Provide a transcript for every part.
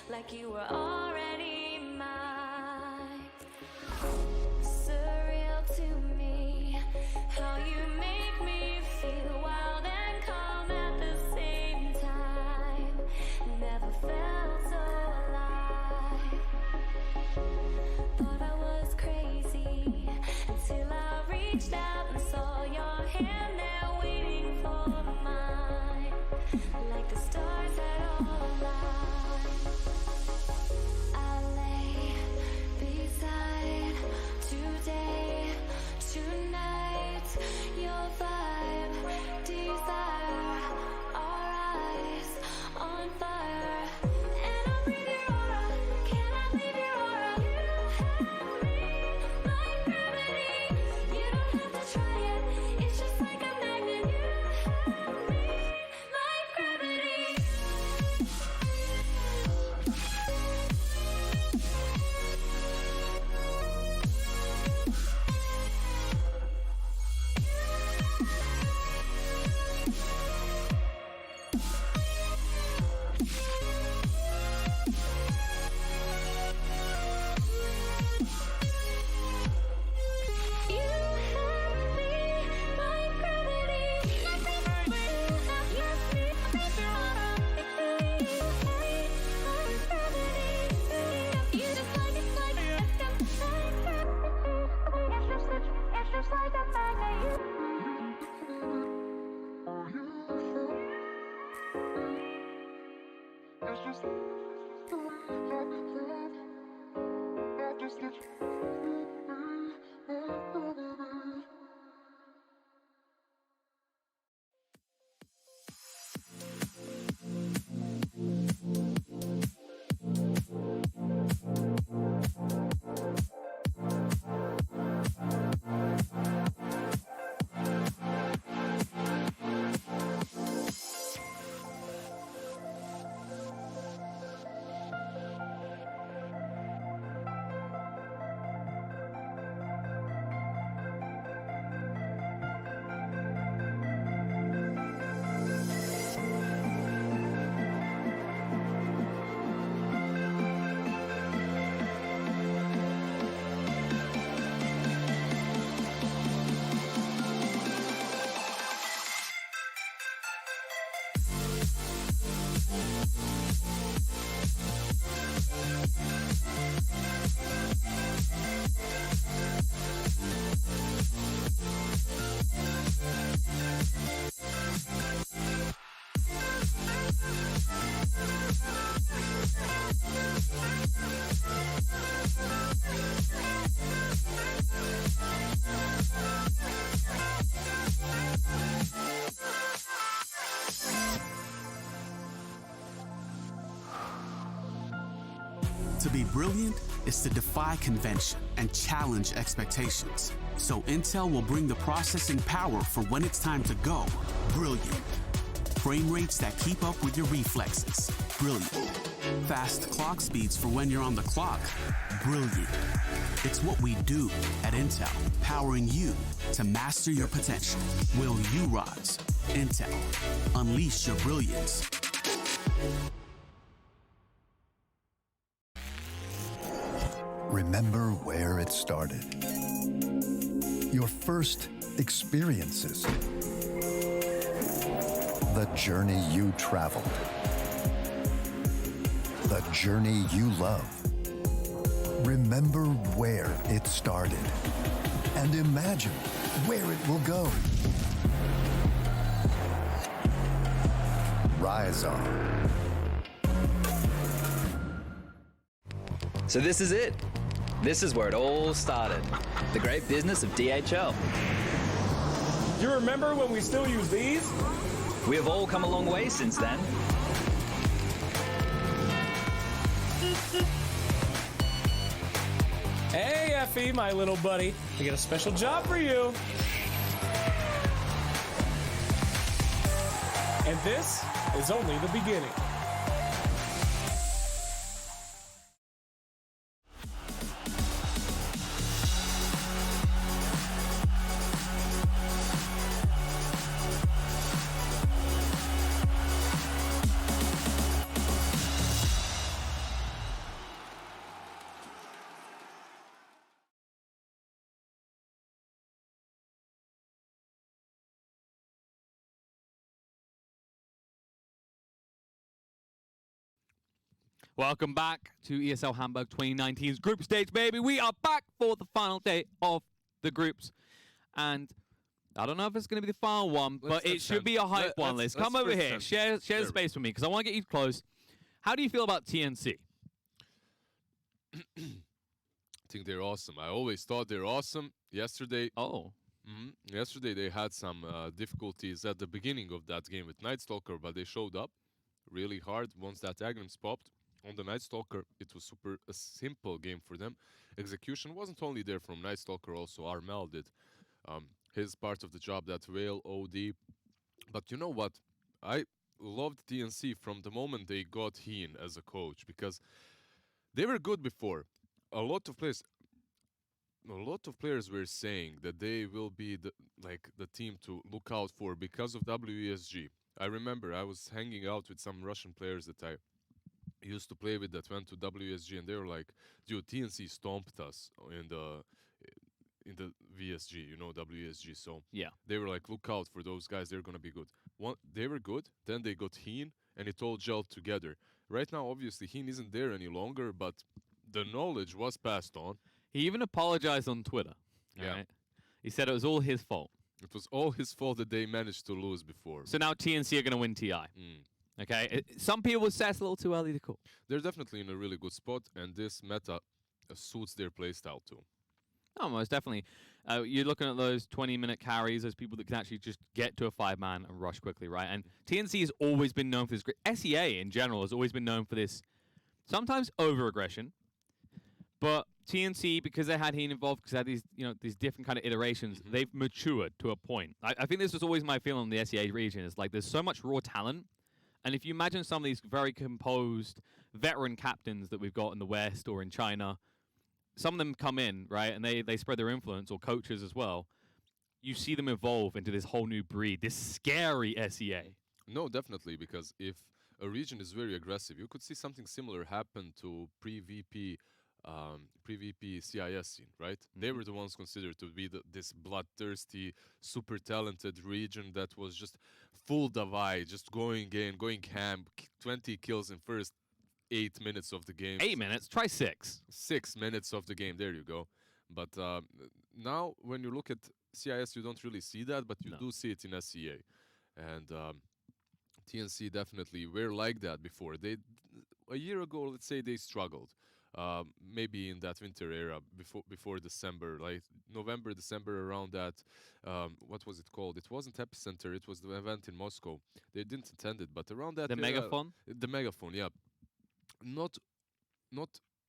like you were already mine. Surreal to me, how you make me feel wild and calm at the same time. Never felt so alive. Thought I was crazy until I reached out and saw your hand there waiting for mine, like the stars had all aligned. I lay beside today, tonight, your vibe, desire, our eyes on fire. And I breathe your aura, can I leave your aura? You have me like gravity. You don't have to try it, it's just like a magnet. You have me like gravity. You have me like gravity. You have me like gravity. You just like it's just like a magnet. To be brilliant is to defy convention and challenge expectations. So Intel will bring the processing power for when it's time to go. Brilliant. Frame rates that keep up with your reflexes. Brilliant. Fast clock speeds for when you're on the clock. Brilliant. It's what we do at Intel, powering you to master your potential. Will you rise? Intel. Unleash your brilliance. Remember where it started. Your first experiences. The journey you traveled. The journey you love. Remember where it started. And imagine where it will go. Rise on. So this is it. This is where it all started. The great business of DHL. You remember when we still use these? We have all come a long way since then. Hey, Effie, my little buddy. I got a special job for you. And this is only the beginning. Welcome back to ESL Hamburg 2019's group stage, baby. We are back for the final day of the groups. And I don't know if it's going to be the final one, but it should be a hype one, Liz. Come over here. Share the space with me because I want to get you close. How do you feel about TNC? I think they're awesome. I always thought they're awesome. Yesterday, yesterday they had some difficulties at the beginning of that game with Night Stalker, but they showed up really hard once that Agnes popped. On the Night Stalker, it was a simple game for them. Execution wasn't only there from Night Stalker, also Armel did his part of the job, that Whale, OD. But you know what? I loved TNC from the moment they got Heen as a coach, because they were good before. A lot of players were saying that they will be the team to look out for because of WESG. I remember I was hanging out with some Russian players that I used to play with that went to WSG, and they were like, dude, TNC stomped us in the VSG, WSG. So yeah, they were like, look out for those guys, they're gonna be good. They were good, then they got Heen, and it all gelled together. Right now, obviously, Heen isn't there any longer, but the knowledge was passed on. He even apologized on Twitter. Yeah. Right? He said it was all his fault. It was all his fault that they managed to lose before. So now TNC are going to win TI. Okay? Some people would say it's a little too early to call. They're definitely in a really good spot, and this meta suits their playstyle too. Oh, most definitely. You're looking at those 20-minute carries, those people that can actually just get to a 5-man and rush quickly, right? And TNC has always been known for this. SEA in general has always been known for this, sometimes over-aggression, but TNC, because they had Heen involved, because they had these different kind of iterations, they've matured to a point. I think this was always my feeling on the SEA region, is like there's so much raw talent, and if you imagine some of these very composed veteran captains that we've got in the West or in China, some of them come in, right, and they spread their influence, or coaches as well. You see them evolve into this whole new breed, this scary SEA. No, definitely, because if a region is very aggressive, you could see something similar happen to pre-VP CIS scene, right? They were the ones considered to be this bloodthirsty, super talented region that was just full Davai, just going in, going ham, 20 kills in first 8 minutes of the game. 8 minutes? Try 6. 6 minutes of the game, there you go. But now, when you look at CIS, you don't really see that, but you do see it in SEA. And TNC definitely were like that before. A year ago, let's say, they struggled. Maybe in that winter era, before December, like November, December, around that. What was it called? It wasn't Epicenter, it was the event in Moscow. They didn't attend it, but around that The era, Megaphone? The Megaphone, yeah. Not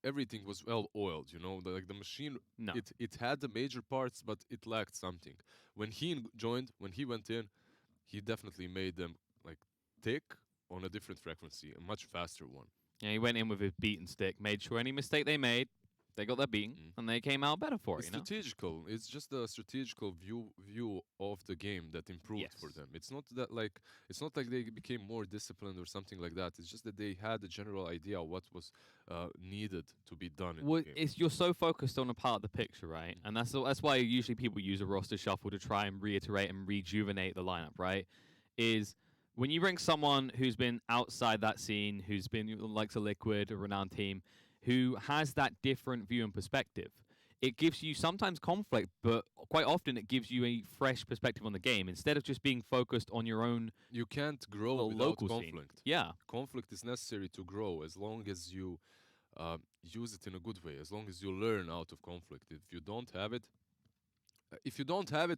everything was well oiled, like the machine. No. It had the major parts, but it lacked something. When he joined, when he went in, he definitely made them like tick on a different frequency, a much faster one. Yeah, he went in with his beaten stick, made sure any mistake they made, they got their beating, and they came out better for it. It's strategical. It's just the strategical view of the game that improved for them. It's not like they became more disciplined or something like that. It's just that they had a general idea of what was needed to be done in the game. You're so focused on a part of the picture, right? And that's why usually people use a roster shuffle to try and reiterate and rejuvenate the lineup, right? Is when you bring someone who's been outside that scene, who's been like a Liquid, a renowned team, who has that different view and perspective, it gives you sometimes conflict, but quite often it gives you a fresh perspective on the game instead of just being focused on your own. You can't grow without local conflict. Scene. Yeah, conflict is necessary to grow as long as you use it in a good way. As long as you learn out of conflict. If you don't have it,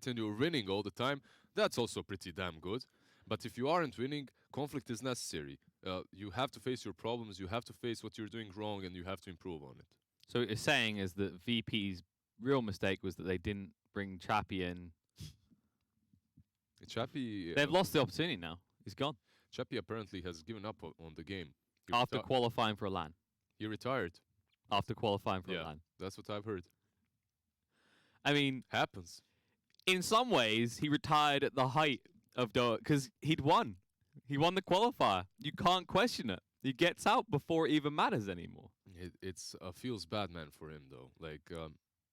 and you're winning all the time, that's also pretty damn good. But if you aren't winning, conflict is necessary. You have to face your problems, you have to face what you're doing wrong, and you have to improve on it. So what you're saying is that VP's real mistake was that they didn't bring Chappie in. Chappie... They've lost the opportunity now. He's gone. Chappie apparently has given up on the game. After qualifying for a LAN. He retired. After qualifying for a LAN. That's what I've heard. I mean... Happens. In some ways, he retired at the height of Dota, because he'd won. He won the qualifier. You can't question it. He gets out before it even matters anymore. It's feels bad, man, for him, though. Like,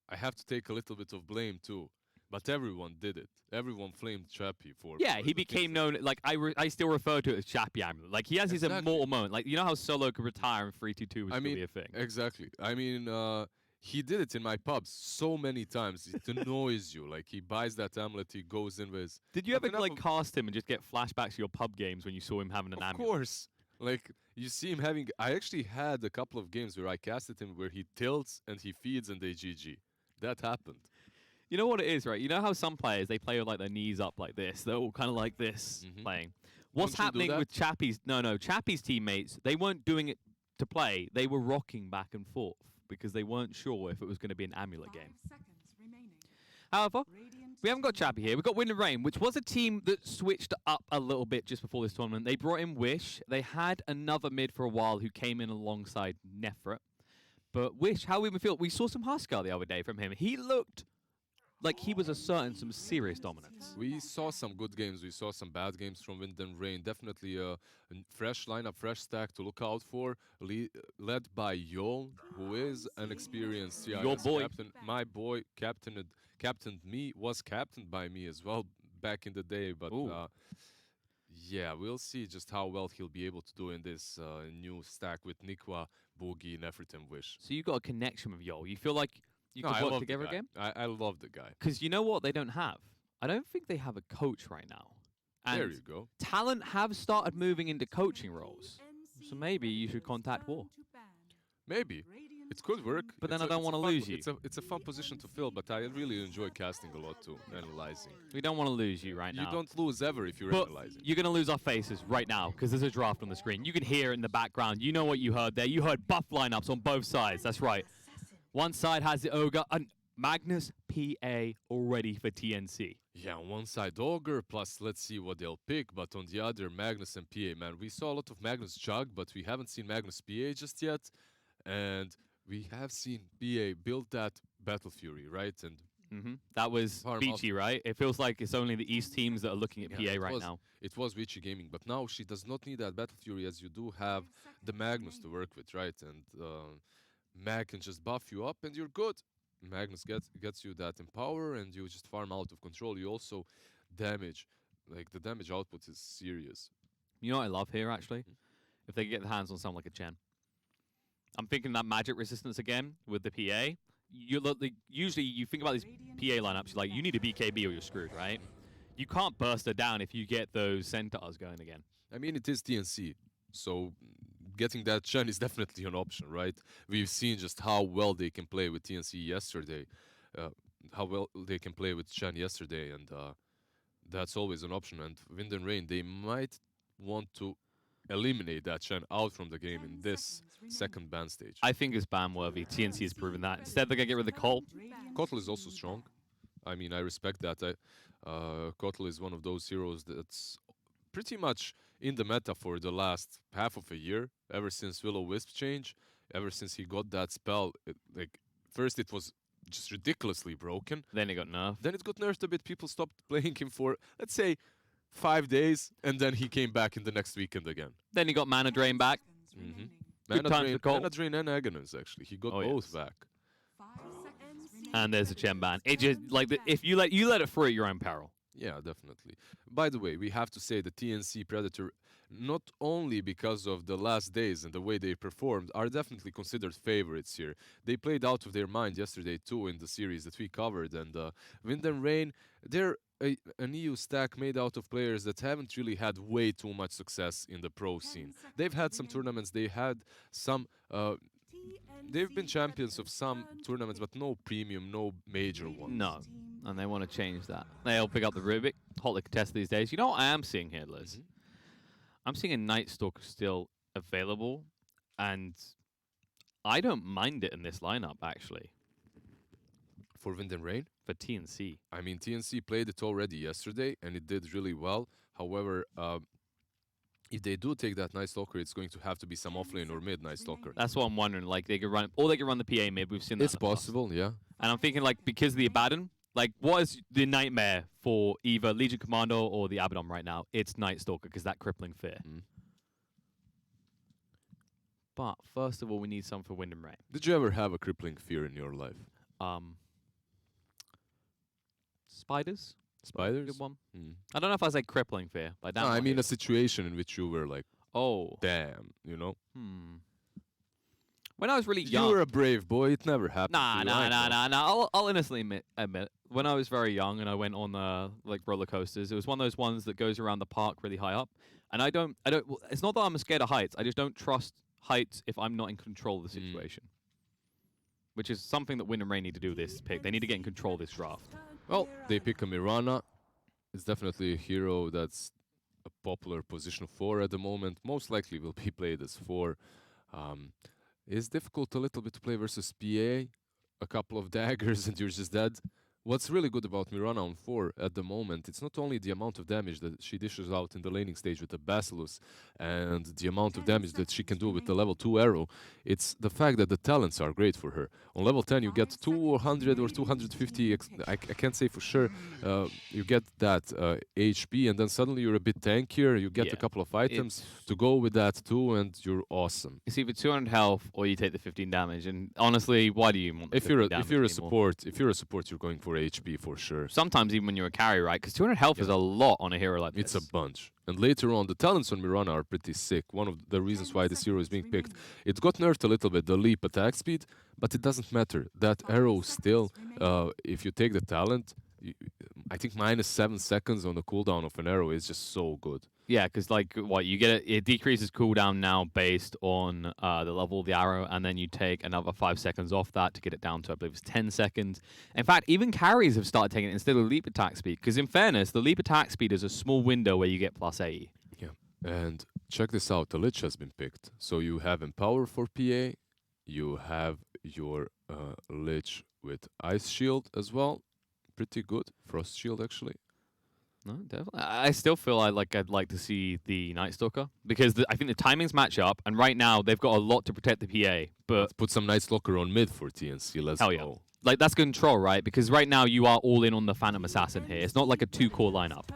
I have to take a little bit of blame, too. But everyone did it. Everyone flamed Chappie for. Yeah, for he the became pixel. known. Like I still refer to it as Chappie Amulet. Like he has his Exactly. immortal moment. Like you know how Solo could retire in 3-2-2 was I still mean, be a thing. exactly. I mean, he did it in my pubs so many times. It annoys you. Like he buys that amulet, he goes in with. Did you But ever enough like of- cast him and just get flashbacks to your pub games when you saw him having an Of amulet? course. Like you see him having. I actually had a couple of games where I casted him where he tilts and he feeds and they GG. That happened. You know what it is, right? You know how some players they play with like their knees up like this. They're all kind of like this playing. What's Don't you do happening that? with Chappie's? No, Chappie's teammates. They weren't doing it to play. They were rocking back and forth because they weren't sure if it was going to be an amulet game. However, we haven't got Chappie here. We've got Wind and Rain, which was a team that switched up a little bit just before this tournament. They brought in Wish. They had another mid for a while who came in alongside Nefret. But Wish, how we feel? We saw some Huskar the other day from him. He looked like he was asserting some serious dominance. We saw some good games. We saw some bad games from Wind and Rain. Definitely a fresh lineup, fresh stack to look out for. Led by Yol, who is an experienced CIS Your boy. captain. My boy captained me, was captained by me as well back in the day. But yeah, we'll see just how well he'll be able to do in this new stack with Nikwa, Boogie, Nefrit, and Wish. So you got a connection with Yol. You feel like you No, could I work love the together guy. again? I love the guy. Because you know what they don't have? I don't think they have a coach right now. And There you go. talent have started moving into coaching roles. So maybe you should contact War. Maybe. It could work. But then It's I don't it's wanna fun- lose you. It's a fun position to fill, but I really enjoy casting a lot too, analyzing. We don't want to lose you right You now. don't lose ever if you're But analyzing. you're going to lose our faces right now because there's a draft on the screen. You can hear it in the background. You know what you heard there. You heard buff lineups on both sides. That's right. One side has the Ogre and Magnus PA already for TNC. Yeah, on one side Ogre, plus let's see what they'll pick, but on the other, Magnus and PA, man. We saw a lot of Magnus Jug, but we haven't seen Magnus PA just yet. And we have seen PA build that Battle Fury, right? And That was Farm Beachy, right? It feels like it's only the East teams that are looking at yeah, PA it right was- now. It was Witchy Gaming, but now she does not need that Battle Fury as you do have the Magnus to work with, right? And Mag can just buff you up and you're good. Magnus gets you that Empower and you just farm out of control. You also damage, like the damage output is serious. You know what I love here, actually? If they get their hands on someone like a Chen. I'm thinking that magic resistance again with the PA. You look like, usually you think about these PA lineups, you're like, you need a BKB or you're screwed, right? You can't burst her down if you get those centaurs going again. I mean, it is TNC, so getting that Chen is definitely an option, right? We've seen just how well they can play with TNC yesterday, how well they can play with Chen yesterday, and that's always an option. And Wind and Rain, they might want to eliminate that Chen out from the game in this second ban stage. I think it's ban worthy. TNC has proven that. Instead, they're going to get rid of the Colt. Kotl is also strong. I mean, I respect that. Kotl is one of those heroes that's pretty much in the meta for the last half of a year, ever since Will-O-Wisp change, ever since he got that spell. Like, first it was just ridiculously broken. Then it got nerfed. Then it got nerfed a bit. People stopped playing him for, let's say, 5 days, and then he came back in the next weekend again. Then he got Mana Drain back. Good times for Colt. Mana Drain and Aghanim's, actually. He got Oh, both yes. back. And there's a Chen ban. It just, like, if you let it through at your own peril. Yeah, definitely. By the way, we have to say the TNC Predator, not only because of the last days and the way they performed, are definitely considered favorites here. They played out of their mind yesterday too in the series that we covered, and Wind and Rain, they're an EU stack made out of players that haven't really had way too much success in the pro scene. They've had some tournaments, they had some... they've been champions of some tournaments, but no premium, no major ones. No. And they want to change that. They'll pick up the Rubik. Hotly contest these days. You know what I am seeing here, Liz? I'm seeing a Night Stalker still available, and I don't mind it in this lineup, actually. For Wind and Rain? For TNC. I mean, TNC played it already yesterday, and it did really well. However, if they do take that Night Stalker, it's going to have to be some offlane or mid Night Stalker. That's what I'm wondering. Like, they could run, or they could run the PA mid. We've seen that. It's in the past. possible, yeah. And I'm thinking, like, because of the Abaddon, like, what is the nightmare for either Legion Commando or the Abaddon right now? It's Night Stalker, because that crippling fear. But first of all, we need some for Wind and Rain. Did you ever have a crippling fear in your life? spiders. Spiders? Good one. Hmm. I don't know if I say crippling fear, but No, I mean a situation in which you were like, oh, damn, you know? when I was really You young. were a brave boy. It never happened. Nah, to you, I know. nah. I'll innocently admit, when I was very young and I went on like roller coasters, it was one of those ones that goes around the park really high up. And I don't. Well, it's not that I'm scared of heights. I just don't trust heights if I'm not in control of the situation. Which is something that Wind and Rain need to do this pick. They need to get in control of this draft. Well, they pick a Mirana. It's definitely a hero that's a popular position 4 at the moment. Most likely will be played as 4. It's difficult a little bit to play versus PA. A couple of daggers and you're just dead. What's really good about Mirana on 4 at the moment, it's not only the amount of damage that she dishes out in the laning stage with the Basilius and the amount of damage that she can do with the level 2 arrow, it's the fact that the talents are great for her. On level 10 you get 200 or 250, I can't say for sure, you get that HP and then suddenly you're a bit tankier, you get a couple of items to go with that too and you're awesome. It's either 200 health or you take the 15 damage, and honestly, why do you want the If you're 15 a damage support, you're going for HP for sure. Sometimes even when you're a carry, right? Because 200 health is a lot on a hero like this. It's a bunch. And later on, the talents on Mirana are pretty sick. One of the reasons why this hero is being picked, it got nerfed a little bit, the leap attack speed, but it doesn't matter. That arrow still, if you take the talent, I think -7 seconds on the cooldown of an arrow is just so good. Yeah, because like what you get, it decreases cooldown now based on the level of the arrow, and then you take another 5 seconds off that to get it down to, I believe, it's 10 seconds. In fact, even carries have started taking it instead of leap attack speed. Because in fairness, the leap attack speed is a small window where you get plus AE. Yeah, and check this out: the Lich has been picked. So you have Empower for PA, you have your Lich with Ice Shield as well, pretty good. Frost Shield actually. No, definitely. I still feel I'd like to see the Night Stalker because I think the timings match up, and right now they've got a lot to protect the PA. But let's put some Night Stalker on mid for TNC. Let's go. Yeah. Like that's control, right? Because right now you are all in on the Phantom Assassin here. It's not like a 2-core lineup.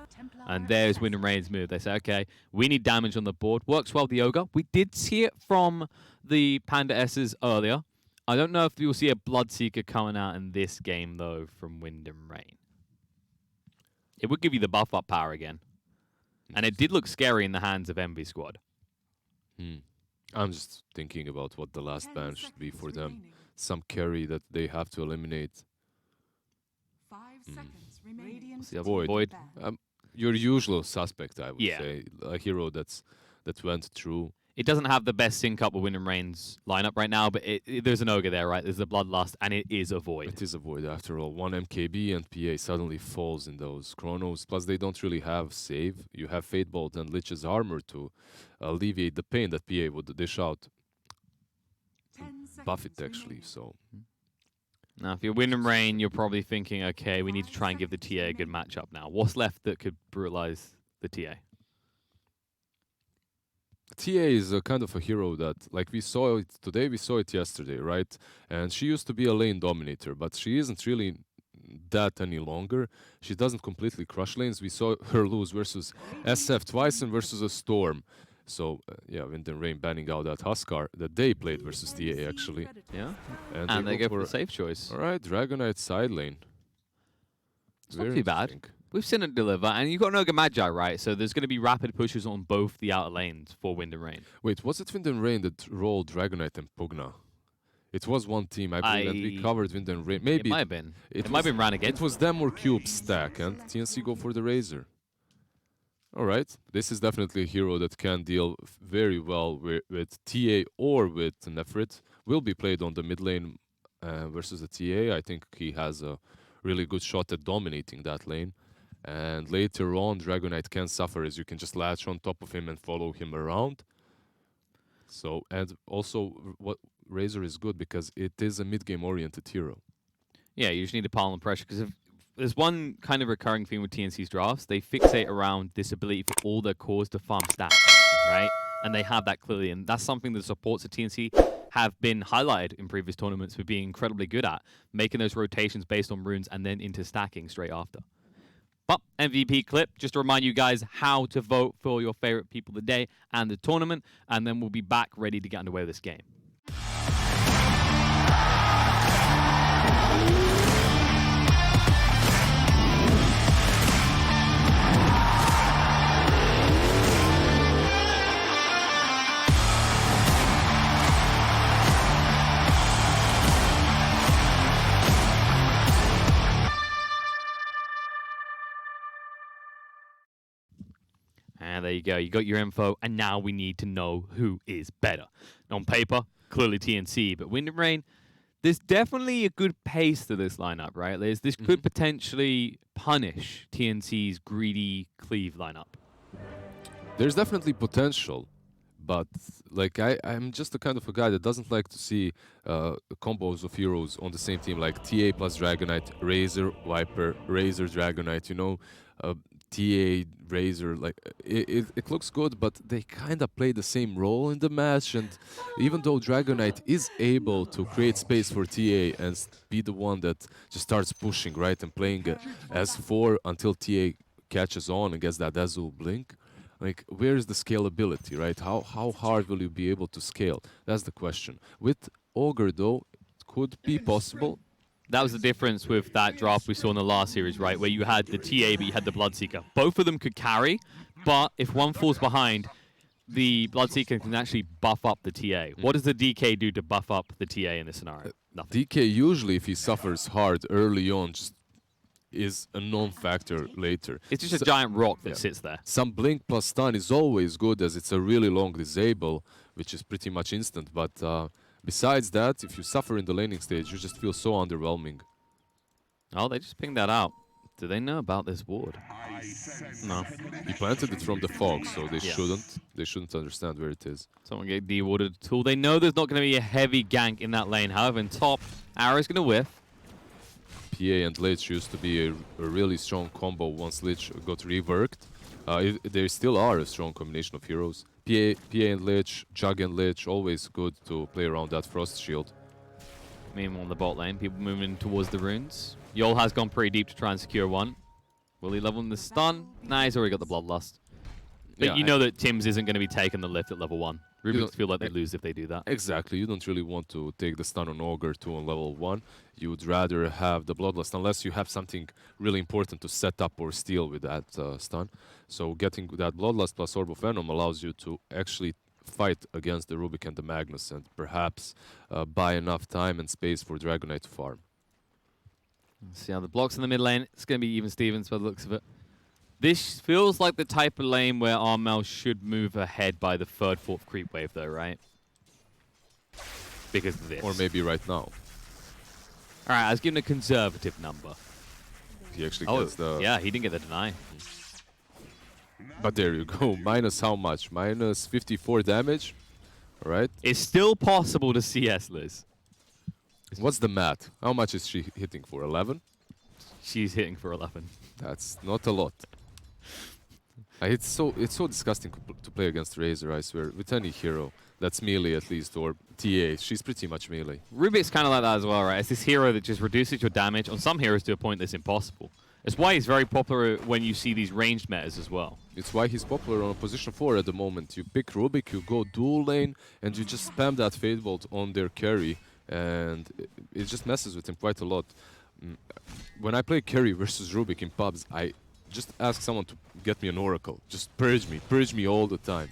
And there's Wind and Rain's move. They say, okay, we need damage on the board. Works well with the Ogre. We did see it from the Panda S's earlier. I don't know if you'll see a Bloodseeker coming out in this game though from Wind and Rain. It would give you the buff up power again. And it did look scary in the hands of Envy Squad. I'm just thinking about what the last ban should be for them. Some carry that they have to eliminate. 5 seconds remaining. Void. Your usual suspect, I would Yeah. say. A hero that went through. It doesn't have the best sync up with Wind and Rain's lineup right now, but there's an Ogre there, right? There's a Bloodlust, and it is a Void. It is a Void after all. 1 MKB and PA suddenly falls in those chronos. Plus, they don't really have save. You have Fate Bolt and Lich's Armor to alleviate the pain that PA would dish out. Buff it, actually, so... Now, if you're Wind and Rain, you're probably thinking, okay, we need to try and give the TA a good matchup now. What's left that could brutalize the TA? TA is a kind of a hero that, like we saw it today, we saw it yesterday, right? And she used to be a lane dominator, but she isn't really that any longer. She doesn't completely crush lanes. We saw her lose versus SF twice and versus a Storm. So, yeah, Wind and Rain banning out that Huskar that they played versus TA, actually. Yeah. And they go for a safe choice. All right, Dragonite side lane. It's not too bad. We've seen it deliver, and you've got an Ogre Magi, right? So there's going to be rapid pushes on both the outer lanes for Wind and Rain. Wait, was it Wind and Rain that rolled Dragonite and Pugna? It was one team, I believe, and we covered Wind and Rain. Maybe it might have been. It might have been ran again. It was them or Cube stack, and TNC go for the Razor. All right, this is definitely a hero that can deal very well with TA or with Nefrit. Will be played on the mid lane versus the TA. I think he has a really good shot at dominating that lane. And later on, Dragonite can suffer as you can just latch on top of him and follow him around. So, and also, what Razor is good because it is a mid-game oriented hero. Yeah, you just need to pile on pressure because if there's one kind of recurring theme with TNC's drafts, they fixate around this ability for all their cores to farm stacks, right? And they have that clearly, and that's something the supports at TNC have been highlighted in previous tournaments for being incredibly good at, making those rotations based on runes and then into stacking straight after. But MVP clip, just to remind you guys how to vote for your favorite people of the day and the tournament, and then we'll be back ready to get underway with this game. And there you go. You got your info, and now we need to know who is better. On paper, clearly TNC, but Wind and Rain, there's definitely a good pace to this lineup, right? This could potentially punish TNC's greedy Cleave lineup. There's definitely potential, but like I'm just the kind of a guy that doesn't like to see combos of heroes on the same team, like TA plus Dragonite, Razor, Viper, Razor, Dragonite, you know, TA, Razor, like it looks good, but they kind of play the same role in the match, and even though Dragonite is able to create space for TA and be the one that just starts pushing, right, and playing S4 until TA catches on and gets that Azul blink, like, where is the scalability, right? How hard will you be able to scale? That's the question. With Ogre, though, it could be possible. That was the difference with that draft we saw in the last series, right? Where you had the TA, but you had the Bloodseeker. Both of them could carry, but if one falls behind, the Bloodseeker can actually buff up the TA. What does the DK do to buff up the TA in this scenario? Nothing. DK, usually, if he suffers hard early on, just is a non-factor later. It's just a giant rock that sits there. Some blink plus stun is always good, as it's a really long disable, which is pretty much instant, but besides that, if you suffer in the laning stage, you just feel so underwhelming. Oh, they just pinged that out. Do they know about this ward? No. He planted it from the fog, so they shouldn't understand where it is. Someone get de-warded at all. They know there's not going to be a heavy gank in that lane. However, in top, Arrow's going to whiff. PA and Lich used to be a really strong combo once Lich got reworked. They still are a strong combination of heroes. PA and Lich, Jug and Lich, always good to play around that Frost Shield. Meanwhile, on the bot lane, people moving towards the runes. Yol has gone pretty deep to try and secure one. Will he level in the stun? Nah, he's already got the Bloodlust. But you know that Tim's isn't going to be taking the lift at level 1. Rubik's feel like they lose if they do that. Exactly. You don't really want to take the stun on Ogre 2 on level 1. You would rather have the Bloodlust, unless you have something really important to set up or steal with that stun. So getting that Bloodlust plus Orb of Venom allows you to actually fight against the Rubik and the Magnus, and perhaps buy enough time and space for Dragonite to farm. Let's see how the blocks in the mid lane. It's going to be even Stevens by the looks of it. This feels like the type of lane where Armel should move ahead by the 3rd, 4th creep wave, though, right? Because of this. Or maybe right now. All right, I was given a conservative number. He actually gets the... Yeah, he didn't get the deny. But there you go. Minus how much? Minus 54 damage. All right. It's still possible to CS Liz. What's the math? How much is she hitting for? 11? She's hitting for 11. That's not a lot. It's so disgusting to play against Razor, I swear. With any hero that's melee at least, or TA, she's pretty much melee. Rubik's kind of like that as well, right? It's this hero that just reduces your damage. On some heroes to a point that's impossible. It's why he's very popular when you see these ranged metas as well. It's why he's popular on position 4 at the moment. You pick Rubik, you go dual lane, and you just spam that Fade Bolt on their carry, and it just messes with him quite a lot. When I play carry versus Rubik in pubs, I just ask someone to get me an Oracle. Just purge me all the time.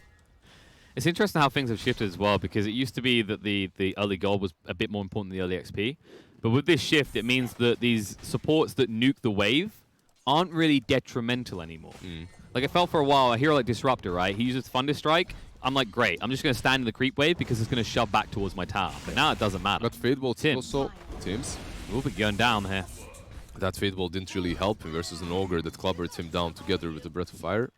It's interesting how things have shifted as well, because it used to be that the early gold was a bit more important than the early XP. But with this shift, it means that these supports that nuke the wave aren't really detrimental anymore. Like, it felt for a while, a hero like Disruptor, right? He uses Thunder Strike. I'm like, great, I'm just going to stand in the creep wave because it's going to shove back towards my tower. But now it doesn't matter. But Fade Bolt also... Tim's? Rubik going down here. That Fade Bolt didn't really help him versus an Ogre that clobbered him down together with the Breath of Fire.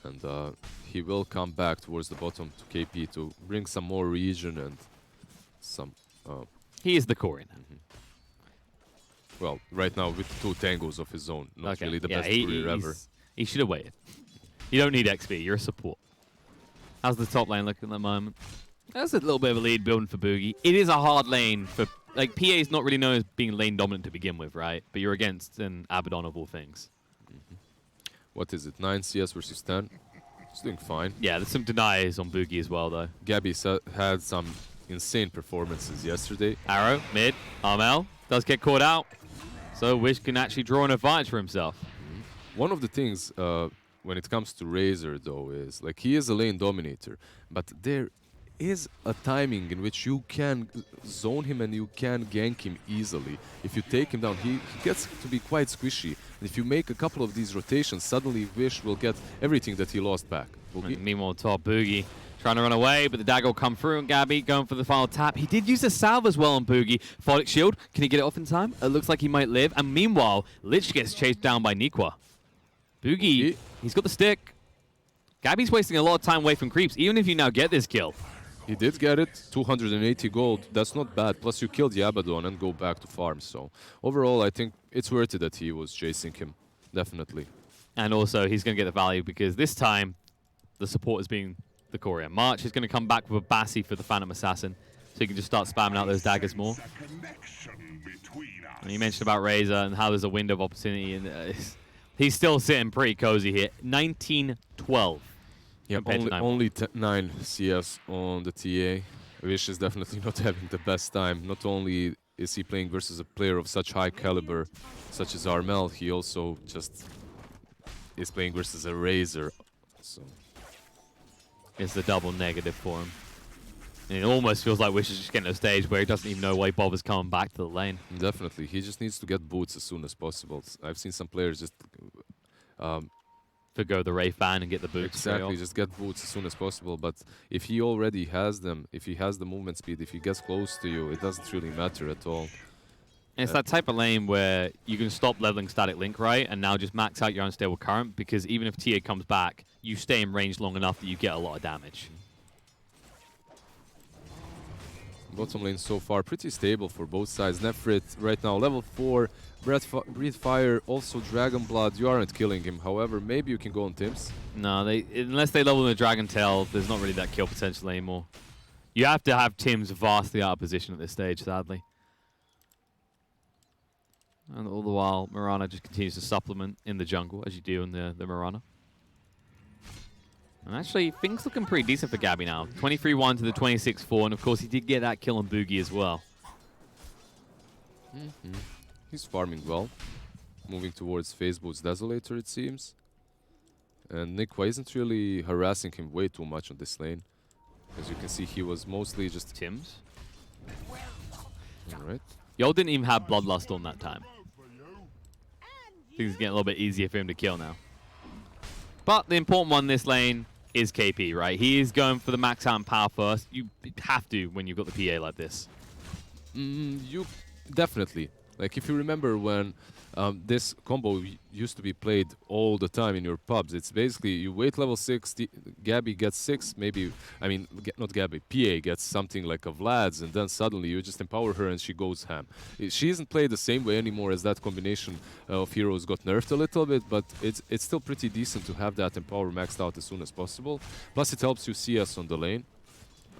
And he will come back towards the bottom to KP to bring some more region and some... he is the core in. Well, right now with 2 tangos of his own. Not really the best career ever. He should have waited. You don't need XP, you're a support. How's the top lane looking at the moment? That's a little bit of a lead building for Boogie. It is a hard lane for... Like, PA is not really known as being lane dominant to begin with, right? But you're against an Abaddon of all things. What is it? 9 CS versus 10? He's doing fine. Yeah, there's some denies on Boogie as well, though. Gabby had some insane performances yesterday. Arrow, mid, Armel does get caught out. So Wish can actually draw an advantage for himself. One of the things when it comes to Razor, though, is like he is a lane dominator, but there is a timing in which you can zone him and you can gank him easily. If you take him down, he gets to be quite squishy. And if you make a couple of these rotations, suddenly Wish will get everything that he lost back. And meanwhile, top Boogie trying to run away, but the dagger will come through, and Gabby going for the final tap. He did use a salve as well on Boogie. Photic shield, can he get it off in time? It looks like he might live. And meanwhile, Lich gets chased down by Nikwa. Boogie, he's got the stick. Gabby's wasting a lot of time away from creeps, even if you now get this kill. He did get it, 280 gold. That's not bad. Plus, you killed the Abaddon and go back to farm. So, overall, I think it's worth it that he was chasing him. Definitely. And also, he's going to get the value because this time, the support is being the Courier. March is going to come back with a Bassi for the Phantom Assassin, so he can just start spamming out those daggers more. And you mentioned about Razor and how there's a window of opportunity, and he's still sitting pretty cozy here. 19-12. Yeah, only 9 CS on the TA. Wish is definitely not having the best time. Not only is he playing versus a player of such high caliber, such as Armel, he also just is playing versus a Razor. So it's the double negative for him. And it almost feels like Wish is just getting to a stage where he doesn't even know why Bob is coming back to the lane. Definitely. He just needs to get boots as soon as possible. I've seen some players just go the Wraith ban and get the boots. Exactly, just get boots as soon as possible. But if he already has them, if he has the movement speed, if he gets close to you, it doesn't really matter at all. And it's that type of lane where you can stop leveling static link, right? And now just max out your unstable current, because even if TA comes back, you stay in range long enough that you get a lot of damage. Bottom lane so far pretty stable for both sides. Nefrit right now level 4. Breathe Fire, also Dragon Blood. You aren't killing him. However, maybe you can go on Tims. No, unless they level the Dragon Tail, there's not really that kill potential anymore. You have to have Tims vastly out of position at this stage, sadly. And all the while, Mirana just continues to supplement in the jungle, as you do in the Mirana. And actually, things looking pretty decent for Gabby now. 23-1 to the 26-4, and of course he did get that kill on Boogie as well. He's farming well. Moving towards Facebook's Desolator, it seems. And Nikwa isn't really harassing him way too much on this lane. As you can see, he was mostly just Tims. Alright. Y'all didn't even have Bloodlust on that time. Things getting a little bit easier for him to kill now. But the important one in this lane is KP, right? He is going for the max out and power first. You have to when you've got the PA like this. You definitely. Like, if you remember when this combo used to be played all the time in your pubs, it's basically you wait level 6, Gabby gets 6, maybe, I mean, not Gabby, PA gets something like a Vlad's, and then suddenly you just empower her and she goes ham. She isn't played the same way anymore, as that combination of heroes got nerfed a little bit, but it's still pretty decent to have that empower maxed out as soon as possible. Plus it helps you CS on the lane.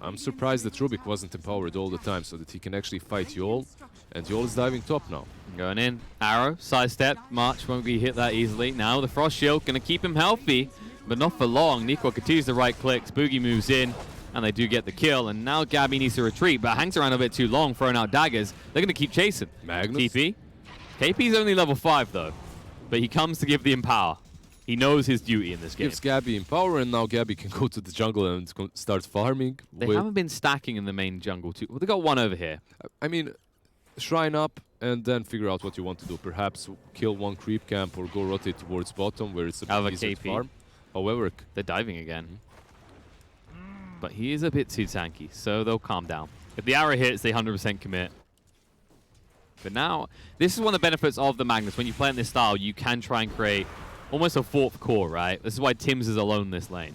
I'm surprised that Rubik wasn't empowered all the time so that he can actually fight Yol. And Yol is diving top now. Going in. Arrow, sidestep. March won't be hit that easily. Now the Frost Shield going to keep him healthy, but not for long. Nikwa continues the right clicks. Boogie moves in, and they do get the kill. And now Gabby needs to retreat, but hangs around a bit too long, throwing out daggers. They're going to keep chasing. Magnus. TP. KP's only level 5, though, but he comes to give the empower. He knows his duty in this game. Gives Gabby empower, and now Gabby can go to the jungle and start farming. They haven't been stacking in the main jungle, too. Well, they got one over here. I mean, shrine up and then figure out what you want to do. Perhaps kill one creep camp or go rotate towards bottom where it's a bit easier to farm. However, they're diving again. But he is a bit too tanky, so they'll calm down. If the arrow hits, they 100% commit. But now, this is one of the benefits of the Magnus. When you play in this style, you can try and create almost a fourth core, right? This is why Tims is alone in this lane.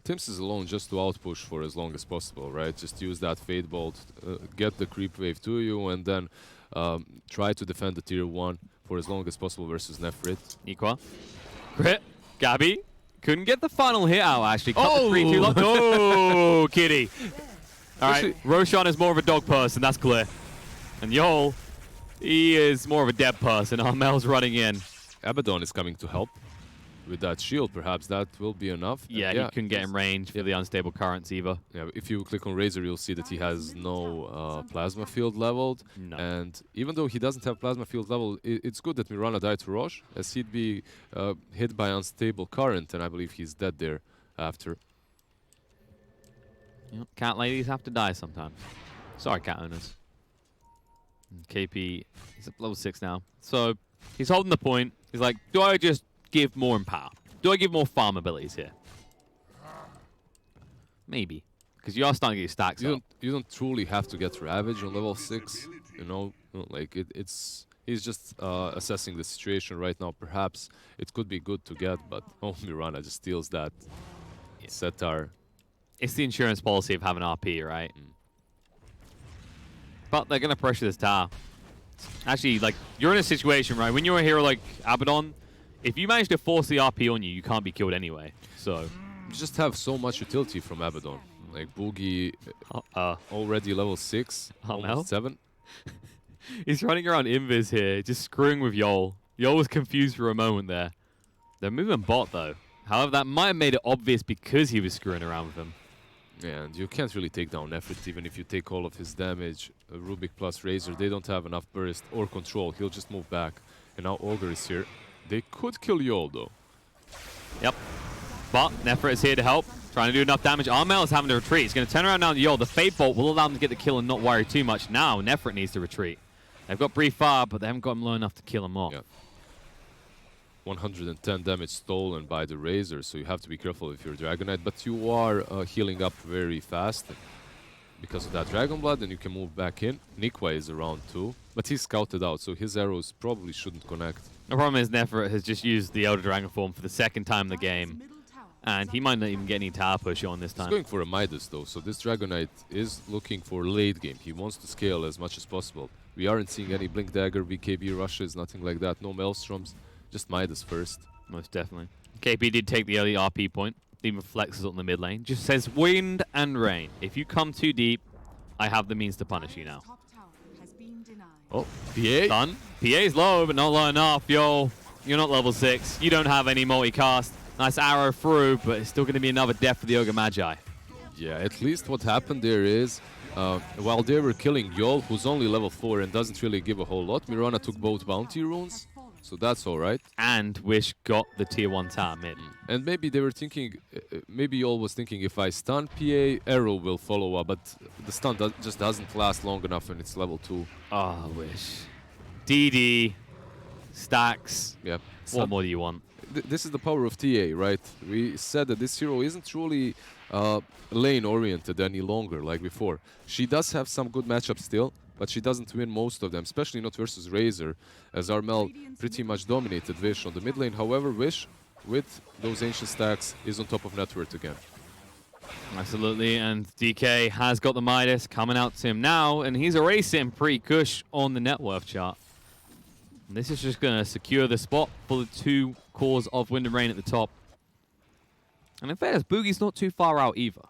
Tims is alone just to outpush for as long as possible, right? Just use that Fade Bolt, get the creep wave to you, and then try to defend the tier 1 for as long as possible versus Nefrit. Nikwa. Crit. Gabby. Couldn't get the final hit out, actually. Cut the 3 too long. Oh, kitty. All right, Roshan is more of a dog person, that's clear. And Yol, he is more of a dead person. Armel's running in. Abaddon is coming to help with that shield. Perhaps that will be enough. Yeah, you can get in range for the unstable currents either. Yeah, if you click on Razor, you'll see that he has no plasma field leveled. No. And even though he doesn't have plasma field level, it's good that Mirana died to Rosh, as he'd be hit by unstable current, and I believe he's dead there after. Yep, cat ladies have to die sometimes. Sorry, cat owners. KP, he's at level 6 now. So he's holding the point. He's like, do I just give more in power? Do I give more farm abilities here? Maybe. Because you are starting to get your stacks up. You don't truly have to get Ravage on level 6. You know, like it's... He's just assessing the situation right now. Perhaps it could be good to get, but Mirana just steals that. Yeah. Setar. It's the insurance policy of having RP, right? But they're going to pressure this tower. Actually, like, you're in a situation, right? When you're a hero like Abaddon, if you manage to force the RP on you, you can't be killed anyway. So you just have so much utility from Abaddon. Like Boogie, already level 6, almost 7. He's running around Invis here, just screwing with Yol. Yol was confused for a moment there. They're moving bot, though. However, that might have made it obvious because he was screwing around with him. Yeah, and you can't really take down Effort, even if you take all of his damage. Rubik plus Razor, they don't have enough burst or control. He'll just move back. And now Ogre is here. They could kill Yol, though. Yep. But Nefret is here to help. Trying to do enough damage. Armel is having to retreat. He's going to turn around now to Yol. The Fade Bolt will allow him to get the kill and not worry too much. Now, Nefret needs to retreat. They've got Brief Fire, but they haven't got him low enough to kill him off. Yeah. 110 damage stolen by the Razor, so you have to be careful if you're Dragonite. But you are healing up very fast because of that Dragon Blood, and you can move back in. Nikwa is around too, but he's scouted out, so his arrows probably shouldn't connect. The problem is Nefret has just used the Elder Dragon form for the second time in the game, and he might not even get any tower push on this time. He's going for a Midas though, so this Dragonite is looking for late game. He wants to scale as much as possible. We aren't seeing any Blink Dagger, BKB rushes, nothing like that. No Maelstroms, just Midas first. Most definitely. KP did take the early RP point. Even flexes on the mid lane. Just says wind and rain. If you come too deep, I have the means to punish you now. Oh, PA? Done. PA's low, but not low enough. Yo, you're not level 6. You don't have any multicast. Nice arrow through, but it's still going to be another death for the Ogre Magi. Yeah, at least what happened there is, while they were killing Yol, who's only level 4 and doesn't really give a whole lot, Mirana took both bounty runes, so that's alright. And Wish got the tier 1 tower mid. And maybe they were thinking, maybe Yol was thinking, if I stun PA, arrow will follow up, but the stun just doesn't last long enough and it's level 2. Oh, Wish. DD, stacks. Yeah. What more do you want? This is the power of TA, right? We said that this hero isn't truly lane-oriented any longer like before. She does have some good matchups still, but she doesn't win most of them, especially not versus Razor, as Armel pretty much dominated Wish on the mid lane. However, Wish, with those ancient stacks, is on top of net worth again. Absolutely, and DK has got the Midas coming out to him now, and he's already sitting pretty cush on the net worth chart. And this is just going to secure the spot for the 2 cores of Wind and Rain at the top. And in fairness, Boogie's not too far out either.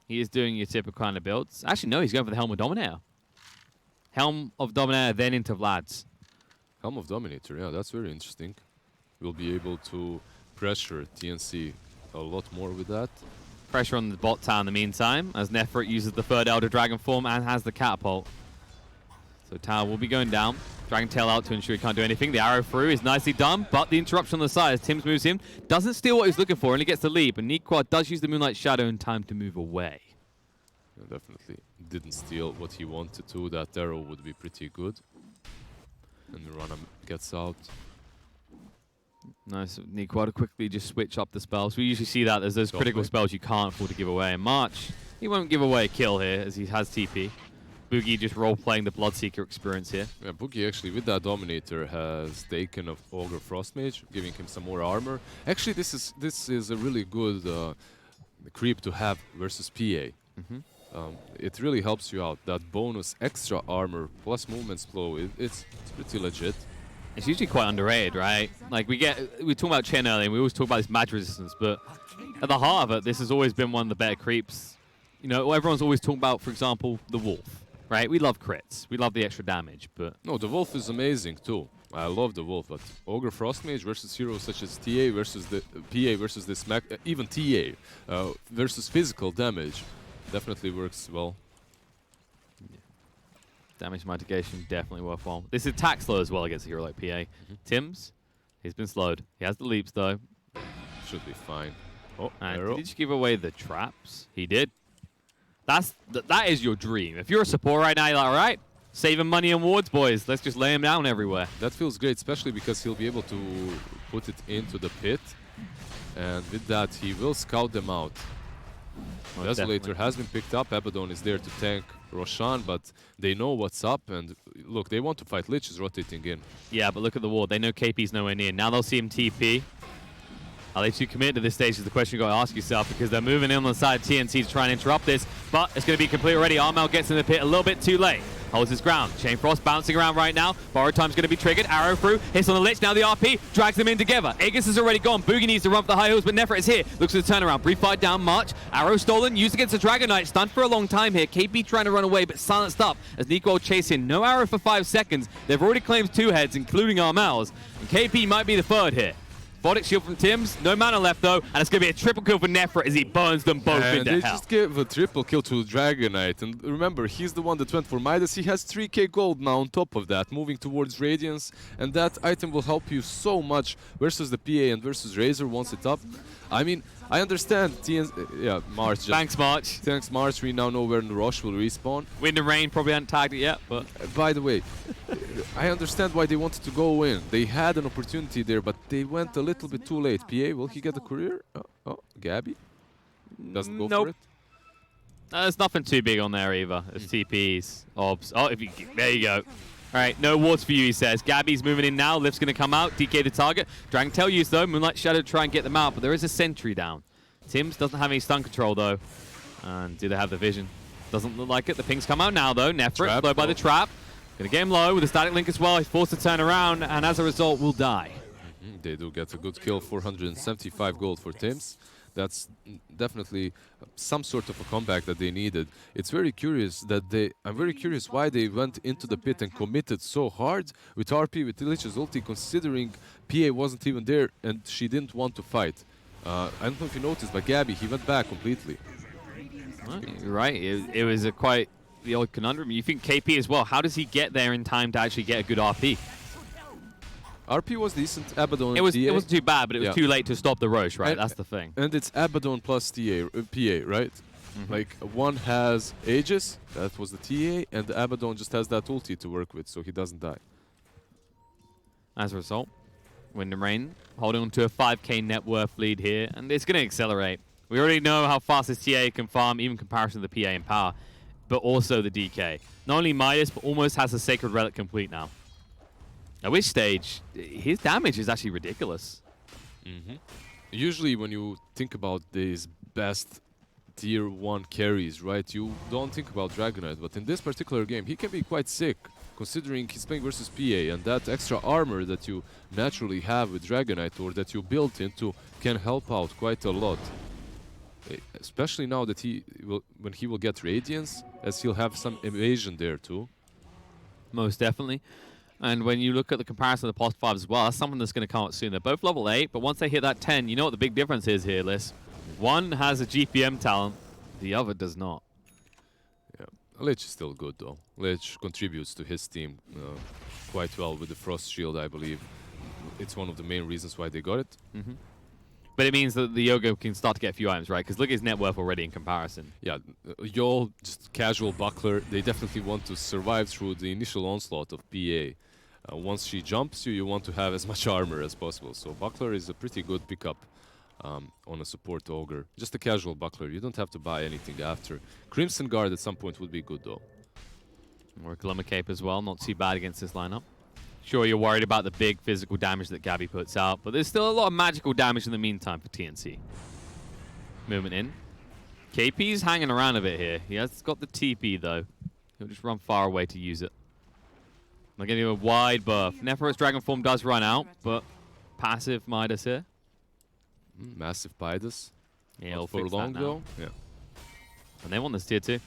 He is doing your typical kind of builds. Actually, no, he's going for the Helm of Dominator. Helm of Dominator, then into Vlad's. Helm of Dominator, yeah, that's very interesting. We'll be able to pressure TNC a lot more with that. Pressure on the bot tower in the meantime, as Nefret uses the 3rd Elder Dragon form and has the catapult. So tower will be going down. Dragon Tail out to ensure he can't do anything. The arrow through is nicely done, but the interruption on the side as Tims moves in. Doesn't steal what he's looking for, only gets the leap. And Nikwa does use the Moonlight Shadow in time to move away. Yeah, definitely didn't steal what he wanted to. That arrow would be pretty good. And Mirana gets out. Nice of Nikwa to quickly just switch up the spells. We usually see that as those critical spells you can't afford to give away. And March, he won't give away a kill here as he has TP. Boogie just role-playing the Bloodseeker experience here. Yeah, Boogie actually with that Dominator has taken of Ogre Frostmage, giving him some more armor. Actually, this is a really good creep to have versus PA. It really helps you out. That bonus extra armor plus movement slow, it's pretty legit. It's usually quite underrated, right? Like we talk about Chen earlier, and we always talk about this mag resistance, but at the heart of it, this has always been one of the better creeps. You know, everyone's always talking about, for example, the Wolf. Right, we love crits. We love the extra damage, but... No, the Wolf is amazing, too. I love the Wolf, but Ogre Frostmage versus heroes such as TA versus the PA versus this even TA versus physical damage definitely works well. Yeah. Damage mitigation, definitely worthwhile. This is attack slow as well against a hero like PA. Tims, he's been slowed. He has the leaps, though. Should be fine. Oh, and arrow. did he just give away the traps? He did. That is your dream. If you're a support right now, you're like, all right, saving money on wards, boys. Let's just lay them down everywhere. That feels great, especially because he'll be able to put it into the pit. And with that, he will scout them out. Most Desolator definitely. has been picked up. Abaddon is there to tank Roshan, but they know what's up. And look, they want to fight. Lich is rotating in. Yeah, but look at the ward. They know KP's nowhere near. Now they'll see him TP. Are they too committed to this stage is the question you got to ask yourself, because they're moving in on the side of TNC to try and interrupt this, but it's going to be complete already. Armel gets in the pit a little bit too late. Holds his ground. Chain Frost bouncing around right now. Borrow time's going to be triggered. Arrow through. Hits on the Lich. Now the RP drags them in together. Aegis is already gone. Boogie needs to run for the high hills, but Nefret is here. Looks for the turnaround. Brief fight down March. Arrow stolen. Used against the Dragon Knight. Stunned for a long time here. KP trying to run away, but silenced up as Nico chasing. No arrow for 5 seconds. They've already claimed 2 heads, including Armel's. And KP might be the third here. Bodic shield from Tims, no mana left though, and it's going to be a triple kill for Nefret as he burns them both And into they hell. just gave a triple kill to Dragon Knight. And remember, he's the one that went for Midas. He has 3k gold now on top of that, moving towards Radiance. And that item will help you so much versus the PA and versus Razor once it's up. I mean, I understand yeah, March. Just Thanks, March. Thanks, March. We now know where Roche will respawn. Wind and Rain probably hadn't tagged it yet, but... By the way, I understand why they wanted to go in. They had an opportunity there, but they went a little bit too late. PA, will he get the courier? Oh, Gabby? Doesn't go Nope. for it? There's nothing too big on there either. It's TPs, obs. Oh, if you, there you go. All right, no wards for you, he says. Gabby's moving in now. Lift's going to come out. DK the target. Dragon Tail use, though. Moonlight Shadow to try and get them out, but there is a sentry down. Tims doesn't have any stun control, though. And do they have the vision? Doesn't look like it. The pings come out now, though. Nefret, slowed by the trap. Going to get him low with a static link as well. He's forced to turn around, and as a result, will die. They do get a good kill, 475 gold for Tims. That's definitely some sort of a comeback that they needed. It's very curious that I'm very curious why they went into the pit and committed so hard with RP, with Lich's ulti, considering PA wasn't even there and she didn't want to fight. I don't know if you noticed, but Gabby, he went back completely. Well, you're right. It was a quite the old conundrum. You think KP as well. How does he get there in time to actually get a good RP? RP was decent. Abaddon It wasn't too bad, but it was Yeah. too late to stop the Roche, right? And- That's the thing. And it's Abaddon plus PA, right? Like, one has Aegis, that was the TA, and the Abaddon just has that ulti to work with, so he doesn't die. As a result, Wind and Rain holding on to a 5k net worth lead here, and it's going to accelerate. We already know how fast this TA can farm, even in comparison to the PA in power, but also the DK. Not only Midas, but almost has a Sacred Relic complete now. At which stage, his damage is actually ridiculous. Usually when you think about these best tier 1 carries, right, you don't think about Dragon Knight, but in this particular game, he can be quite sick, considering he's playing versus PA, and that extra armor that you naturally have with Dragon Knight, or that you built into, can help out quite a lot. Especially now that when he will get Radiance, as he'll have some evasion there too. Most definitely. And when you look at the comparison of the past 5 as well, that's something that's going to come out soon. They're both level 8, but once they hit that 10, you know what the big difference is here, Liz? One has a GPM talent, the other does not. Yeah, Lich is still good though. Lich contributes to his team quite well with the Frost Shield, I believe. It's one of the main reasons why they got it. But it means that the Yoga can start to get a few items, right? Because look at his net worth already in comparison. Yeah, Yol, just casual buckler, they definitely want to survive through the initial onslaught of PA. Once she jumps you, you want to have as much armor as possible. So buckler is a pretty good pickup on a support ogre. Just a casual buckler, you don't have to buy anything after. Crimson Guard at some point would be good though. Or Glimmer Cape as well, not too bad against this lineup. Sure, you're worried about the big physical damage that Gabby puts out, but there's still a lot of magical damage in the meantime for TNC. Movement in. KP's hanging around a bit here. He has got the TP though. He'll just run far away to use it. They're getting a wide buff. Nefret's Dragon Form does run out, but passive Midas here. Massive Midas. Yeah, he'll for fix long that now. though. Yeah. And they want this tier 2.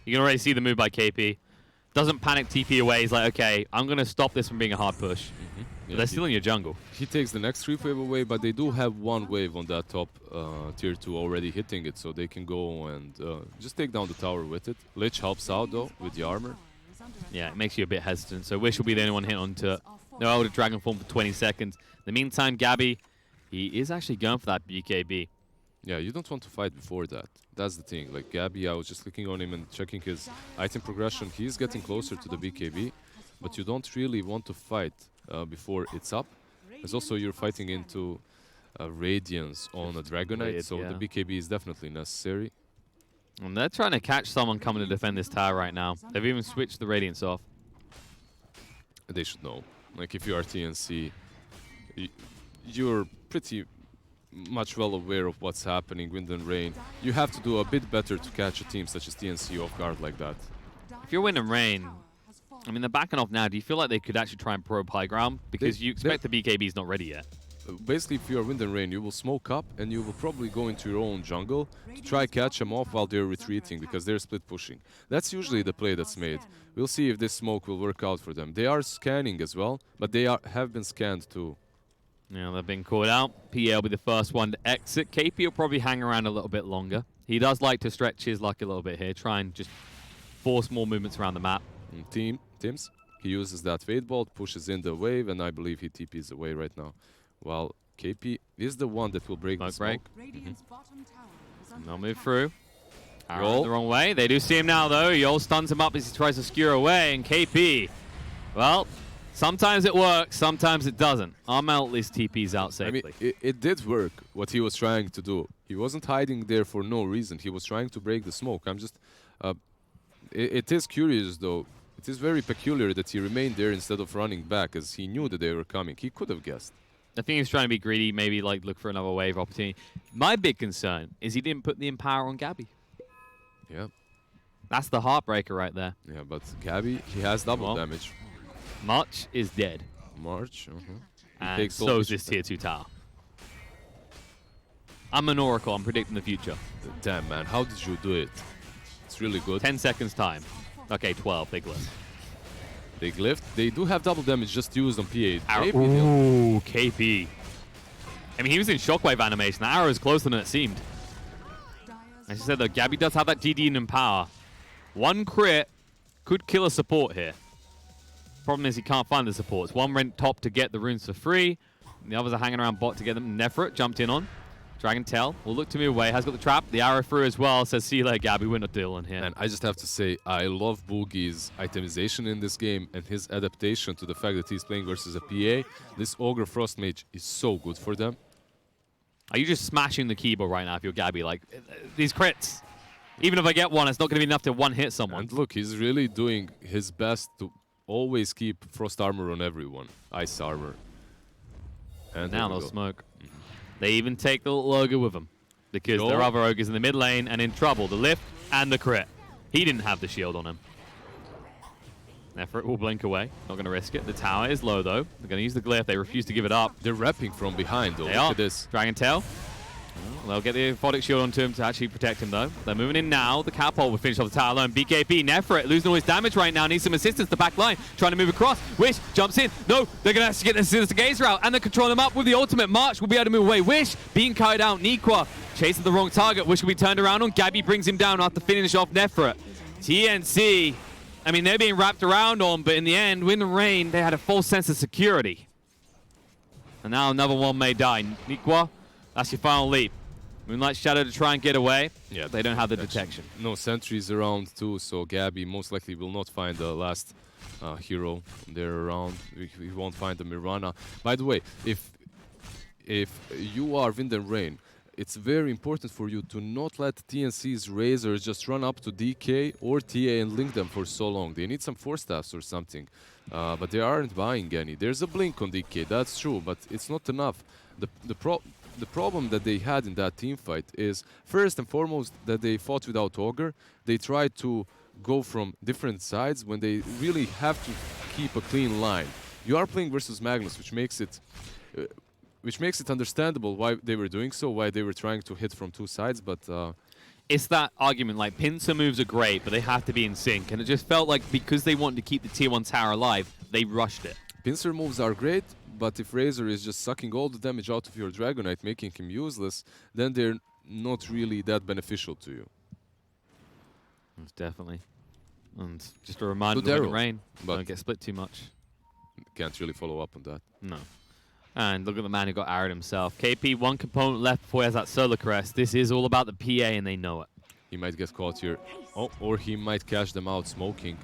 You can already see the move by KP. Doesn't panic TP away. He's like, okay, I'm going to stop this from being a hard push. But they're still in your jungle. He takes the next creep wave away, but they do have one wave on that top tier 2 already hitting it, so they can go and just take down the tower with it. Lich helps out though with the armor. Yeah, it makes you a bit hesitant, so Wish will be the only one hit onto it. No Elder Dragon Form for 20 seconds. In the meantime, Gabby, he is actually going for that BKB. Yeah, you don't want to fight before that. That's the thing. Like Gabby, I was just clicking on him and checking his item progression. He's getting closer to the BKB, but you don't really want to fight before it's up. As also you're fighting into Radiance on a Dragonite, so the BKB is definitely necessary. And they're trying to catch someone coming to defend this tower right now. They've even switched the Radiance off. They should know. Like if you are TNC, you're pretty much well aware of what's happening, wind and rain. You have to do a bit better to catch a team such as TNC off guard like that. If you're wind and rain, I mean, they're backing off now. Do you feel like they could actually try and probe high ground? Because you expect the BKB's not ready yet. Basically, if you are wind and rain, you will smoke up and you will probably go into your own jungle to try catch them off while they're retreating because they're split pushing. That's usually the play that's made. We'll see if this smoke will work out for them. They are scanning as well, but they have been scanned too. Yeah, they've been called out. PA will be the first one to exit. KP will probably hang around a little bit longer. He does like to stretch his luck a little bit here, try and just force more movements around the map. Tims, he uses that Fade Bolt, pushes in the wave, and I believe he TPs away right now. While KP is the one that will break the smoke. They'll move through. Arrow the wrong way. They do see him now, though. Yol stuns him up as he tries to skewer away, and KP, well, sometimes it works, sometimes it doesn't. Armel at least TPs out safely. I mean, it did work, what he was trying to do. He wasn't hiding there for no reason. He was trying to break the smoke. I'm just... it is curious, though. It is very peculiar that he remained there instead of running back, as he knew that they were coming. He could have guessed. I think he was trying to be greedy, maybe like look for another wave opportunity. My big concern is he didn't put the Empower on Gabby. Yeah. That's the heartbreaker right there. Yeah, but Gabby, he has double damage. March is dead. March, And so is this tier 2 tower. I'm an oracle, I'm predicting the future. Damn, man, how did you do it? It's really good. 10 seconds time. Okay, 12, big lift. Big lift. They do have double damage just used on PA. Ooh, KP. I mean, he was in shockwave animation. The arrow is closer than it seemed. As you said, though, Gabby does have that DD and Empower. One crit could kill a support here. Problem is he can't find the supports. One went top to get the runes for free. And the others are hanging around bot to get them. Nefrit jumped in on. Dragon Tail will look to move away. Has got the trap. The arrow through as well. Says, see you later, Gabby. We're not dealing here. And I just have to say, I love Boogie's itemization in this game and his adaptation to the fact that he's playing versus a PA. This Ogre Frost Mage is so good for them. Are you just smashing the keyboard right now if you're Gabby? Like, these crits. Even if I get one, it's not going to be enough to one-hit someone. And look, he's really doing his best to always keep Frost Armor on everyone. Ice Armor. And now they'll smoke. They even take the little ogre with them because there are other ogres in the mid lane and in trouble. The lift and the crit. He didn't have the shield on him. Nefrit will blink away. Not going to risk it. The tower is low, though. They're going to use the glyph. They refuse to give it up. They're repping from behind, though. They Look are. at this. Dragon Tail. They'll get the Aphotic Shield onto him to actually protect him, though. They're moving in now. The Catapult will finish off the tower alone. BKB, Nefrit, losing all his damage right now. Needs some assistance. The back line trying to move across. Wish jumps in. No, they're going to have to get the Sinister Gaze route, and they're controlling him up with the ultimate. March will be able to move away. Wish being carried out. Niqua chasing the wrong target. Wish will be turned around on. Gabby brings him down after finish off Nefrit. TNC, I mean, they're being wrapped around on, but in the end, wind and rain, they had a false sense of security. And now another one may die. Niqua, that's your final leap. Moonlight Shadow to try and get away. Yeah, they don't have the detection. No sentries around too, so Gabby most likely will not find the last hero there around. We won't find the Mirana. By the way, if you are Wind and Rain, it's very important for you to not let TNC's Razors just run up to DK or TA and link them for so long. They need some Force Staffs or something, but they aren't buying any. There's a blink on DK, that's true, but it's not enough. The problem that they had in that team fight is, first and foremost, that they fought without Ogre. They tried to go from different sides when they really have to keep a clean line. You are playing versus Magnus, which makes it understandable why they were doing so, why they were trying to hit from two sides, but... it's that argument, like, pincer moves are great, but they have to be in sync, and it just felt like because they wanted to keep the tier 1 tower alive, they rushed it. Pincer moves are great, but if Razor is just sucking all the damage out of your Dragonite, making him useless, then they're not really that beneficial to you. Most definitely. And just a reminder, Wind and Rain, don't get split too much. Can't really follow up on that. No. And look at the man who got arrowed himself. KP, one component left before he has that solar crest. This is all about the PA, and they know it. He might get caught here. Oh, or he might cash them out smoking.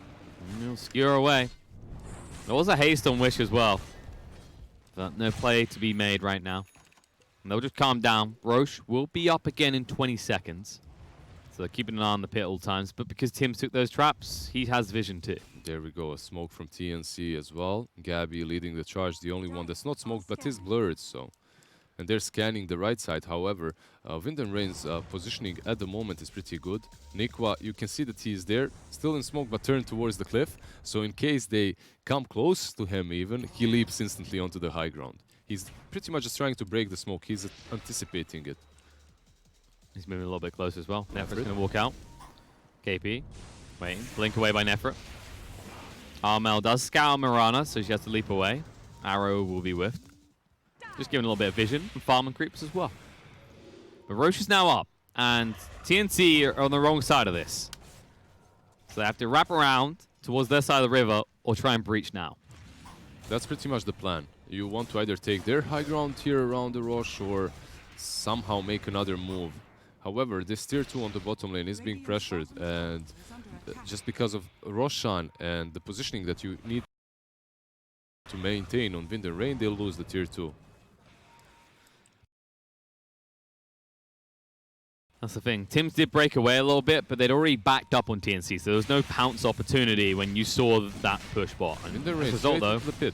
He'll skewer away. There was a haste on Wish as well. But no play to be made right now. And they'll just calm down. Roche will be up again in 20 seconds. So they're keeping an eye on the pit all times. But because Tim took those traps, he has vision too. There we go, a smoke from TNC as well. Gabby leading the charge, the only one that's not smoked but is blurred, so. And they're scanning the right side, however, Wind and Rain's positioning at the moment is pretty good. Nikwa, you can see that he is there, still in smoke but turned towards the cliff. So in case they come close to him even, he leaps instantly onto the high ground. He's pretty much just trying to break the smoke, he's anticipating it. He's moving a little bit closer as well. Nefret's going to walk out. KP, waiting, blink away by Nefret. Armel does scour Mirana, so she has to leap away. Arrow will be whiffed. Just giving a little bit of vision and farming creeps as well. But Roche is now up, and TNC are on the wrong side of this. So they have to wrap around towards their side of the river or try and breach now. That's pretty much the plan. You want to either take their high ground here around the Roche or somehow make another move. However, this tier 2 on the bottom lane is being pressured, and just because of Roshan and the positioning that you need to maintain on Wind and Rain, they'll lose the tier 2. That's the thing. Tim's did break away a little bit, but they'd already backed up on TNC, so there was no pounce opportunity when you saw that push bot. And Wind and Rain result, though, the pit.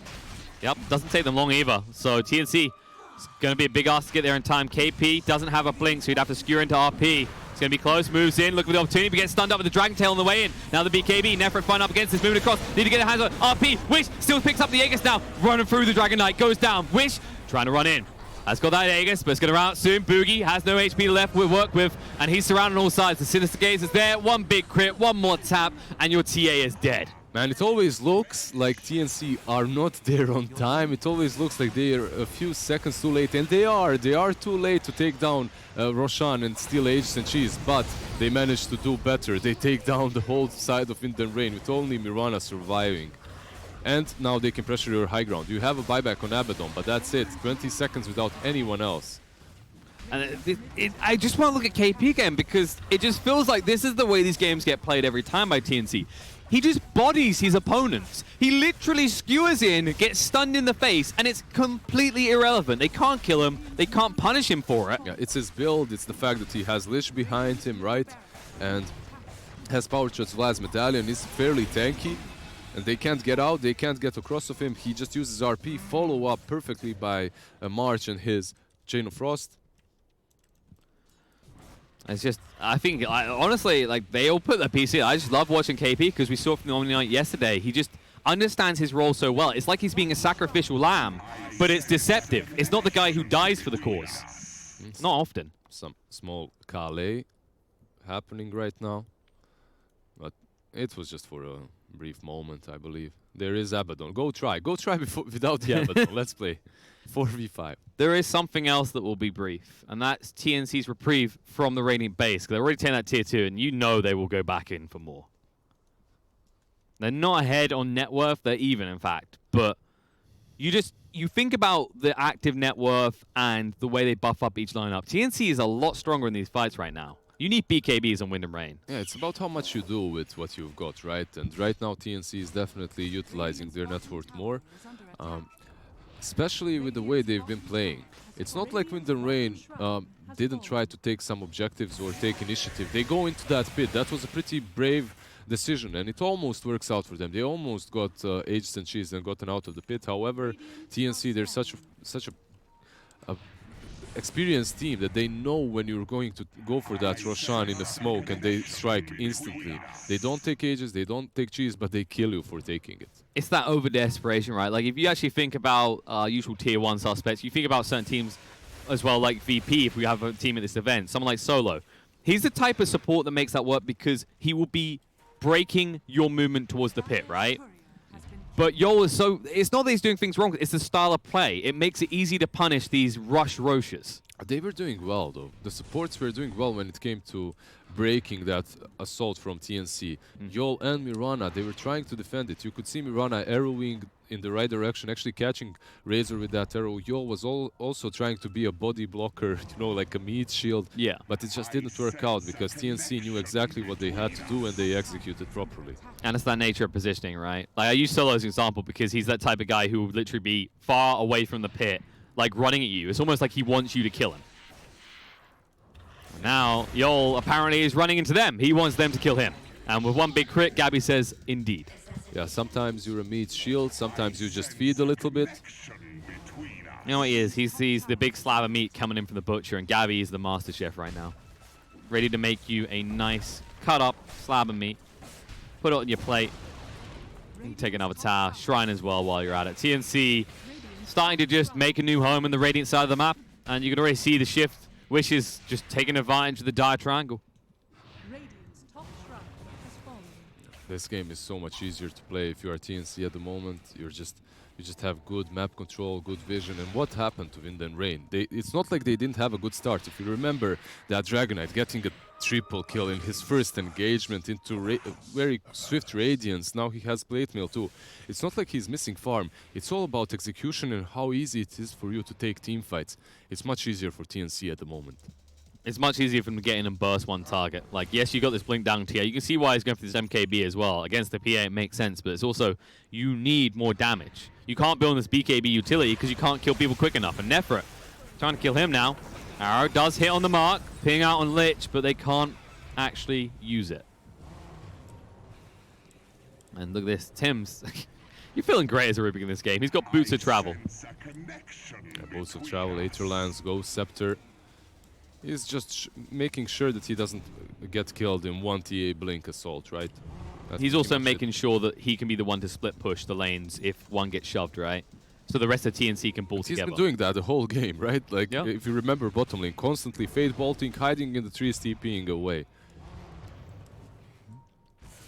Yep, doesn't take them long either. So TNC is going to be a big ask to get there in time. KP doesn't have a blink, so he'd have to skewer into RP. It's going to be close, moves in, look for the opportunity, but gets stunned up with the Dragon Tail on the way in. Now the BKB, Nefret fine up against this, moving across, need to get a hands on RP. Wish still picks up the Aegis now, running through the Dragon Knight, goes down. Wish trying to run in. Has got that Aegis, but it's going to run out soon. Boogie has no HP left to work with, and he's surrounded on all sides. The Sinister Gaze is there, one big crit, one more tap, and your TA is dead. Man, it always looks like TNC are not there on time. It always looks like they are a few seconds too late, and they are too late to take down Roshan and steal Aegis and Cheese, but they managed to do better. They take down the whole side of Wind and Rain with only Mirana surviving. And now they can pressure your high ground. You have a buyback on Abaddon, but that's it. 20 seconds without anyone else. And I just want to look at KP again, because it just feels like this is the way these games get played every time by TNC. He just bodies his opponents. He literally skewers in, gets stunned in the face, and it's completely irrelevant. They can't kill him. They can't punish him for it. Yeah, it's his build. It's the fact that he has Lich behind him, right? And has Power Shots Vlad's Medallion. Is fairly tanky. And they can't get out. They can't get across of him. He just uses RP. Follow up perfectly by March and his Chain of Frost. It's just, I think, honestly, like, they all put their PC. I just love watching KP because we saw from the Omni Knight yesterday. He just understands his role so well. It's like he's being a sacrificial lamb, but it's deceptive. It's not the guy who dies for the cause. Not often. Some small Kale happening right now. But it was just for a brief moment, I believe. There is Abaddon. Go try before, without the Abaddon. Let's play 4v5. There is something else that will be brief, and that's TNC's reprieve from the Radiant base. Because they're already taking that tier 2, and you know they will go back in for more. They're not ahead on net worth. They're even, in fact. But you think about the active net worth and the way they buff up each lineup. TNC is a lot stronger in these fights right now. You need BKBs on Wind and Rain. Yeah, it's about how much you do with what you've got, right? And right now TNC is definitely utilizing their net worth more. Especially with the way they've been playing. It's not like Wind and Rain didn't try to take some objectives or take initiative. They go into that pit. That was a pretty brave decision, and it almost works out for them. They almost got Aegis and Cheese and gotten out of the pit. However, TNC, they're such a experienced team that they know when you're going to go for that Roshan in the smoke, and they strike instantly. They don't take Aegis, they don't take Cheese, but they kill you for taking it. It's that over-desperation, right? Like, if you actually think about usual tier 1 suspects, you think about certain teams as well, like VP, if we have a team at this event, someone like Solo. He's the type of support that makes that work because he will be breaking your movement towards the pit, right? But Yol is so... It's not that he's doing things wrong, it's the style of play. It makes it easy to punish these rush Roches. They were doing well, though. The supports were doing well when it came to breaking that assault from TNC. Yol and Mirana, they were trying to defend it. You could see Mirana arrowing in the right direction, actually catching Razor with that arrow. Yol was also trying to be a body blocker, you know, like a meat shield. Yeah. But it just didn't work out because TNC knew exactly what they had to do and they executed properly. And it's that nature of positioning, right? Like, I use Solo as an example because he's that type of guy who would literally be far away from the pit, like running at you. It's almost like he wants you to kill him. Now, Yol apparently is running into them. He wants them to kill him. And with one big crit, Gabby says, indeed. Yeah, sometimes you're a meat shield, sometimes you just feed a little bit. You know what he is? He sees the big slab of meat coming in from the butcher, and Gabby is the master chef right now. Ready to make you a nice cut-up slab of meat. Put it on your plate. And take another tower. Shrine as well while you're at it. TNC starting to just make a new home in the Radiant side of the map. And you can already see the shift. Wishes just taking advantage of the dire triangle. This game is so much easier to play if you are TNC at the moment. You just have good map control, good vision. And what happened to Wind and Rain? It's not like they didn't have a good start. If you remember that Dragon Knight getting a triple kill in his first engagement into very swift Radiance. Now he has plate mail too. It's not like he's missing farm. It's all about execution and how easy it is for you to take team fights. It's much easier for TNC at the moment. It's much easier for him to get in and burst one target. Like, yes, you got this blink down TA. You can see why he's going for this MKB as well. Against the PA, it makes sense, but it's also, you need more damage. You can't build this BKB utility because you can't kill people quick enough. And Nefret, trying to kill him now. Arrow does hit on the mark, ping out on Lich, but they can't actually use it. And look at this, Tim's. You're feeling great as a Rubik in this game. He's got Boots of Travel. Yeah, Boots of Travel, Aetherlands, Ghost Scepter. He's just making sure that he doesn't get killed in one TA blink assault, right? That's He's also making sure that he can be the one to split push the lanes if one gets shoved, right? So the rest of TNC can pull together. He's been doing that the whole game, right? Like, if you remember bottom lane, constantly fade bolting, hiding in the trees, TPing away.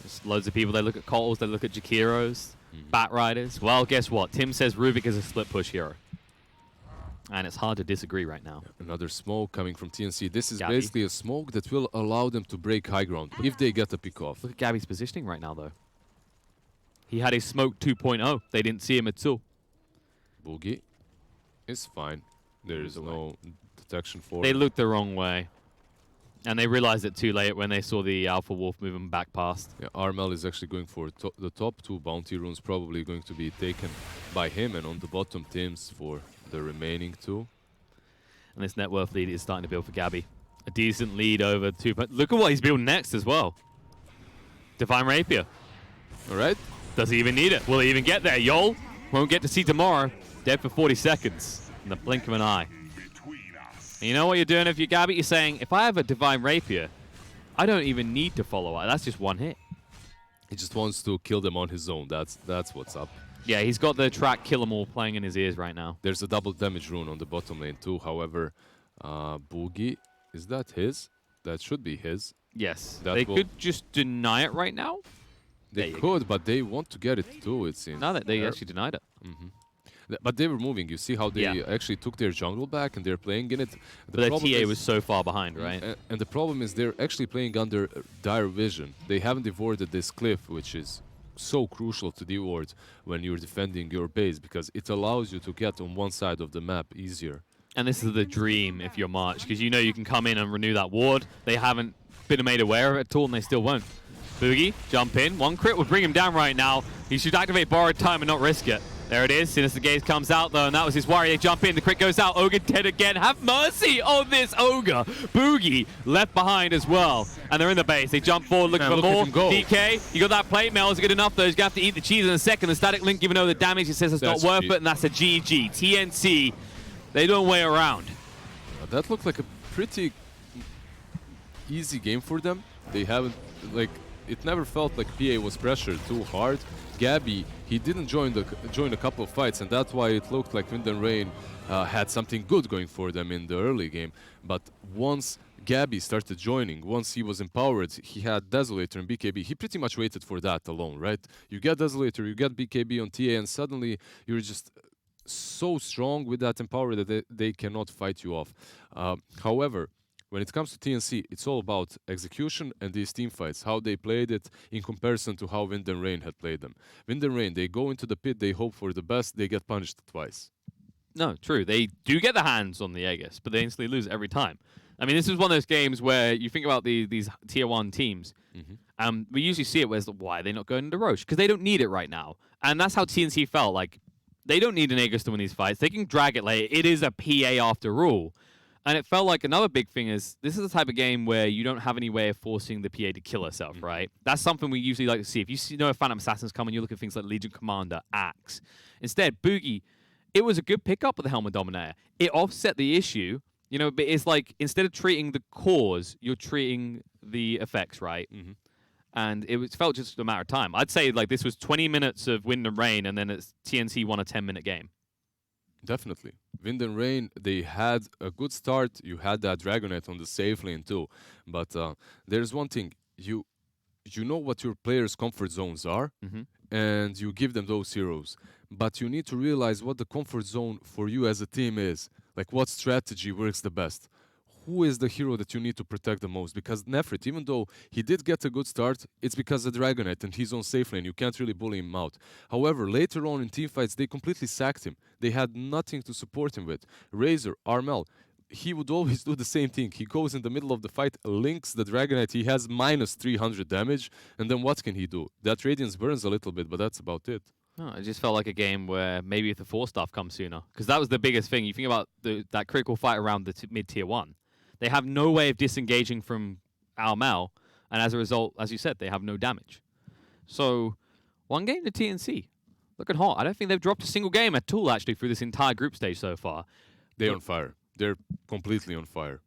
There's loads of people, they look at Cottles, they look at Jakiros, Bat Riders. Well, guess what? Tim says Rubik is a split push hero. And it's hard to disagree right now. Another smoke coming from TNC. This is Gabby. basically a smoke that will allow them to break high ground if they get a pick off. Look at Gabby's positioning right now, though. He had a smoke 2.0. They didn't see him at all. Boogie is fine. There is no detection for They him. looked the wrong way. And they realized it too late when they saw the Alpha Wolf moving back past. Yeah, Armel is actually going for the top two bounty runes, probably going to be taken by him, and on the bottom Tim's for the remaining two. And this net worth lead is starting to build for Gabby. A decent lead over two. But look at what he's building next as well. Divine Rapier. All right. Does he even need it? Will he even get there? Yol won't get to see tomorrow. Dead for 40 seconds in the blink of an eye. And you know what you're doing if you're Gabby? You're saying, if I have a Divine Rapier, I don't even need to follow up. That's just one hit. He just wants to kill them on his own. That's what's up. Yeah, he's got the track Kill 'Em All playing in his ears right now. There's a double damage rune on the bottom lane too. However, Boogie, is that his? That should be his. Yes. That They could just deny it right now. They could, but they want to get it too, it seems. No, they actually denied it. But they were moving. You see how they actually took their jungle back and they're playing in it. But their TA was so far behind, right? And the problem is they're actually playing under dire vision. They haven't avoided this cliff, which is so crucial to devoid when you're defending your base, because it allows you to get on one side of the map easier. And this is the dream if you're March, because you know you can come in and renew that ward. They haven't been made aware of it at all, and they still won't. Boogie, jump in. One crit would bring him down right now. He should activate Borrowed Time and not risk it. There it is. Sinister Gaze comes out, though, and that was his worry. They jump in. The crit goes out. Ogre dead again. Have mercy on this Ogre. Boogie left behind as well. And they're in the base. They jump forward looking for more. DK, you got that plate mail. Is it good enough, though? He's going to have to eat the cheese in a second. The static link, even though the damage, he says it's not worth it, and that's a GG. TNC, they don't wait around. That looked like a pretty easy game for them. They haven't, like, it never felt like PA was pressured too hard. Gabby, he didn't join a couple of fights, and that's why it looked like Wind and Rain had something good going for them in the early game. But once Gabby started joining, once he was empowered, he had Desolator and BKB. He pretty much waited for that alone, right? You get Desolator, you get BKB on TA, and suddenly you're just so strong with that empower that they cannot fight you off. However, when it comes to TNC, it's all about execution and these team fights, how they played it in comparison to how Wind and Rain had played them. Wind and Rain, they go into the pit, they hope for the best, they get punished twice. No, true. They do get the hands on the Aegis, but they instantly lose every time. I mean, this is one of those games where you think about these tier 1 teams. We usually see it where it's like, why are they not going into Roche? Because they don't need it right now. And that's how TNC felt. Like, they don't need an Aegis to win these fights. They can drag it later. It is a PA after all. And it felt like another big thing is this is the type of game where you don't have any way of forcing the PA to kill herself, right? That's something we usually like to see. If you know a Phantom Assassin's coming, you look at things like Legion Commander, Axe. Instead, Boogie, it was a good pickup with the Helmet Dominator. It offset the issue, you know, but it's like instead of treating the cause, you're treating the effects, right? And it felt just a matter of time. I'd say like this was 20 minutes of Wind and Rain, and then it's TNC won a 10-minute game. Definitely. Wind and Rain, they had a good start. You had that Dragonet on the safe lane too. But there's one thing. You know what your players' comfort zones are, and you give them those heroes. But you need to realize what the comfort zone for you as a team is. Like what strategy works the best. Who is the hero that you need to protect the most? Because Nefrit, even though he did get a good start, it's because of Dragonet and he's on safe lane. You can't really bully him out. However, later on in teamfights, they completely sacked him. They had nothing to support him with. Razor, Armel, he would always do the same thing. He goes in the middle of the fight, links the Dragonet, he has minus 300 damage, and then what can he do? That Radiance burns a little bit, but that's about it. No, it just felt like a game where maybe if the 4 stuff comes sooner. Because that was the biggest thing. You think about that critical fight around the mid-tier 1. They have no way of disengaging from Armel, and as a result, as you said, they have no damage. So, one game to TNC. Looking hot. I don't think they've dropped a single game at all, actually, through this entire group stage so far. They're on fire. They're completely on fire.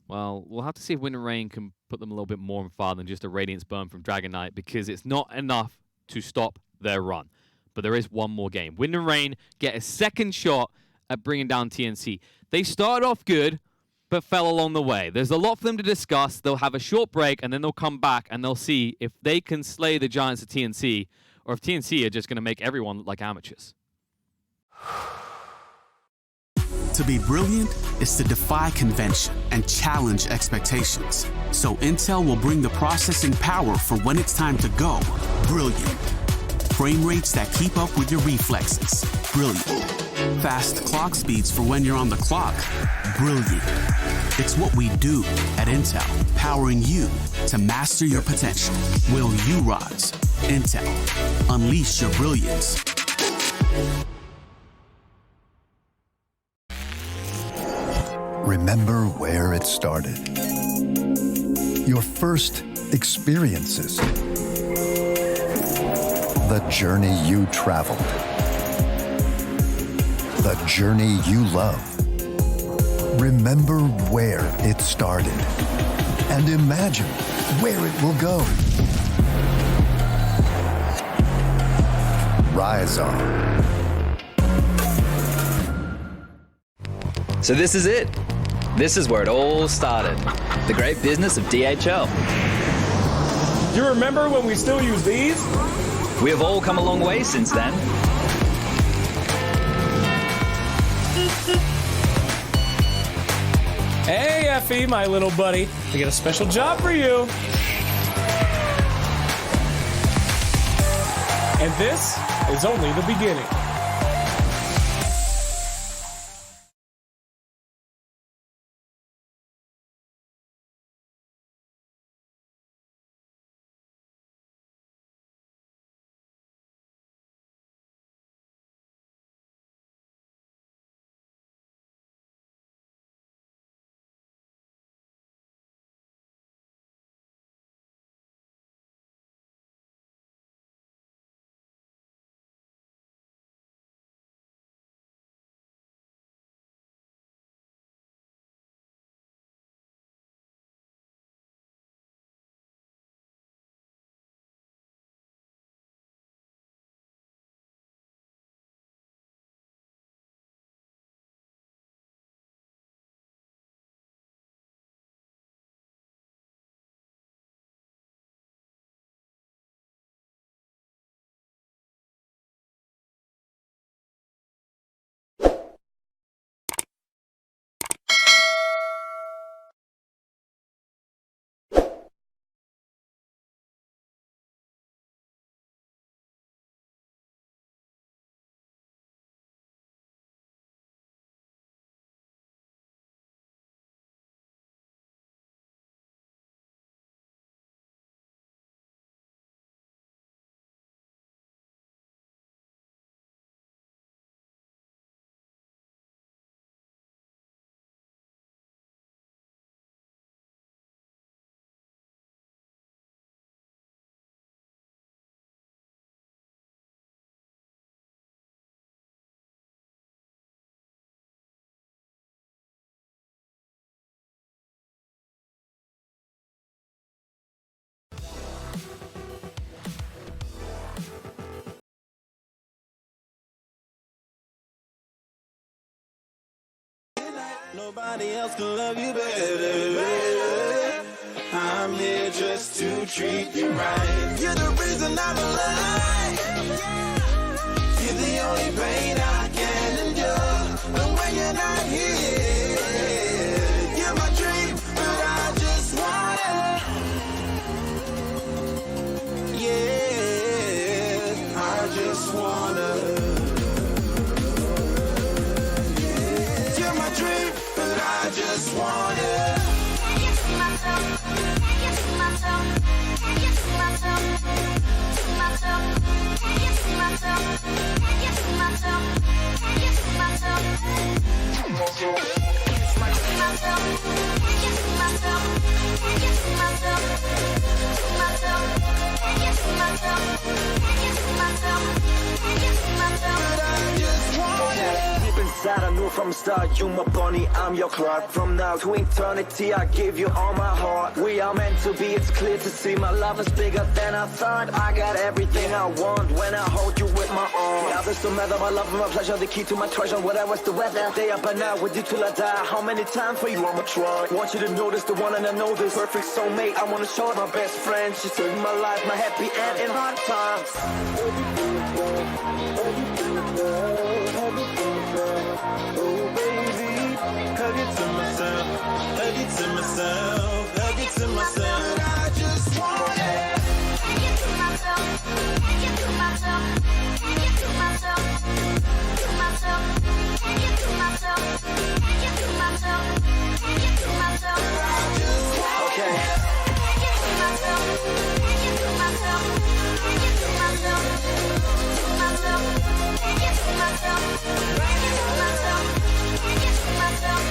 Well, we'll have to see if Wind and Rain can put them a little bit more on fire than just a Radiance Burn from Dragon Knight, because it's not enough to stop their run. But there is one more game. Wind and Rain get a second shot at bringing down TNC. They started off good, but fell along the way. There's a lot for them to discuss. They'll have a short break, and then they'll come back, and they'll see if they can slay the giants of TNC, or if TNC are just going to make everyone look like amateurs. To be brilliant is to defy convention and challenge expectations. So Intel will bring the processing power for when it's time to go. Brilliant. Frame rates that keep up with your reflexes. Brilliant. Fast clock speeds for when you're on the clock. Brilliant. It's what we do at Intel, powering you to master your potential. Will you rise? Intel. Unleash your brilliance. Remember where it started. Your first experiences. The journey you traveled. The journey you love. Remember where it started. And imagine where it will go. Rise on. So this is it. This is where it all started. The great business of DHL. You remember when we still use these? We have all come a long way since then. Hey, Effie, my little buddy. I got a special job for you. And this is only the beginning. Nobody else can love you better. I'm here just to treat you right. You're the reason I'm alive. You're the only pain I can endure. And when you're not here, you're my dream, but I just wanna. Yeah, I just wanna. You're my dream, but I just wanna. Deep inside, I knew from the start, you my bunny, I'm your Clark. From now to eternity, I give you all my heart. We are meant to be, it's clear to see. My love is bigger than I thought. I got everything I want when I hold you with my arms. Now this don't matter, my love and my pleasure, the key to my treasure. Whatever's the weather, stay up and out with you till I die. How many times for you I'ma try? Want you to notice the one and I know this perfect soulmate. I wanna show it my best friend. She saved my life, my happy end in hard times. Oh baby, hug it to myself, hug it to myself, hug it to myself. I just want it. Hug it to myself, hug it to myself, hug it to myself, to myself, hug it to myself, hug it to myself, hug it to myself. I just want it. Hug it to myself, hug it to myself, hug it to myself, to myself, hug it to myself.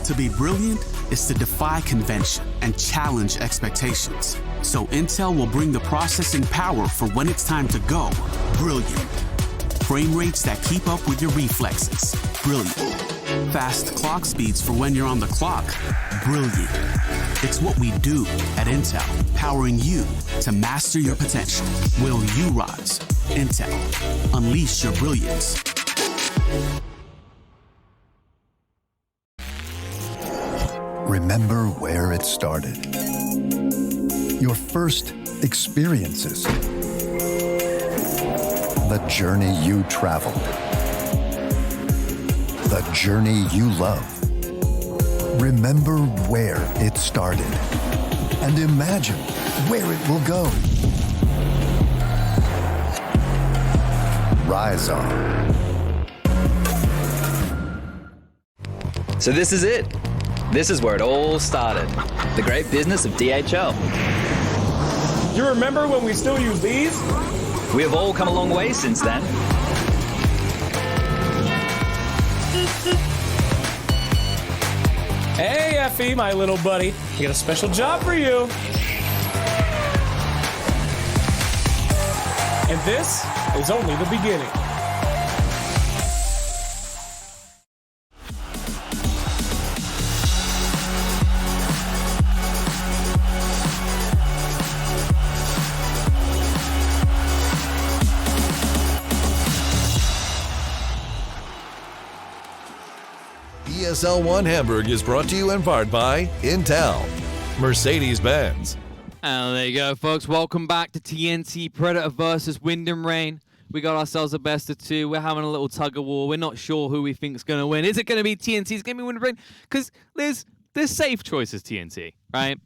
To be brilliant is to defy convention and challenge expectations. So Intel will bring the processing power for when it's time to go brilliant. Frame rates that keep up with your reflexes. Brilliant. Fast clock speeds for when you're on the clock. Brilliant. It's what we do at Intel, powering you to master your potential. Will you rise? Intel. Unleash your brilliance. Remember where it started. Your first experiences. The journey you traveled. The journey you love. Remember where it started. And imagine where it will go. Rise on. So this is it. This is where it all started. The great business of DHL. You remember when we still use these? We have all come a long way since then. Hey, Effie, my little buddy. I got a special job for you. And this is only the beginning. ESL 1 Hamburg is brought to you in part by Intel, Mercedes-Benz. And there you go, folks. Welcome back to TNC Predator versus Wind and Rain. We got ourselves a best of two. We're having a little tug of war. We're not sure who we think is going to win. Is it going to be TNC? Is it going to be Wind and Rain? Because there's safe choices, TNC, right?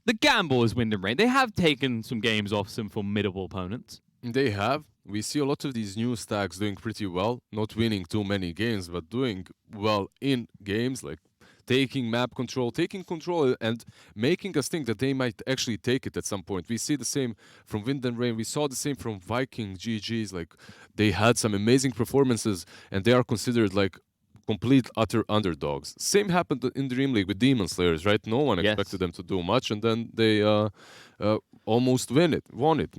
The gamble is Wind and Rain. They have taken some games off some formidable opponents. They have. We see a lot of these new stacks doing pretty well, not winning too many games, but doing well in games, like taking map control, taking control and making us think that they might actually take it at some point. We see the same from Wind and Rain. We saw the same from Viking GGs. Like, they had some amazing performances and they are considered like complete utter underdogs. Same happened in Dream League with Demon Slayers, right? No one expected them to do much, and then they almost won it,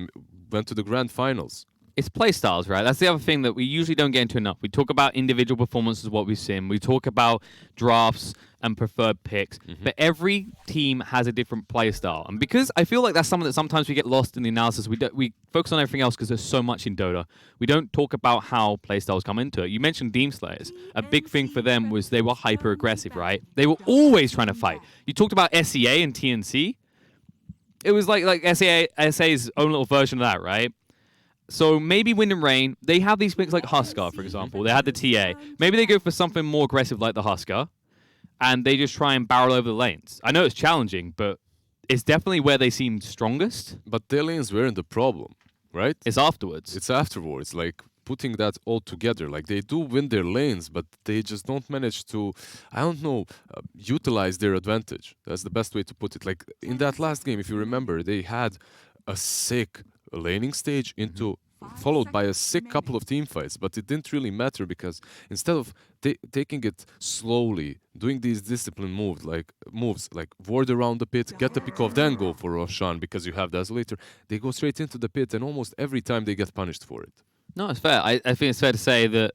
went to the grand finals. It's playstyles, right? That's the other thing that we usually don't get into enough. We talk about individual performances, what we've seen. We talk about drafts and preferred picks. But every team has a different playstyle. And because I feel like that's something that sometimes we get lost in the analysis, we focus on everything else because there's so much in Dota. We don't talk about how playstyles come into it. You mentioned Demon Slayers. A big thing for them was they were hyper-aggressive, right? They were always trying to fight. You talked about SEA and TNC. It was like SA's own little version of that, right? So maybe Wind and Rain, they have these picks like Husker, for example. They had the TA. Maybe they go for something more aggressive like the Husker, and they just try and barrel over the lanes. I know it's challenging, but it's definitely where they seem strongest. But their lanes weren't the problem, right? It's afterwards. It's afterwards, like putting that all together. Like, they do win their lanes, but they just don't manage to, I don't know, utilize their advantage. That's the best way to put it. Like, in that last game, if you remember, they had a sick laning stage into followed by a sick couple of team fights, but it didn't really matter because instead of taking it slowly, doing these disciplined moves like ward around the pit, get the pick off, then go for Roshan because you have the isolator, they go straight into the pit and almost every time they get punished for it. No, it's fair. I think it's fair to say that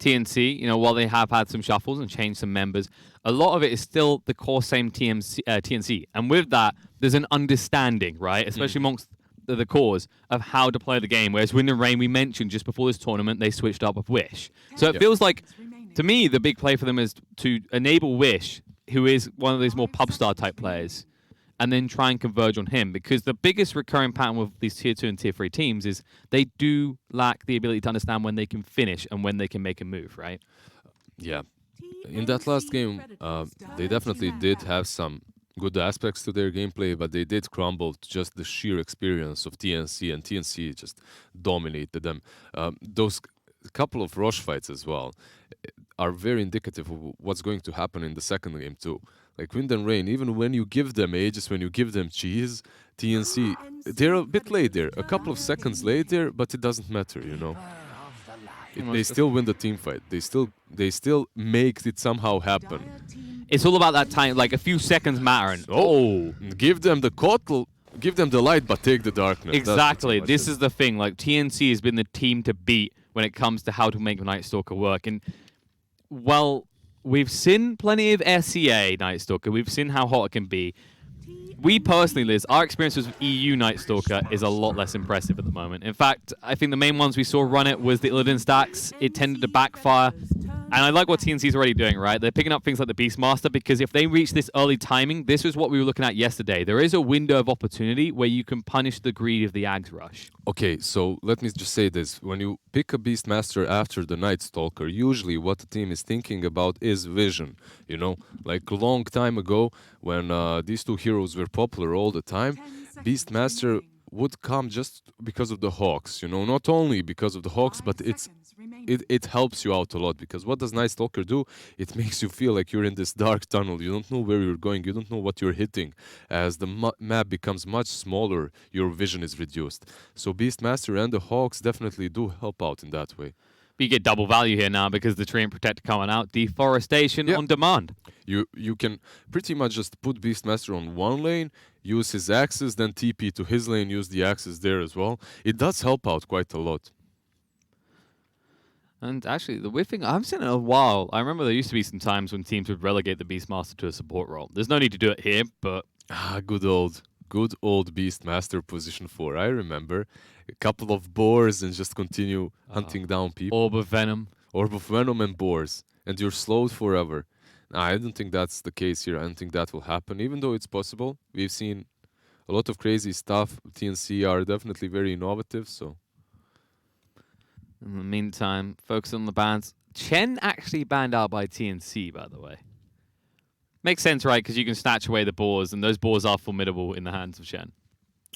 TNC, you know, while they have had some shuffles and changed some members, a lot of it is still the core same TNC. And with that, there's an understanding, right? Especially amongst the cause of how to play the game. Whereas Wind and Rain, we mentioned just before this tournament, they switched up with Wish. So it feels like, to me, the big play for them is to enable Wish, who is one of these more pub star type players, and then try and converge on him. Because the biggest recurring pattern with these tier 2 and tier 3 teams is they do lack the ability to understand when they can finish and when they can make a move, right? Yeah. In that last game, they definitely did have some good aspects to their gameplay, but they did crumble to just the sheer experience of TNC, and TNC just dominated them. Those couple of rush fights as well are very indicative of what's going to happen in the second game too. Like Wind and Rain, even when you give them ages, when you give them cheese, TNC, they're a bit late there, a couple of seconds late there, but it doesn't matter, you know. They still win the team fight. They still make it somehow happen. It's all about that time, like a few seconds mattering. Oh, give them the Kotl, give them the light, but take the darkness. Exactly. This is the thing. Like, TNC has been the team to beat when it comes to how to make Night Stalker work. And while we've seen plenty of SEA Night Stalker, we've seen how hot it can be. We personally, Liz, our experiences with EU Night Stalker is a lot less impressive at the moment. In fact, I think the main ones we saw run it was the Illidan stacks. It tended to backfire. And I like what TNC's already doing, right? They're picking up things like the Beastmaster, because if they reach this early timing, this was what we were looking at yesterday. There is a window of opportunity where you can punish the greed of the Ags Rush. Okay, so let me just say this. When you pick a Beastmaster after the Night Stalker, usually what the team is thinking about is vision. You know, like a long time ago, when these two heroes were popular all the time, Beastmaster would come just because of the Hawks. You know, not only because of the Hawks, but it helps you out a lot, because what does Night Stalker do? It makes you feel like you're in this dark tunnel. You don't know where you're going. You don't know what you're hitting. As the map becomes much smaller, your vision is reduced. So Beastmaster and the Hawks definitely do help out in that way. But you get double value here now because the Tree and Protector coming out. Deforestation on demand. You can pretty much just put Beastmaster on one lane, use his axes, then TP to his lane, use the axes there as well. It does help out quite a lot. And actually, the weird thing, I haven't seen it in a while. I remember there used to be some times when teams would relegate the Beastmaster to a support role. There's no need to do it here, but... Good old Beastmaster position 4. I remember a couple of boars and just continue hunting down people. Orb of Venom. Orb of Venom and boars. And you're slowed forever. I don't think that's the case here. I don't think that will happen, even though it's possible. We've seen a lot of crazy stuff. TNC are definitely very innovative, so... In the meantime, focus on the bans. Chen actually banned out by TNC, by the way. Makes sense, right? Because you can snatch away the boars, and those boars are formidable in the hands of Chen.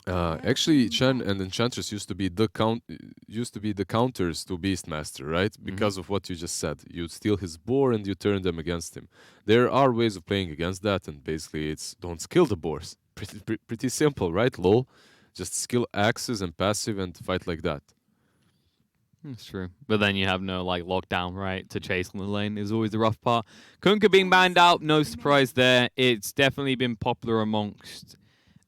Actually, Chen and Enchantress used to be the counters to Beastmaster, right? Because of what you just said. You steal his boar and you turn them against him. There are ways of playing against that, and basically it's don't skill the boars. Pretty simple, right? Lol. Just skill axes and passive and fight like that. That's true. But then you have no lockdown, right? To chase on the lane is always the rough part. Kunkka being banned out, no surprise there. It's definitely been popular amongst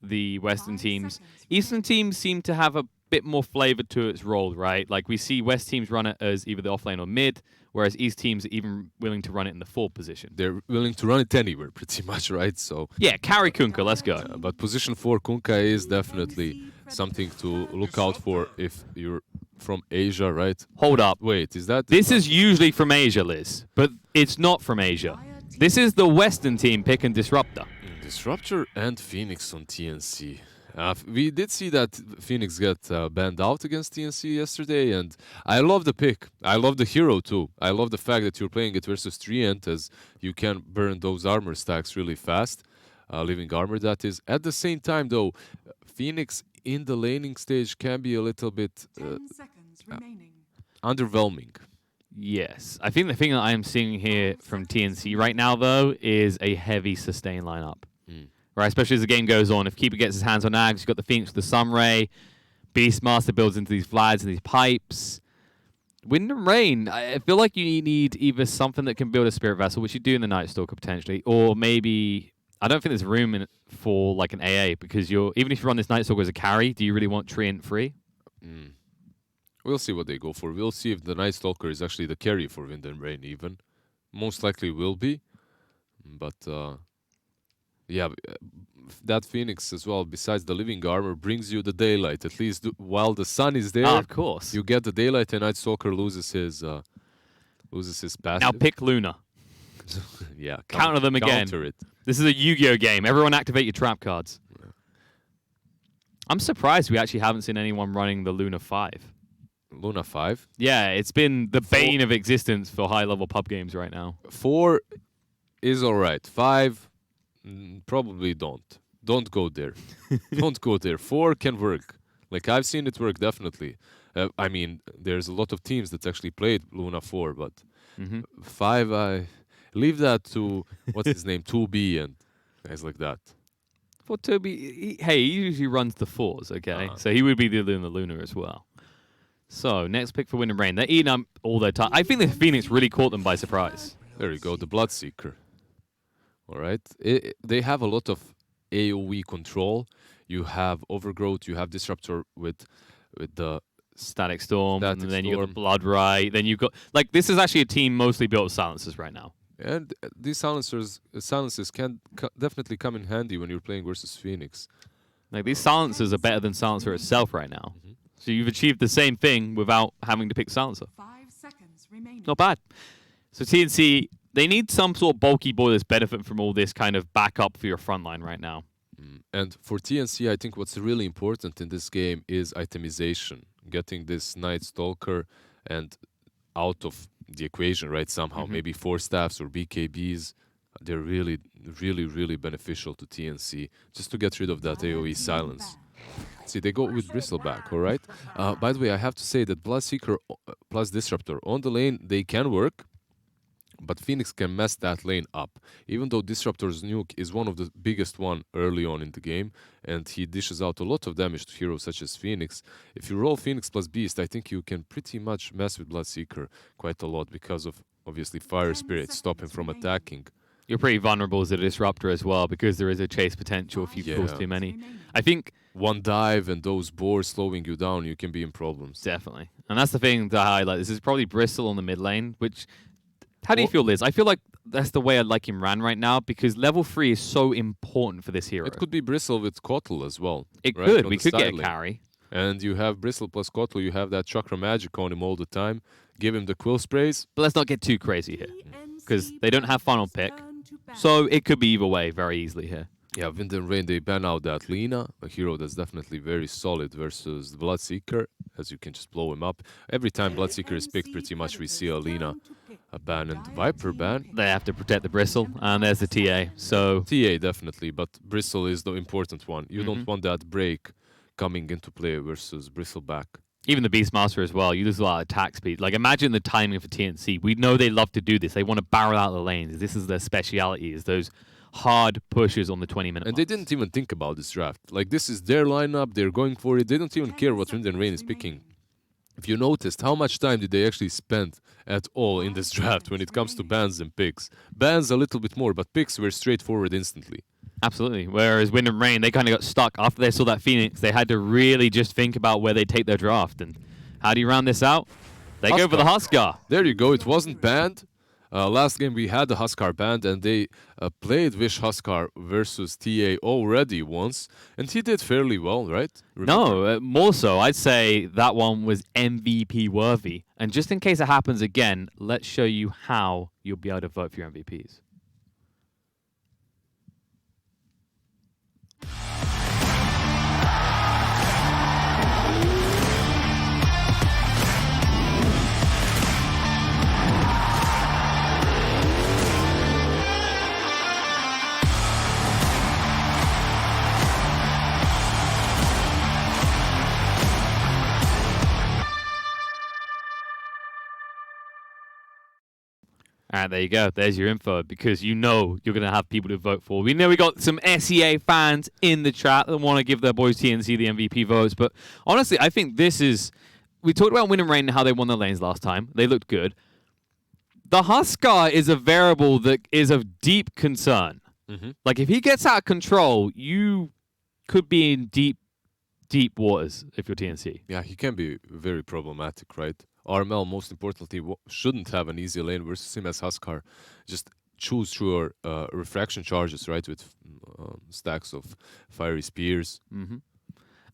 the Western teams. Eastern teams seem to have a bit more flavor to its role, right? Like we see West teams run it as either the offlane or mid, whereas East teams are even willing to run it in the 4th position. They're willing to run it anywhere, pretty much, right? So yeah, carry Kunkka, let's go. But position 4 Kunkka is definitely something to look out for if you're from Asia, right? Hold up. Wait, is that... This is usually from Asia, Liz, but it's not from Asia. This is the Western team picking Disruptor. Disruptor and Phoenix on TNC. We did see that Phoenix get banned out against TNC yesterday, and I love the pick. I love the hero too. I love the fact that you're playing it versus Treant, as you can burn those armor stacks really fast. Living armor, that is. At the same time, though, Phoenix in the laning stage can be a little bit underwhelming. Yes. I think the thing that I am seeing here from TNC right now, though, is a heavy sustain lineup. Right, especially as the game goes on. If Keeper gets his hands on Ags, you've got the Phoenix with the Sunray. Beastmaster builds into these Vlads and these pipes. Wind and Rain, I feel like you need either something that can build a Spirit Vessel, which you do in the Night Stalker potentially, or maybe... I don't think there's room in it for like an AA, because even if you run this Night Stalker as a carry, do you really want Treant free? We'll see what they go for. We'll see if the Night Stalker is actually the carry for Wind and Rain even. Most likely will be. But... yeah, that Phoenix as well, besides the living armor, brings you the daylight. At least while the sun is there, of course, you get the daylight, and Night Stalker loses his passive. Now pick Luna. Yeah, counter them again. Counter it. This is a Yu-Gi-Oh game. Everyone activate your trap cards. Yeah. I'm surprised we actually haven't seen anyone running the Luna 5. Luna 5? Yeah, it's been the bane of existence for high-level pub games right now. 4 is alright. 5... probably don't. Don't go there. Don't go there. 4 can work. Like, I've seen it work, definitely. I mean, there's a lot of teams that actually played Luna 4, but 5, I leave that to, what's his name, 2B and guys like that. For Toby, he usually runs the 4s, okay? So he would be the Luna as well. So, next pick for Wind and Rain. They're eating up all their time. I think the Phoenix really caught them by surprise. There you go, the Bloodseeker. All right. They have a lot of AoE control. You have Overgrowth. You have Disruptor with the Static Storm, Static and then you got Storm. the Blood Right. Then you've got like this is actually a team mostly built with silencers right now. And these silencers can definitely come in handy when you're playing versus Phoenix. Like these silencers are better than silencer itself right now. So you've achieved the same thing without having to pick silencer. 5 seconds remaining. Not bad. So TNC, they need some sort of bulky boy that's benefiting from all this kind of backup for your front line right now. And for TNC, I think what's really important in this game is itemization. Getting this Night Stalker and out of the equation, right, somehow. Maybe 4 staffs or BKBs. They're really, really, really beneficial to TNC just to get rid of that AoE silence. See, they go with Bristleback, all right? By the way, I have to say that Bloodseeker plus Disruptor on the lane, they can work. But Phoenix can mess that lane up. Even though Disruptor's nuke is one of the biggest one early on in the game, and he dishes out a lot of damage to heroes such as Phoenix, if you roll Phoenix plus Beast, I think you can pretty much mess with Bloodseeker quite a lot because of, obviously, Fire Spirit stop him from attacking. You're pretty vulnerable as a Disruptor as well because there is a chase potential if you cause too many. I think one dive and those boars slowing you down, you can be in problems. Definitely. And that's the thing to highlight. This is probably Bristle on the mid lane, which... How do you feel, Liz? I feel like that's the way I'd like him ran right now because level 3 is so important for this hero. It could be Bristle with Kotl as well. It right? could. On We the could get a side lane. carry. And you have Bristle plus Kotl, you have that Chakra Magic on him all the time. Give him the Quill Sprays. But let's not get too crazy here because they don't have final pick. So it could be either way very easily here. Yeah, Wind and Rain, they ban out that Lina, a hero that's definitely very solid versus the Bloodseeker, as you can just blow him up. Every time Bloodseeker is picked, pretty much we see a Lina a ban and Viper ban. They have to protect the Bristle, and there's the TA. So TA definitely, but Bristle is the important one. You don't want that break coming into play versus Bristleback. Even the Beastmaster as well. You lose a lot of attack speed. Like imagine the timing for TNC. We know they love to do this. They want to barrel out the lanes. This is their speciality. Is those hard pushes on the 20-minute. And they didn't even think about this draft. Like this is their lineup. They're going for it. They don't even care what Wind and Rain is picking. If you noticed, how much time did they actually spend at all in this draft when it comes to bans and picks? Bans a little bit more, but picks were straightforward instantly. Absolutely. Whereas Wind and Rain, they kind of got stuck after they saw that Phoenix. They had to really just think about where they take their draft. And how do you round this out? They go for the Huskar. There you go. It wasn't banned. Last game we had the Huskar banned, and they played Wish Huskar versus TA already once, and he did fairly well, right? No, more so. I'd say that one was MVP worthy. And just in case it happens again, let's show you how you'll be able to vote for your MVPs. All right, there you go. There's your info because you know you're going to have people to vote for. We know we got some SEA fans in the chat that want to give their boys TNC the MVP votes. But honestly, I think this is... We talked about Wind and Rain and how they won their lanes last time. They looked good. The Huskar is a variable that is of deep concern. Like, if he gets out of control, you could be in deep, deep waters if you're TNC. Yeah, he can be very problematic, right? RML, most importantly, shouldn't have an easy lane versus him as Huskar. Just choose through your refraction charges, right, with stacks of fiery spears.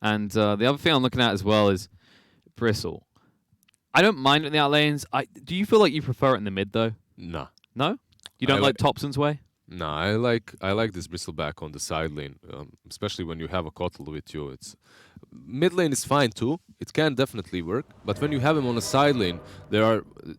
And the other thing I'm looking at as well is Bristle. I don't mind it in the out lanes. Do you feel like you prefer it in the mid, though? Nah. No? You don't like Thompson's way? Nah, I like this Bristleback on the side lane, especially when you have a Kotl with you. Mid lane is fine too. It can definitely work, but when you have him on a side lane,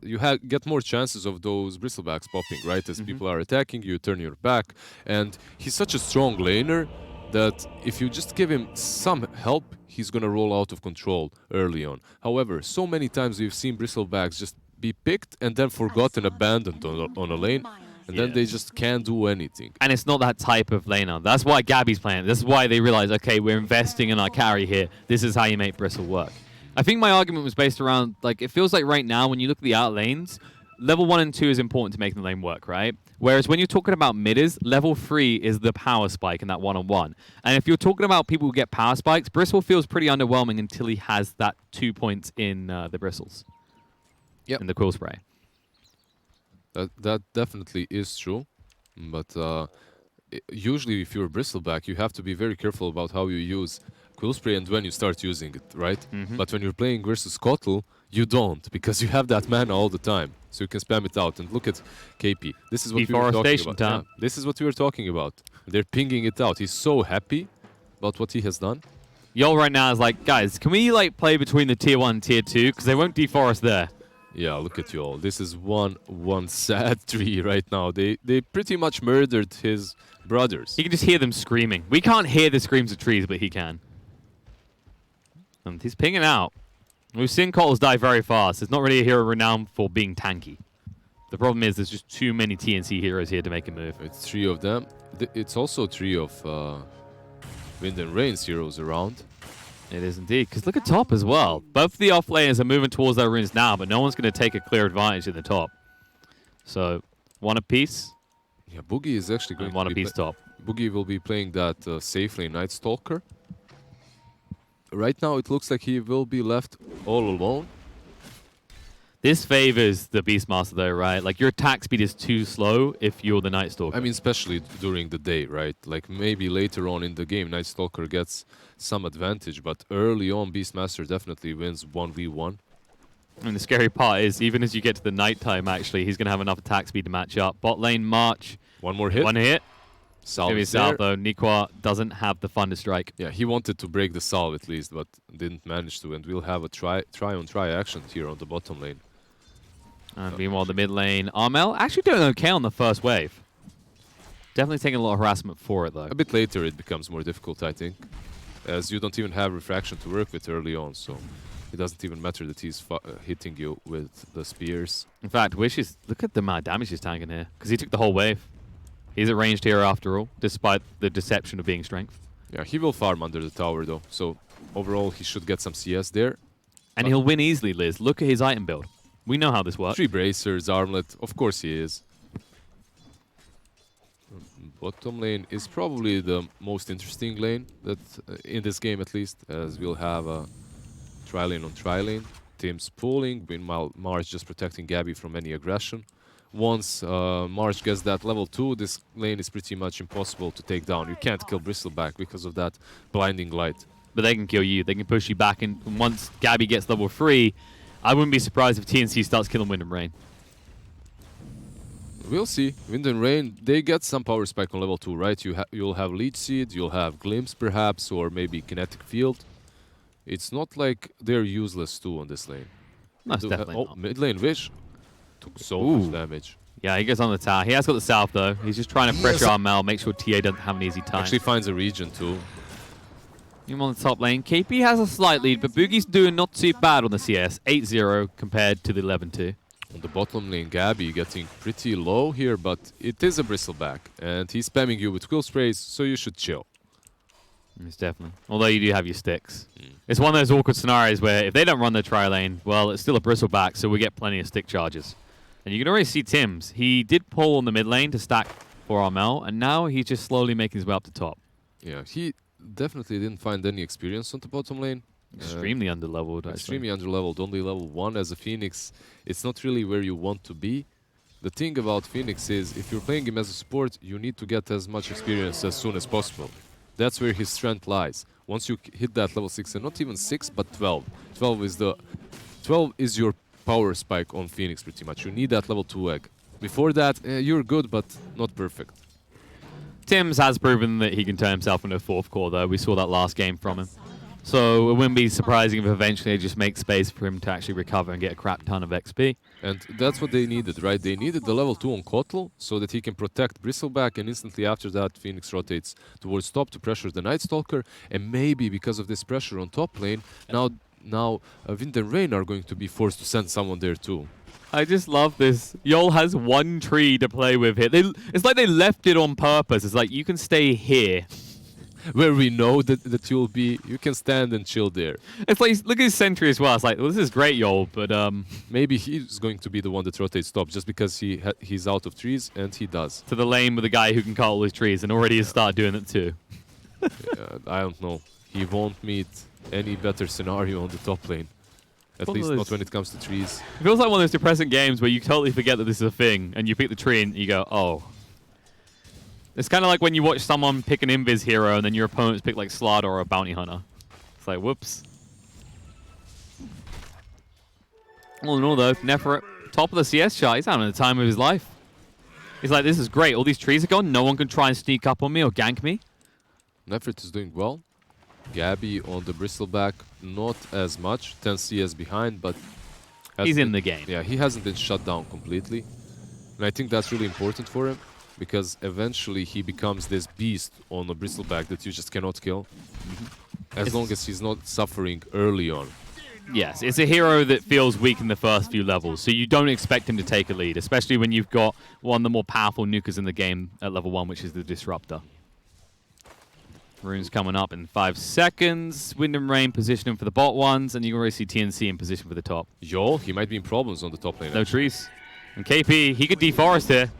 you get more chances of those Bristlebacks popping, right? As people are attacking, you turn your back, and he's such a strong laner that if you just give him some help, he's gonna roll out of control early on. However, so many times we've seen Bristlebacks just be picked and then forgotten, abandoned on a lane. And then they just can't do anything. And it's not that type of laner. That's why Gabby's playing it. This is why they realize, okay, we're investing in our carry here. This is how you make Bristle work. I think my argument was based around, like, it feels like right now when you look at the out lanes, level 1 and 2 is important to making the lane work, right? Whereas when you're talking about midders, level 3 is the power spike in that 1-on-1. And if you're talking about people who get power spikes, Bristle feels pretty underwhelming until he has that 2 points in the bristles. Yep. In the quill spray. That definitely is true. But usually if you're a bristleback, you have to be very careful about how you use quill spray and when you start using it, right? But when you're playing versus Kotl, you don't, because you have that mana all the time. So you can spam it out. And look at KP. This is what we were talking about. Time. Yeah, this is what we were talking about. They're pinging it out. He's so happy about what he has done. Yol right now is like, guys, can we like play between the tier 1 and tier 2? Because they won't deforest there. Yeah, look at Yol. This is one sad tree right now. They pretty much murdered his brothers. You can just hear them screaming. We can't hear the screams of trees, but he can. And he's pinging out. We've seen Kotls die very fast. It's not really a hero renowned for being tanky. The problem is there's just too many TNC heroes here to make a move. It's 3 of them. It's also 3 of Wind and Rain's heroes around. It is indeed, because look at top as well. Both the off laners are moving towards their runes now, but no one's going to take a clear advantage in the top. So, one apiece. Yeah, Boogie is actually going one to be apiece top. Boogie will be playing that safe lane Night Stalker. Right now, it looks like he will be left all alone. This favors the Beastmaster though, right? Like your attack speed is too slow if you're the Night Stalker. I mean, especially during the day, right? Like maybe later on in the game, Night Stalker gets some advantage, but early on, Beastmaster definitely wins 1v1. And the scary part is, even as you get to the nighttime, actually, he's going to have enough attack speed to match up. Bot lane, March. One more hit. One hit. Salve Maybe Salve, though. Nikwa doesn't have the Thunder Strike. Yeah, he wanted to break the Salve at least, but didn't manage to. And we'll have a try action here on the bottom lane. And meanwhile, the mid lane, Armel actually doing okay on the first wave. Definitely taking a lot of harassment for it, though. A bit later, it becomes more difficult, I think, as you don't even have refraction to work with early on, so it doesn't even matter that he's hitting you with the spears. In fact, Wish is... Look at the amount of damage he's tanking here, because he took the whole wave. He's a ranged hero after all, despite the deception of being strength. Yeah, he will farm under the tower, though, so overall, he should get some CS there. And he'll win easily, Liz. Look at his item build. We know how this works. 3 bracers, armlet, of course he is. Bottom lane is probably the most interesting lane that in this game at least, as we'll have a tri-lane on tri-lane. Teams pulling, meanwhile March just protecting Gabby from any aggression. Once March gets that level 2, this lane is pretty much impossible to take down. You can't kill Bristleback because of that blinding light. But they can kill you. They can push you back. And once Gabby gets level 3, I wouldn't be surprised if TNC starts killing Wind and Rain. We'll see. Wind and Rain, they get some power spike on level 2, right? You'll have Leech Seed, you'll have Glimpse perhaps, or maybe Kinetic Field. It's not like they're useless too on this lane. No, definitely not. Mid lane Wish took so much damage. Yeah, he goes on the tower. He has got the South though. He's just trying to pressure Armel, make sure TA doesn't have an easy time. Actually finds a region too. Him on the top lane. KP has a slight lead, but Boogie's doing not too bad on the CS. 8-0 compared to the 11-2. On the bottom lane, Gabby getting pretty low here, but it is a Bristleback, and he's spamming you with quill sprays, so you should chill. It's definitely. Although you do have your sticks. It's one of those awkward scenarios where if they don't run the tri-lane, well, it's still a Bristleback, so we get plenty of stick charges. And you can already see Tim's. He did pull on the mid lane to stack for Armel, and now he's just slowly making his way up to top. Yeah, he definitely didn't find any experience on the bottom lane. Extremely underleveled. Extremely underleveled, only level 1 as a Phoenix. It's not really where you want to be. The thing about Phoenix is, if you're playing him as a support, you need to get as much experience as soon as possible. That's where his strength lies. Once you hit that level 6, and not even 6, but 12. 12 is your power spike on Phoenix, pretty much. You need that level 2 egg. Before that, you're good, but not perfect. Tim's has proven that he can turn himself into a 4th core, though. We saw that last game from him. So it wouldn't be surprising if eventually they just make space for him to actually recover and get a crap ton of XP. And that's what they needed, right? They needed the level 2 on Kotl so that he can protect Bristleback, and instantly after that, Phoenix rotates towards top to pressure the Night Stalker. And maybe because of this pressure on top lane, now Wind and Rain are going to be forced to send someone there too. I just love this. Yol has one tree to play with here. It's like they left it on purpose. It's like, you can stay here. where we know that you'll be, you can stand and chill there. It's like, look at his sentry as well. It's like, well, this is great, Yol, but maybe he's going to be the one that rotates top just because he's out of trees, and he does. To the lane with the guy who can cut all his trees, and already has started doing it too. I don't know. He won't meet any better scenario on the top lane. At least not when it comes to trees. It feels like one of those depressing games where you totally forget that this is a thing, and you pick the tree and you go, oh. It's kind of like when you watch someone pick an invis hero and then your opponents pick like Slaughter or a Bounty Hunter. It's like, whoops. All in all though, Neferet, top of the CS chart, he's having the time of his life. He's like, this is great, all these trees are gone, no one can try and sneak up on me or gank me. Neferet is doing well. Gabby on the bristleback, not as much. 10 CS behind, but he's in the game. Yeah, he hasn't been shut down completely. And I think that's really important for him, because eventually he becomes this beast on the bristleback that you just cannot kill. As long as he's not suffering early on. Yes, it's a hero that feels weak in the first few levels, so you don't expect him to take a lead, especially when you've got one of the more powerful nukers in the game at level 1, which is the Disruptor. Rune's coming up in 5 seconds. Wind and Rain positioning for the bot ones, and you can already see TNC in position for the top. Yo, he might be in problems on the top lane. No trees. And KP, he could deforest here.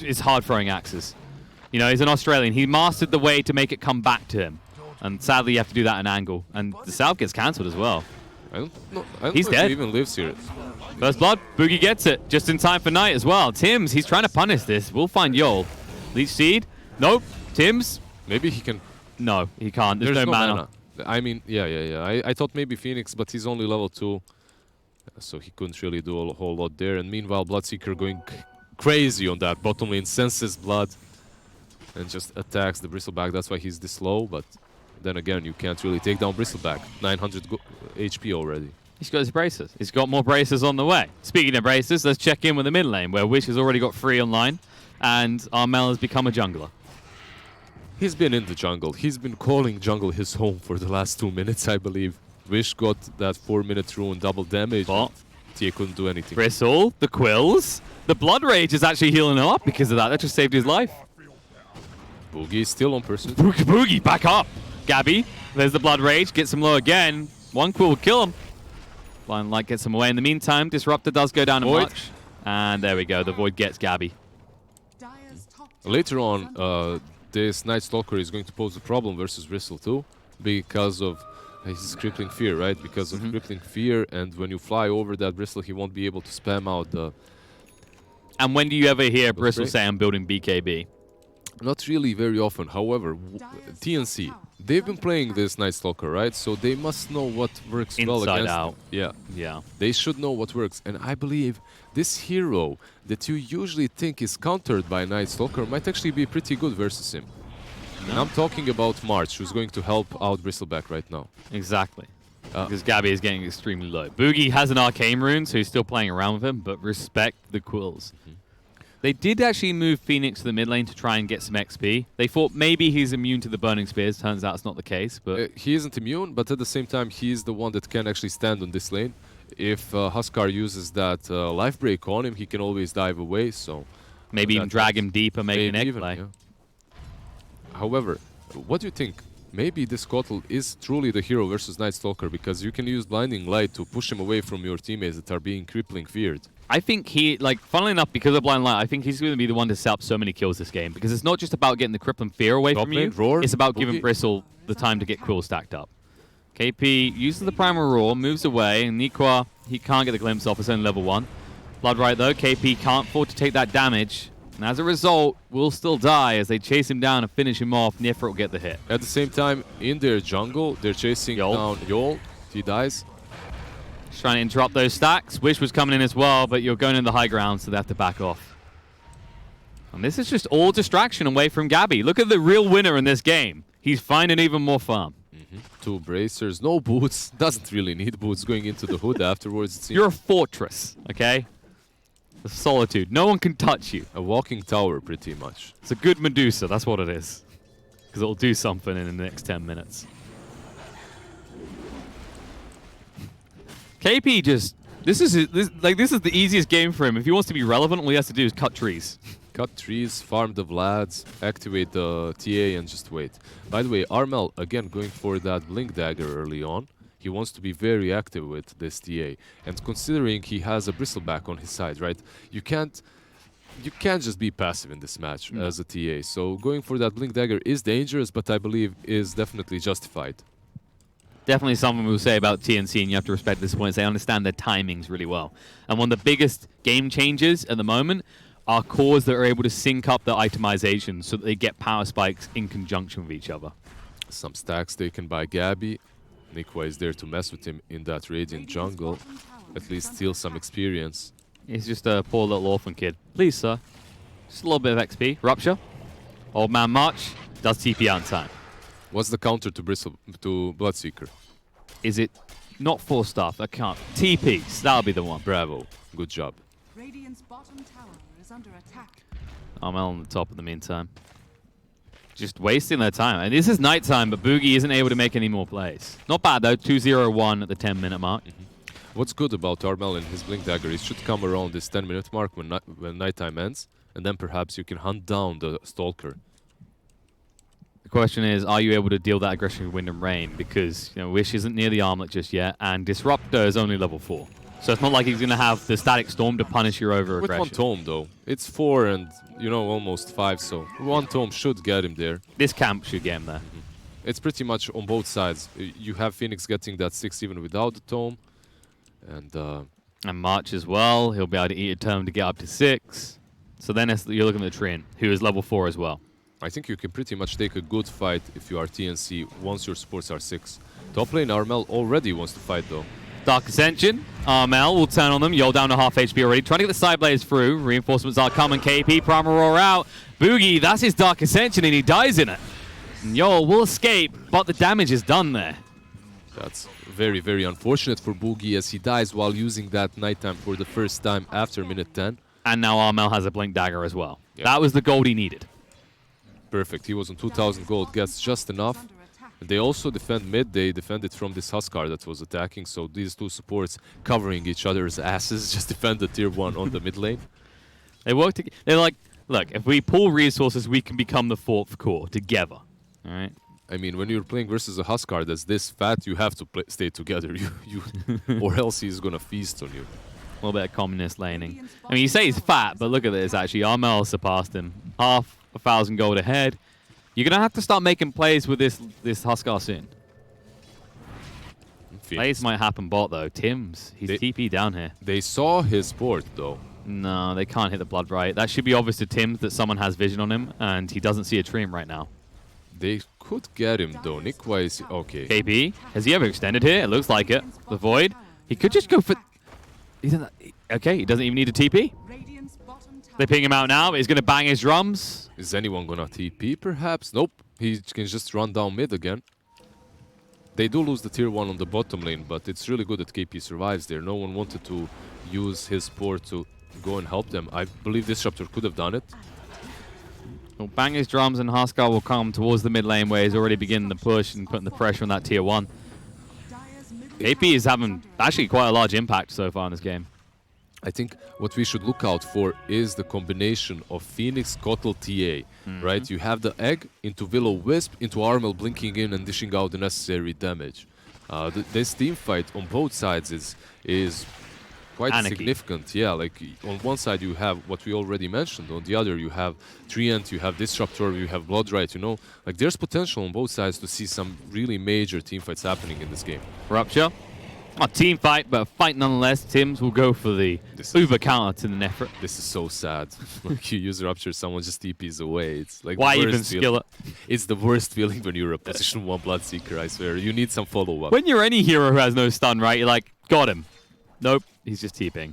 It's hard throwing axes. You know, he's an Australian. He mastered the way to make it come back to him. And sadly, you have to do that at an angle. And the South gets cancelled as well. I don't know if dead. he even lives here. First blood. Boogie gets it. Just in time for night as well. Tims, he's trying to punish this. We'll find Yol. Leech Seed. Nope. Tims? Maybe he can... No, he can't. There's no mana. I mean, yeah. I thought maybe Phoenix, but he's only level 2. So he couldn't really do a whole lot there. And meanwhile, Bloodseeker going crazy on that bottom lane, senses blood, and just attacks the Bristleback. That's why he's this low, but then again, you can't really take down Bristleback. 900 HP already. He's got his braces. He's got more braces on the way. Speaking of braces, let's check in with the mid lane, where Wish has already got 3 online, and Armel has become a jungler. He's been in the jungle. He's been calling jungle his home for the last 2 minutes, I believe. Wish got that 4-minute rune double damage. But Tia couldn't do anything. Bristle, the quills. The Blood Rage is actually healing him up because of that. That just saved his life. Boogie is still on pursuit. Boogie, back up. Gabby, there's the Blood Rage. Gets him low again. One quill will kill him. Blind Light gets him away. In the meantime, Disruptor does go down a much. And there we go. The Void gets Gabby. Later on, this Night Stalker is going to pose a problem versus Bristle too, because of his Crippling Fear, right? Because of Crippling Fear, and when you fly over that Bristle, he won't be able to spam out the... And when do you ever hear Bristle say, I'm building BKB? Not really very often. However, TNC, they've been playing this Night Stalker, right? So they must know what works well against... Inside out. Yeah. They should know what works. And I believe this hero that you usually think is countered by Night Stalker might actually be pretty good versus him. And I'm talking about March, who's going to help out Bristleback right now. Exactly. Because Gabby is getting extremely low. Boogie has an Arcane Rune, so he's still playing around with him, but respect the quills. They did actually move Phoenix to the mid lane to try and get some XP. They thought maybe he's immune to the Burning Spears. Turns out it's not the case. But he isn't immune, but at the same time, he's the one that can actually stand on this lane. If Huskar uses that life break on him, he can always dive away. So maybe even drag him deeper, make an egg play. Yeah. However, what do you think? Maybe this Kotl is truly the hero versus Night Stalker, because you can use Blinding Light to push him away from your teammates that are being crippling feared. I think he, funnily enough, because of Blind Light, I think he's going to be the one to set up so many kills this game, because it's not just about getting the crippling fear away from you, it's about giving Bristle the time to get quill stacked up. KP uses the Primal Roar, moves away, and Nikwa, he can't get the glimpse off, it's only level 1. Bloodright though, KP can't afford to take that damage. And as a result, will still die as they chase him down and finish him off. Neferet will get the hit. At the same time, in their jungle, they're chasing down Yol. He dies. Just trying to interrupt those stacks. Wish was coming in as well, but you're going in the high ground, so they have to back off. And this is just all distraction away from Gabby. Look at the real winner in this game. He's finding even more farm. 2 bracers, no boots. Doesn't really need boots going into the hood afterwards. It seems. You're a fortress, okay? The solitude. No one can touch you. A walking tower, pretty much. It's a good Medusa, that's what it is. Because it'll do something in the next 10 minutes. KP just... This is the easiest game for him. If he wants to be relevant, all he has to do is cut trees. cut trees, farm the Vlads, activate the TA, and just wait. By the way, Armel, again, going for that Blink Dagger early on. He wants to be very active with this TA. And considering he has a Bristleback on his side, right? You can't just be passive in this match as a TA. So going for that Blink Dagger is dangerous, but I believe is definitely justified. Definitely something we'll say about TNC, and you have to respect this point. They understand their timings really well. And one of the biggest game changers at the moment are cores that are able to sync up the itemization so that they get power spikes in conjunction with each other. Some stacks taken by Gabby. Nikwa is there to mess with him in that Radiant jungle. At least steal some experience. He's just a poor little orphan kid. Please, sir. Just a little bit of XP. Rupture. Old Man March does TP out in time. What's the counter to Bloodseeker? Is it not 4 staff? That can't. TPs. That'll be the one. Bravo. Good job. Radiant's bottom tower is under attack. Armel on the top in the meantime. Just wasting their time. And this is nighttime, but Boogie isn't able to make any more plays. Not bad, though. 2-0-1 at the 10-minute mark. What's good about Armel and his Blink Dagger, it should come around this 10-minute mark when nighttime ends, and then perhaps you can hunt down the Stalker. The question is, are you able to deal that aggression with Wind and Rain? Because Wish isn't near the armlet just yet, and Disruptor is only level 4. So it's not like he's going to have the Static Storm to punish your over-aggression. With 1 tome, though. It's 4 and, almost 5, so 1 tome should get him there. This camp should get him there. It's pretty much on both sides. You have Phoenix getting that 6 even without the tome. And March as well. He'll be able to eat a tome to get up to 6. So then you're looking at the Trin, who is level 4 as well. I think you can pretty much take a good fight if you are TNC once your supports are 6. Top lane Armel already wants to fight though. Dark Ascension. Armel will turn on them. Yol down to half HP already. Trying to get the side blades through. Reinforcements are coming. KP, Primal Roar out. Boogie, that's his Dark Ascension and he dies in it. And Yol will escape, but the damage is done there. That's very, very unfortunate for Boogie as he dies while using that nighttime for the first time after minute 10. And now Armel has a Blink Dagger as well. Yep. That was the gold he needed. Perfect. He was on 2,000 gold, gets just enough. And they also defend mid. They defended from this Huskar that was attacking. So these two supports covering each other's asses just defend the tier 1 on the mid lane. They work together. They're like, look, if we pool resources, we can become the 4th core together. All right. I mean, when you're playing versus a Huskar that's this fat, you have to stay together. Or else he's gonna feast on you. A little bit of communist laning. I mean, you say he's fat, but look at this. Actually, Armel surpassed him. 1,000 gold ahead. You're gonna have to start making plays with this Huskar soon. Plays might happen bot though. Tim's, he's TP down here. They saw his port though. No, they can't hit the blood right. That should be obvious to Tim's that someone has vision on him, and he doesn't see a Tream right now. They could get him though. Nikwa is okay. KP, has he ever extended here? It looks like it. The Void. He could just go for. Okay, he doesn't even need a TP. They ping him out now, but he's gonna bang his drums. Is anyone gonna TP perhaps? Nope. He can just run down mid again. They do lose the tier 1 on the bottom lane, but it's really good that KP survives there. No one wanted to use his port to go and help them. I believe Disruptor could have done it. He'll bang his drums and Huskar will come towards the mid lane where he's already beginning the push and putting the pressure on that tier 1. KP is having actually quite a large impact so far in this game. I think what we should look out for is the combination of Phoenix, Kotl, TA, right? You have the egg into Will-O-Wisp, into Armel blinking in and dishing out the necessary damage. This team fight on both sides is quite significant. Yeah, like on one side you have what we already mentioned, on the other you have Treant, you have Disruptor, you have Bloodright, Like there's potential on both sides to see some really major team fights happening in this game. Rupture. A team fight, but a fight nonetheless. Tims will go for the Uber counter to the Nephrit. This is so sad. Like you use Rupture, someone just TPs away. It's like why even skill it? It's the worst feeling when you're a position 1 Bloodseeker, I swear. You need some follow-up. When you're any hero who has no stun, right? You're like, got him. Nope, he's just TPing.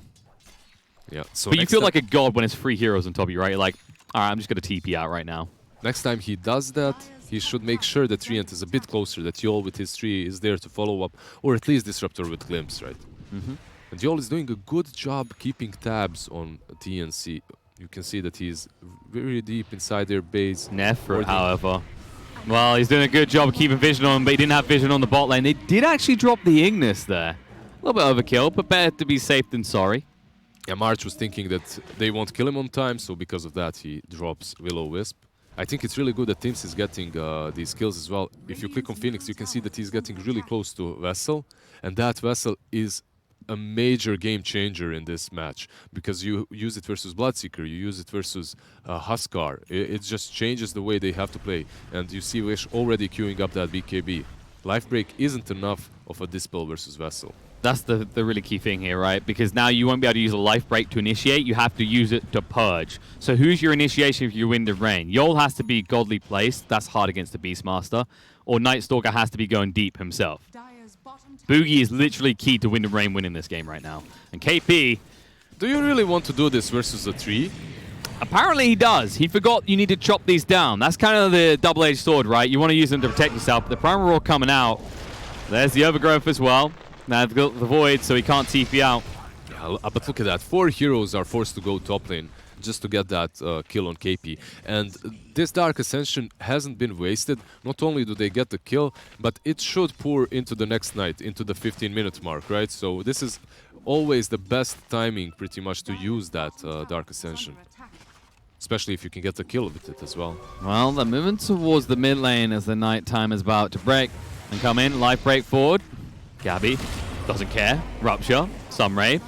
Yeah. So but you feel like a god when it's 3 heroes on top of you, right? You're like, all right, I'm just going to TP out right now. Next time he does that, he should make sure that Treant is a bit closer, that Yol with his tree is there to follow up, or at least Disruptor with Glimpse, right? And Yol is doing a good job keeping tabs on TNC. You can see that he's very deep inside their base. Nephrit, however. Well, he's doing a good job keeping vision on, but he didn't have vision on the bot lane. They did actually drop the Ignis there. A little bit overkill, but better to be safe than sorry. Yeah, March was thinking that they won't kill him on time, so because of that he drops Will-O-Wisp. I think it's really good that Tims is getting these kills as well. If you click on Phoenix, you can see that he's getting really close to Vessel, and that Vessel is a major game changer in this match because you use it versus Bloodseeker, you use it versus Huskar. It just changes the way they have to play, and you see Wish already queuing up that BKB. Life Break isn't enough of a Dispel versus Vessel. That's the really key thing here, right? Because now you won't be able to use a Life Break to initiate, you have to use it to purge. So who's your initiation if you Wind of Rain? Yol has to be godly placed, that's hard against the Beastmaster, or Nightstalker has to be going deep himself. Boogie is literally key to Wind of Rain winning this game right now. And KP... Do you really want to do this versus a tree? Apparently he does. He forgot you need to chop these down. That's kind of the double-edged sword, right? You want to use them to protect yourself, but the Primal Roar coming out. There's the Overgrowth as well. Now they've got the Void, so he can't TP out. Yeah, but look at that. 4 heroes are forced to go top lane just to get that kill on KP. And this Dark Ascension hasn't been wasted. Not only do they get the kill, but it should pour into the next night, into the 15-minute mark, right? So this is always the best timing, pretty much, to use that Dark Ascension. Especially if you can get the kill with it as well. Well, they're moving towards the mid lane as the night time is about to break. And come in, Life Break forward. Gabby doesn't care. Rupture, Sunray.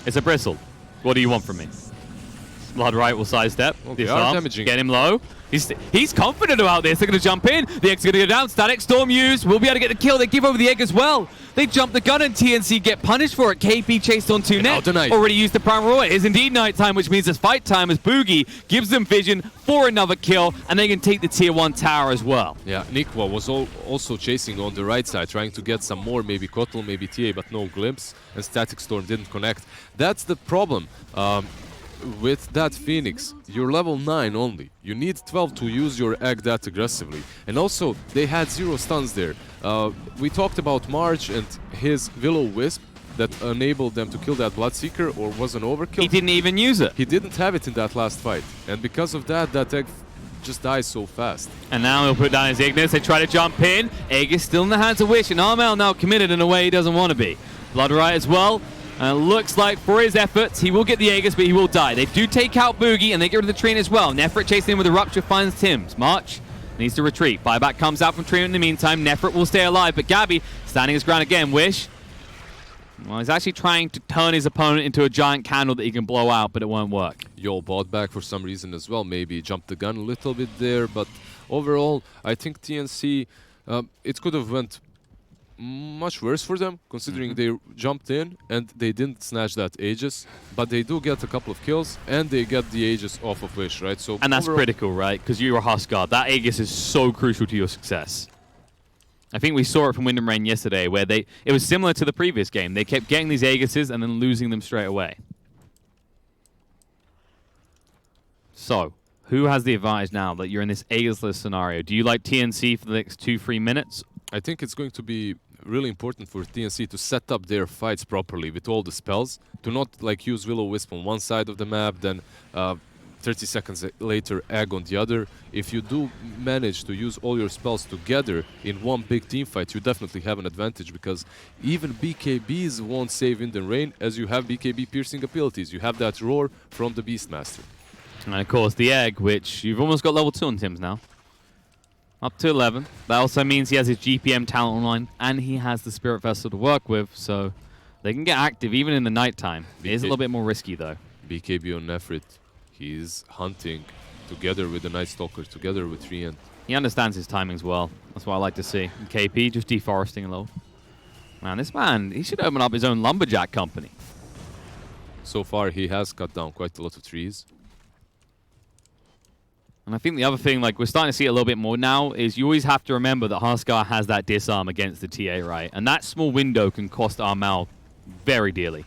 It's a Bristle. What do you want from me? Blood Right will sidestep. Okay, damaging. Get him low. He's confident about this. They're going to jump in. The Egg's going to go down. Static Storm used. We'll be able to get the kill. They give over the Egg as well. They jump the gun and TNC get punished for it. KP chased on 2 net. Already used the Primal Roar. It is indeed nighttime, which means it's fight time as Boogie gives them vision for another kill, and they can take the tier 1 tower as well. Yeah, Nikwa was also chasing on the right side, trying to get some more, maybe Kotal, maybe TA, but no glimpse, and Static Storm didn't connect. That's the problem. With that Phoenix, you're level 9 only. You need 12 to use your egg that aggressively. And also, they had 0 stuns there. We talked about March and his Will-O-Wisp that enabled them to kill that Bloodseeker, or was an overkill. He didn't even use it. He didn't have it in that last fight. And because of that, that egg just dies so fast. And now he'll put down his Ignis. They try to jump in. Egg is still in the hands of Wish, and Armel now committed in a way he doesn't want to be. Blood Right as well. And it looks like for his efforts, he will get the Aegis, but he will die. They do take out Boogie, and they get rid of the Trine as well. Nefrit chasing him with a Rupture finds Tims. March needs to retreat. Buyback comes out from Trine in the meantime. Nefrit will stay alive, but Gabby standing his ground again. Wish, well, he's actually trying to turn his opponent into a giant candle that he can blow out, but it won't work. Yol bought back for some reason as well. Maybe jumped the gun a little bit there, but overall, I think TNC, it could have went much worse for them, considering they jumped in and they didn't snatch that Aegis, but they do get a couple of kills and they get the Aegis off of Wish, right? So and that's critical, right? Because you're a Huskar. That Aegis is so crucial to your success. I think we saw it from Wind and Rain yesterday, where it was similar to the previous game. They kept getting these Aegises and then losing them straight away. So, who has the advantage now that you're in this Aegisless scenario? Do you like TNC for the next 2-3 minutes? I think it's going to be really important for TNC to set up their fights properly with all the spells, to not like use Will-O-Wisp on one side of the map, then 30 seconds later egg on the other. If you do manage to use all your spells together in one big team fight, you definitely have an advantage, because even BKBs won't save in the rain, as you have BKB piercing abilities. You have that roar from the Beastmaster. And of course the egg, which you've almost got level 2 on Tims now. Up to 11. That also means he has his GPM talent online, and he has the Spirit Vessel to work with, so they can get active even in the nighttime. It is a little bit more risky, though. BKB on Nefrit. He's hunting together with the Night Stalker, together with Rian. He understands his timings well. That's what I like to see. And KP just deforesting a little. Man, this man, he should open up his own lumberjack company. So far, he has cut down quite a lot of trees. And I think the other thing, like, we're starting to see it a little bit more now, is you always have to remember that Huskar has that disarm against the TA, right? And that small window can cost Armel very dearly.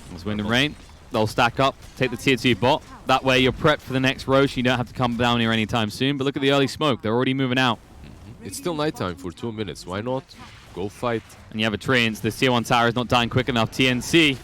There's Wind and Rain. They'll stack up, take the tier 2 bot. That way you're prepped for the next Roche. You don't have to come down here anytime soon. But look at the early smoke. They're already moving out. It's still nighttime for 2 minutes. Why not? Go fight. And you have a Treants. The tier 1 tower is not dying quick enough. TNC.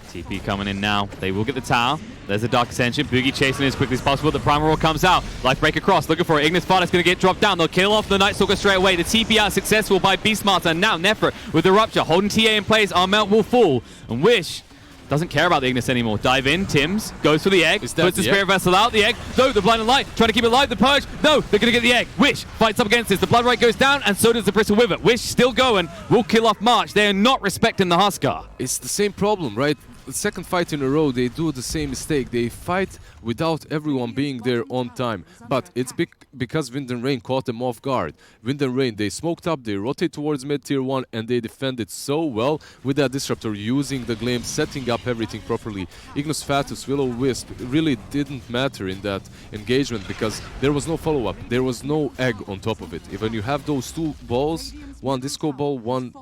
TP coming in now. They will get the tower. There's a Dark Ascension. Boogie chasing it as quickly as possible. The Primal Roar comes out. Life Break across, looking for it. Ignis Fire is going to get dropped down. They'll kill off the Night Stalker straight away. The TP out successful by Beastmaster. And now Nefra with the Rupture, holding TA in place. Armelt will fall. And Wish doesn't care about the Ignis anymore. Dive in. Tims goes for the egg. Puts the Spirit Vessel out. The egg. No, the Blinding Light. Trying to keep it alive. The Purge. No, they're going to get the egg. Wish fights up against this. The Blood Right goes down, and so does the Bristle with it. Wish still going. Will kill off March. They are not respecting the Huskar. It's the same problem, right? The second fight in a row, they do the same mistake. They fight without everyone being there on time. But it's because Wind and Rain caught them off guard. Wind and Rain, they smoked up, they rotate towards mid tier 1, and they defended so well with that Disruptor, using the Glimpse, setting up everything properly. Ignis Fatuus, Will-O-Wisp really didn't matter in that engagement because there was no follow-up. There was no egg on top of it. When you have those two balls, one Disco Ball, one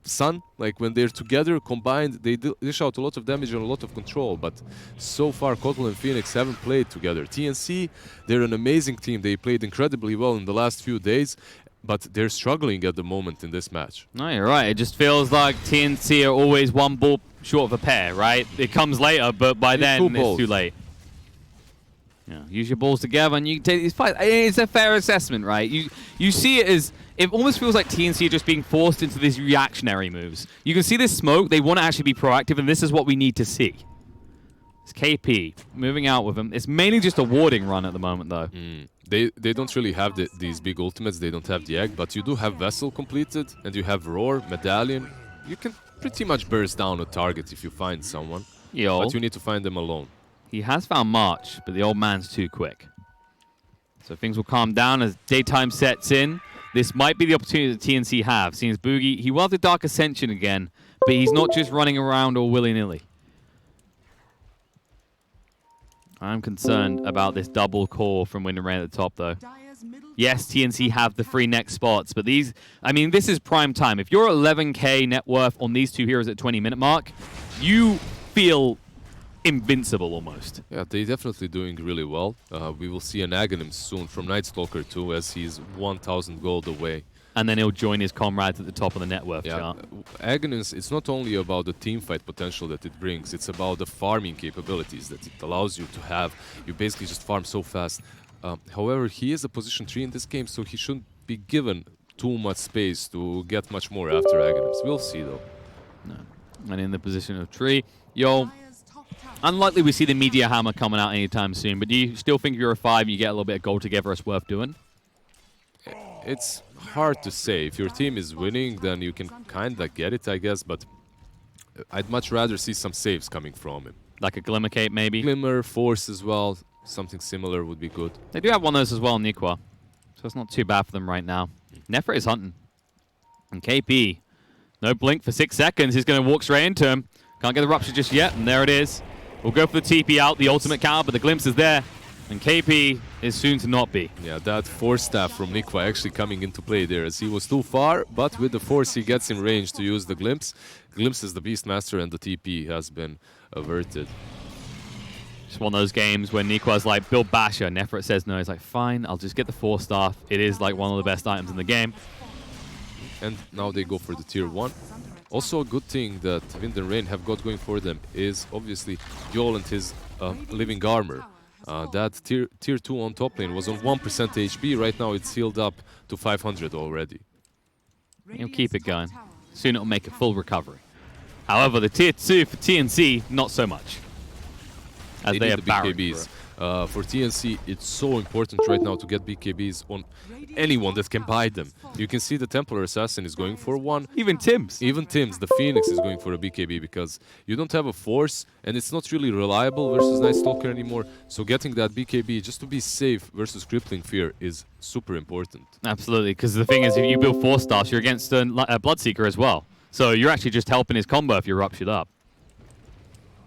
Sun, like when they're together, combined, they dish out a lot of damage and a lot of control. But so far, Kotal and Phoenix haven't played together. TNC, they're an amazing team. They played incredibly well in the last few days, but they're struggling at the moment in this match. No, you're right. It just feels like TNC are always one ball short of a pair, right? It comes later, but by then it's too late. Yeah, use your balls together and you can take these fights. It's a fair assessment, right? You see it as, it almost feels like TNC are just being forced into these reactionary moves. You can see this smoke, they want to actually be proactive, and this is what we need to see. It's KP moving out with him. It's mainly just a warding run at the moment, though. They don't really have these big ultimates, they don't have the egg, but you do have Vessel completed, and you have Roar, Medallion. You can pretty much burst down a target if you find someone, but you need to find them alone. He has found March, but the old man's too quick. So things will calm down as daytime sets in. This might be the opportunity that TNC have. Seeing as Boogie, he will have the Dark Ascension again, but he's not just running around all willy-nilly. I'm concerned about this double core from Wind and Rain at the top, though. Yes, TNC have the 3 next spots, but these, I mean, this is prime time. If you're 11k net worth on these two heroes at 20-minute mark, you feel invincible almost. Yeah, they're definitely doing really well. We will see an Aghanim soon from Night Stalker too, as he's 1,000 gold away. And then he'll join his comrades at the top of the net worth chart. Aghanim's, it's not only about the team fight potential that it brings, it's about the farming capabilities that it allows you to have. You basically just farm so fast. However, he is a position 3 in this game, so he shouldn't be given too much space to get much more after Aghanim's. We'll see though. No. And in the position of tree, unlikely we see the Meteor Hammer coming out anytime soon, but do you still think you're a 5 and you get a little bit of gold together, it's worth doing? It's hard to say. If your team is winning, then you can kind of get it, I guess, but I'd much rather see some saves coming from him. Like a Glimmer Cape, maybe? Glimmer, Force as well. Something similar would be good. They do have one of those as well in Nikwa, so it's not too bad for them right now. Nefra is hunting. And KP, no blink for 6 seconds. He's going to walk straight into him. Can't get the Rupture just yet, and there it is. We'll go for the TP out, the ultimate counter, but the glimpse is there. And KP is soon to not be. Yeah, that Force Staff from Nikwa actually coming into play there, as he was too far, but with the Force he gets in range to use the Glimpse. Glimpse is the Beastmaster, and the TP has been averted. Just one of those games where Nikwa's like, build Basher. Nefret says no. He's like, fine, I'll just get the Force Staff. It is like one of the best items in the game. And now they go for the tier 1. Also a good thing that Wind and Rain have got going for them is obviously Yol and his living armor. That tier 2 on top lane was on 1% HP. Right now it's healed up to 500 already. He'll keep it going. Soon it'll make a full recovery. However, the tier 2 for TNC, not so much. As they have BKBs. For TNC, it's so important right now to get BKBs on anyone that can buy them. You can see the Templar Assassin is going for one. Even Tims. Even Tims. The Phoenix is going for a BKB because you don't have a Force and it's not really reliable versus Night Stalker anymore. So getting that BKB just to be safe versus Crippling Fear is super important. Absolutely, because the thing is, if you build Force Staffs, you're against a Bloodseeker as well. So you're actually just helping his combo if you're ruptured up.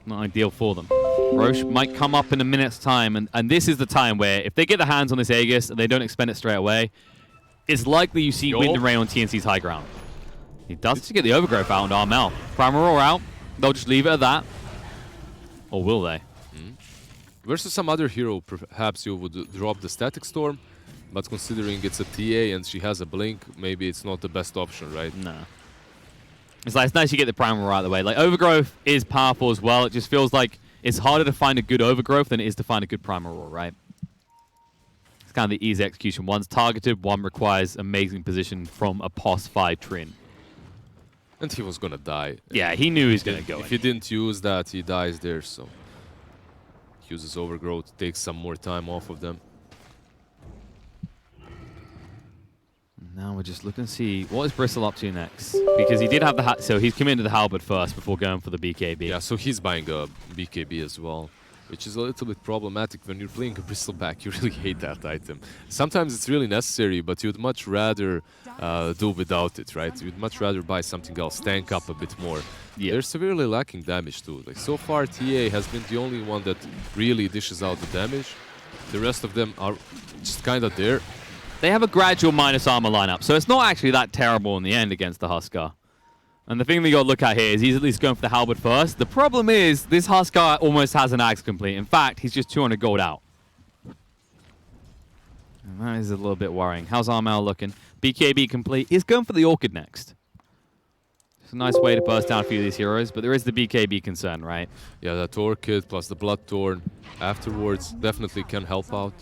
Not ideal for them. Roche might come up in a minute's time, and this is the time where if they get their hands on this Aegis and they don't expend it straight away, it's likely you see Wind and Rain on TNC's high ground. He does just get the Overgrowth out on Armel. Primal Roar out. They'll just leave it at that. Or will they? Versus some other hero, perhaps you would drop the Static Storm, but considering it's a TA and she has a Blink, maybe it's not the best option, right? No. It's nice you get the Primal Roar out of the way. Like, Overgrowth is powerful as well. It just feels like it's harder to find a good overgrowth than it is to find a good primal roar, right? It's kind of the easy execution. One's targeted, one requires amazing position from a POS 5 Trin. And he was gonna die. Yeah, he knew he was gonna go. If he didn't use that, he dies there, so... Uses overgrowth, takes some more time off of them. Now we're just looking to see what is Bristle up to next, because he did have the so he's committed to the halberd first before going for the BKB. Yeah, so he's buying a BKB as well, which is a little bit problematic when you're playing a bristleback. You really hate that item. Sometimes it's really necessary, but you'd much rather do without it, right? You'd much rather buy something else, tank up a bit more. Yeah. They're severely lacking damage too. Like so far, TA has been the only one that really dishes out the damage. The rest of them are just kind of there. They have a gradual minus armor lineup, so it's not actually that terrible in the end against the Huskar. And the thing that you got to look at here is he's at least going for the halberd first. The problem is this Huskar almost has an axe complete. In fact, he's just 200 gold out. And that is a little bit worrying. How's Armel looking? BKB complete. He's going for the Orchid next. It's a nice way to burst down a few of these heroes, but there is the BKB concern, right? Yeah, that Orchid plus the Bloodthorn afterwards definitely can help out.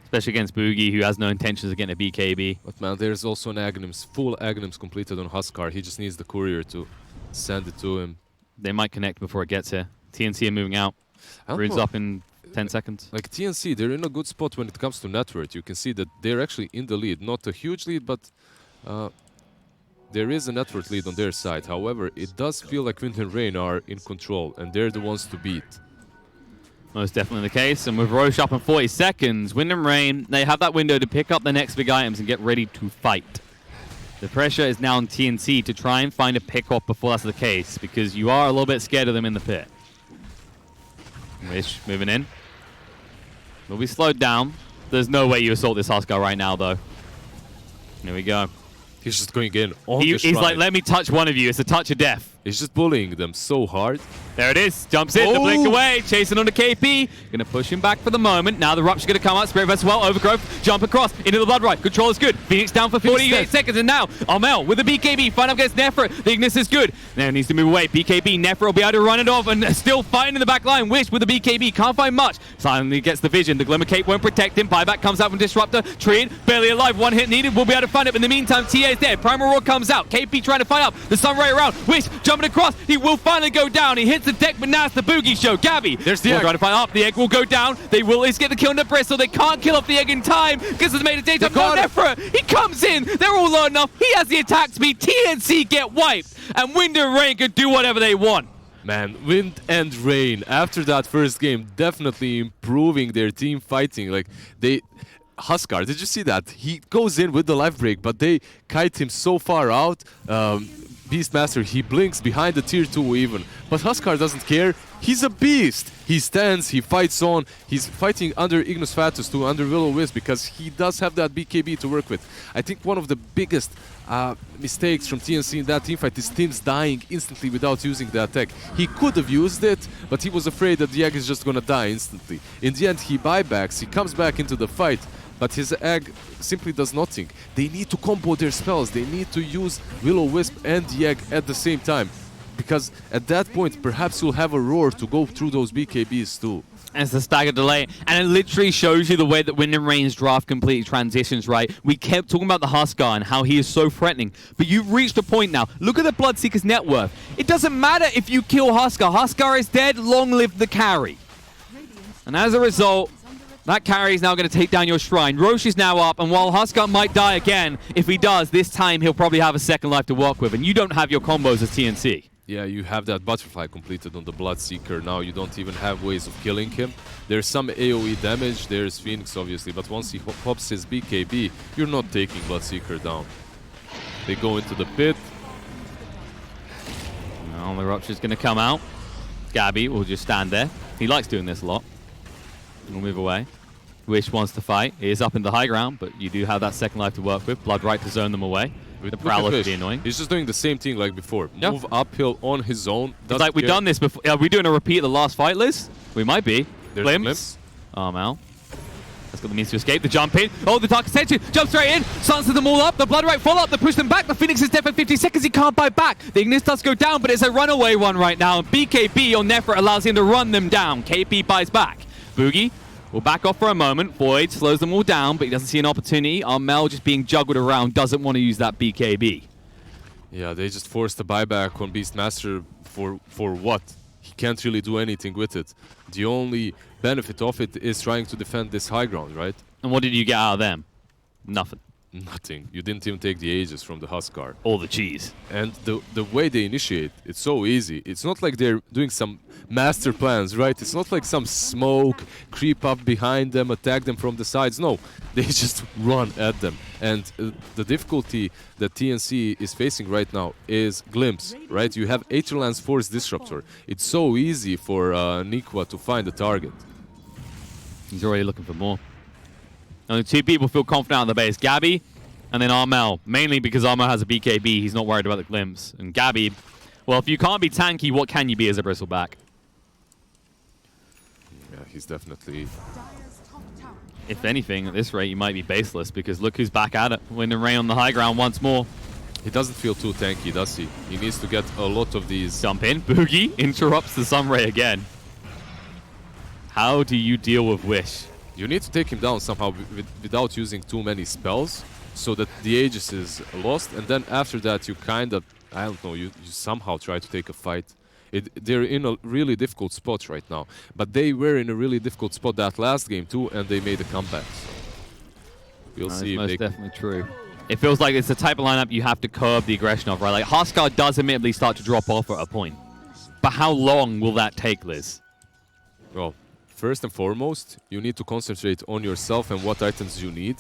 Especially against Boogie, who has no intentions of getting a BKB. But man, there's also an Aghanims, full Aghanims completed on Huskar. He just needs the courier to send it to him. They might connect before it gets here. TNC are moving out. Rune's up in 10 seconds. Like TNC, they're in a good spot when it comes to net worth. You can see that they're actually in the lead. Not a huge lead, but there is a net worth lead on their side. However, it does feel like Wind and Rain are in control, and they're the ones to beat. Most definitely the case. And with Roche up in 40 seconds, Wind and Rain, they have that window to pick up the next big items and get ready to fight. The pressure is now on TNC to try and find a pick-off before that's the case, because you are a little bit scared of them in the pit. Wish moving in. Will be slowed down. There's no way you assault this Huskar right now, though. Here we go. He's just going in on the He's shrine. like, let me touch one of you. It's a touch of death. He's just bullying them so hard. There it is. Jumps in, the blink away, chasing on the KP. Gonna push him back for the moment. Now the Rupture's gonna come out. Spirit Vessel well, Overgrowth, jump across into the Blood Rite. Control is good. Phoenix down for 48 seconds, and now Armel with the BKB. Fight up against Nephra. The Ignis is good. Now needs to move away. BKB, Nephra will be able to run it off, and still fighting in the back line. Wish with the BKB, can't find much. Silently gets the vision. The Glimmer Cape won't protect him. Buyback comes out from Disruptor. Treed, barely alive. One hit needed. We'll be able to find it. In the meantime, TA is dead. Primal Roar comes out. KP trying to fight up. The Sun Ray around. Wish jumping across. He will finally go down. He hits the deck, but now it's the Boogie show. Gabby, there's the egg. Trying to fight up. The egg will go down. They will at least get the kill on the Bristle. They can't kill off the egg in time because it's made a daytime. No, Nephra, he comes in. They're all low enough. He has the attack speed. TNC get wiped, and Wind and Rain can do whatever they want. Man, Wind and Rain, after that first game, definitely improving their team fighting. Like, Huskar, did you see that? He goes in with the life break, but they kite him so far out. Beastmaster, he blinks behind the tier 2 even. But Huskar doesn't care. He's a beast. He stands, he fights on. He's fighting under Ignis Fatuus too, under Will-O-Wisp, because he does have that BKB to work with. I think one of the biggest mistakes from TNC in that teamfight is Tim's dying instantly without using the attack. He could have used it, but he was afraid that the egg is just gonna die instantly. In the end, he buybacks, he comes back into the fight, but his egg simply does nothing. They need to combo their spells. They need to use Will-O-Wisp and the egg at the same time. Because at that point, perhaps you'll have a roar to go through those BKBs too. And it's the stagger delay, and it literally shows you the way that Wind and Rain's draft completely transitions, right? We kept talking about the Huskar and how he is so threatening, but you've reached a point now. Look at the Bloodseeker's net worth. It doesn't matter if you kill Huskar. Huskar is dead, long live the carry. And as a result, that carry is now going to take down your shrine. Roche is now up, and while Huskar might die again, if he does, this time he'll probably have a second life to work with, and you don't have your combos as TNC. Yeah, you have that butterfly completed on the Bloodseeker. Now you don't even have ways of killing him. There's some AoE damage, there's Phoenix obviously, but once he pops his BKB, you're not taking Bloodseeker down. They go into the pit. Now the Rupture's going to come out. Gabby will just stand there. He likes doing this a lot. We'll move away. Wish wants to fight. He is up in the high ground, but you do have that second life to work with. Blood Right to zone them away. The Prowler could be annoying. He's just doing the same thing like before. Yep. Move uphill on his own. It's like we've done this before. Are we doing a repeat of the last fight list? We might be. There's Glimpse. Armel. That's got the means to escape. The jump in. Oh, the Dark Ascension jumps straight in. Sunsets them all up. The Blood Right follow up. They push them back. The Phoenix is dead for 50 seconds. He can't bite back. The Ignis does go down, but it's a runaway one right now. And BKB on Nephra allows him to run them down. KP buys back. Boogie will back off for a moment. Void slows them all down, but he doesn't see an opportunity. Armel just being juggled around, doesn't want to use that BKB. Yeah, they just forced the buyback on Beastmaster for what? He can't really do anything with it. The only benefit of it is trying to defend this high ground, right? And what did you get out of them? Nothing. Nothing. You didn't even take the Aegis from the Huskar. All the cheese. And the way they initiate, it's so easy. It's not like they're doing some master plans, right? It's not like some smoke, creep up behind them, attack them from the sides. No, they just run at them. And the difficulty that TNC is facing right now is Glimpse, right? You have Aetherland's Force Disruptor. It's so easy for Nikwa to find a target. He's already looking for more. Only two people feel confident out of the base. Gabby and then Armel. Mainly because Armel has a BKB. He's not worried about the Glimpse. And Gabby, well, if you can't be tanky, what can you be as a Bristleback? Yeah, he's definitely... If anything, at this rate, you might be baseless because look who's back at it. Wind and Rain on the high ground once more. He doesn't feel too tanky, does he? He needs to get a lot of these... Jump in. Boogie interrupts the Sunray again. How do you deal with Wish? You need to take him down somehow without using too many spells so that the Aegis is lost, and then after that you kind of, I don't know, you somehow try to take a fight. They're in a really difficult spot right now, but they were in a really difficult spot that last game too, and they made a comeback. So we'll see if they... That's definitely true. It feels like it's the type of lineup you have to curb the aggression of, right? Like, Huskar does admittedly start to drop off at a point. But how long will that take, Liz? Well, first and foremost, you need to concentrate on yourself and what items you need.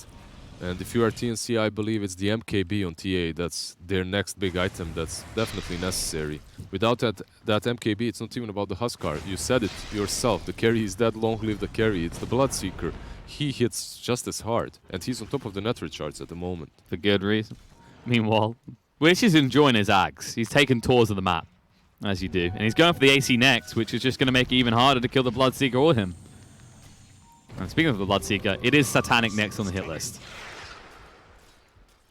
And if you are TNC, I believe it's the MKB on TA. That's their next big item that's definitely necessary. Without that MKB, it's not even about the Huskar. You said it yourself. The carry is dead. Long live the carry. It's the Bloodseeker. He hits just as hard. And he's on top of the net recharge at the moment. For good reason. Meanwhile, Wish is enjoying his Ags. He's taking tours of the map, as you do. And he's going for the AC next, which is just going to make it even harder to kill the Bloodseeker or him. And speaking of the Bloodseeker, it is Satanic next on the hit list.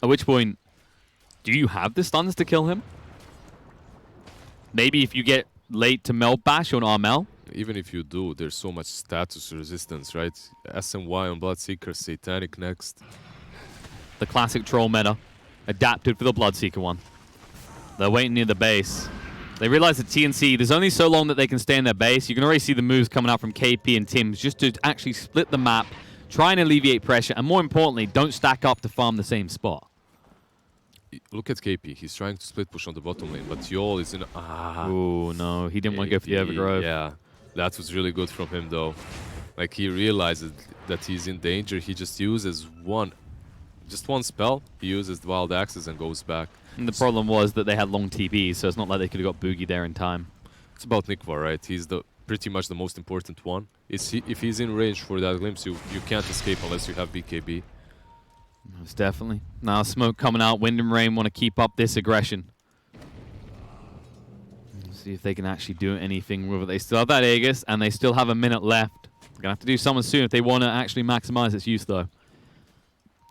At which point, do you have the stuns to kill him? Maybe if you get late to Melt Bash on Armel? Even if you do, there's so much status resistance, right? SMY on Bloodseeker, Satanic next. The classic troll meta, adapted for the Bloodseeker one. They're waiting near the base. They realize that TNC, there's only so long that they can stay in their base. You can already see the moves coming out from KP and Tims just to actually split the map, try and alleviate pressure, and more importantly, don't stack up to farm the same spot. Look at KP. He's trying to split push on the bottom lane, but Yol is in... Oh, no. He didn't want to go for the Evergrove. Yeah, that was really good from him, though. Like, he realizes that he's in danger. He just uses just one spell. He uses the Wild Axes and goes back. And the problem was that they had long TBs, so it's not like they could have got Boogie there in time. It's about Nikwa, right? He's pretty much the most important one. If he's in range for that glimpse, you can't escape unless you have BKB. Most definitely. Now smoke coming out. Wind and Rain want to keep up this aggression. See if they can actually do anything with it. They still have that Aegis, and they still have a minute left. They're going to have to do something soon if they want to actually maximize its use, though.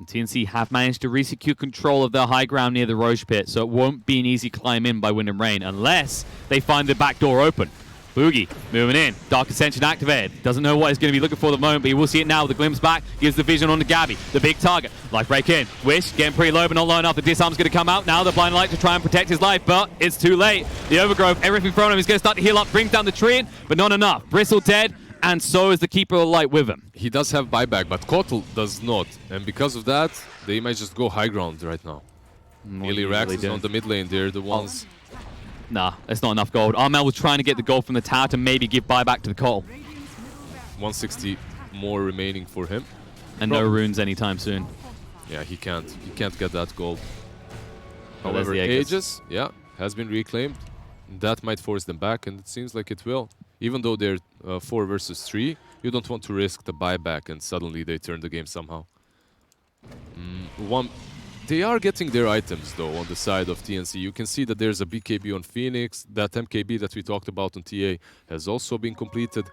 And TNC have managed to re-secure control of their high ground near the Roche pit, so it won't be an easy climb in by Wind and Rain unless they find the back door open. Boogie moving in. Dark Ascension activated. Doesn't know what he's going to be looking for at the moment, but he will see it now with the glimpse back. Gives the vision on to Gabby, the big target. Life break in. Wish getting pretty low, but not low enough. The disarm's going to come out. Now the blind light to try and protect his life, but it's too late. The Overgrowth, everything thrown at him. He's going to start to heal up. Brings down the tree, but not enough. Bristle dead, and so is the Keeper of the Light with him. He does have buyback, but Kotal does not. And because of that, they might just go high ground right now. Melee Rax is on the mid lane. They're the ones... Nah, that's not enough gold. Armel was trying to get the gold from the tower to maybe give buyback to the Cole. 160 more remaining for him. And no runes anytime soon. Yeah, he can't get that gold. Oh, however, Aegis, yeah, has been reclaimed. That might force them back, and it seems like it will. Even though they're 4 versus 3, you don't want to risk the buyback and suddenly they turn the game somehow. They are getting their items, though, on the side of TNC. You can see that there's a BKB on Phoenix. That MKB that we talked about on TA has also been completed.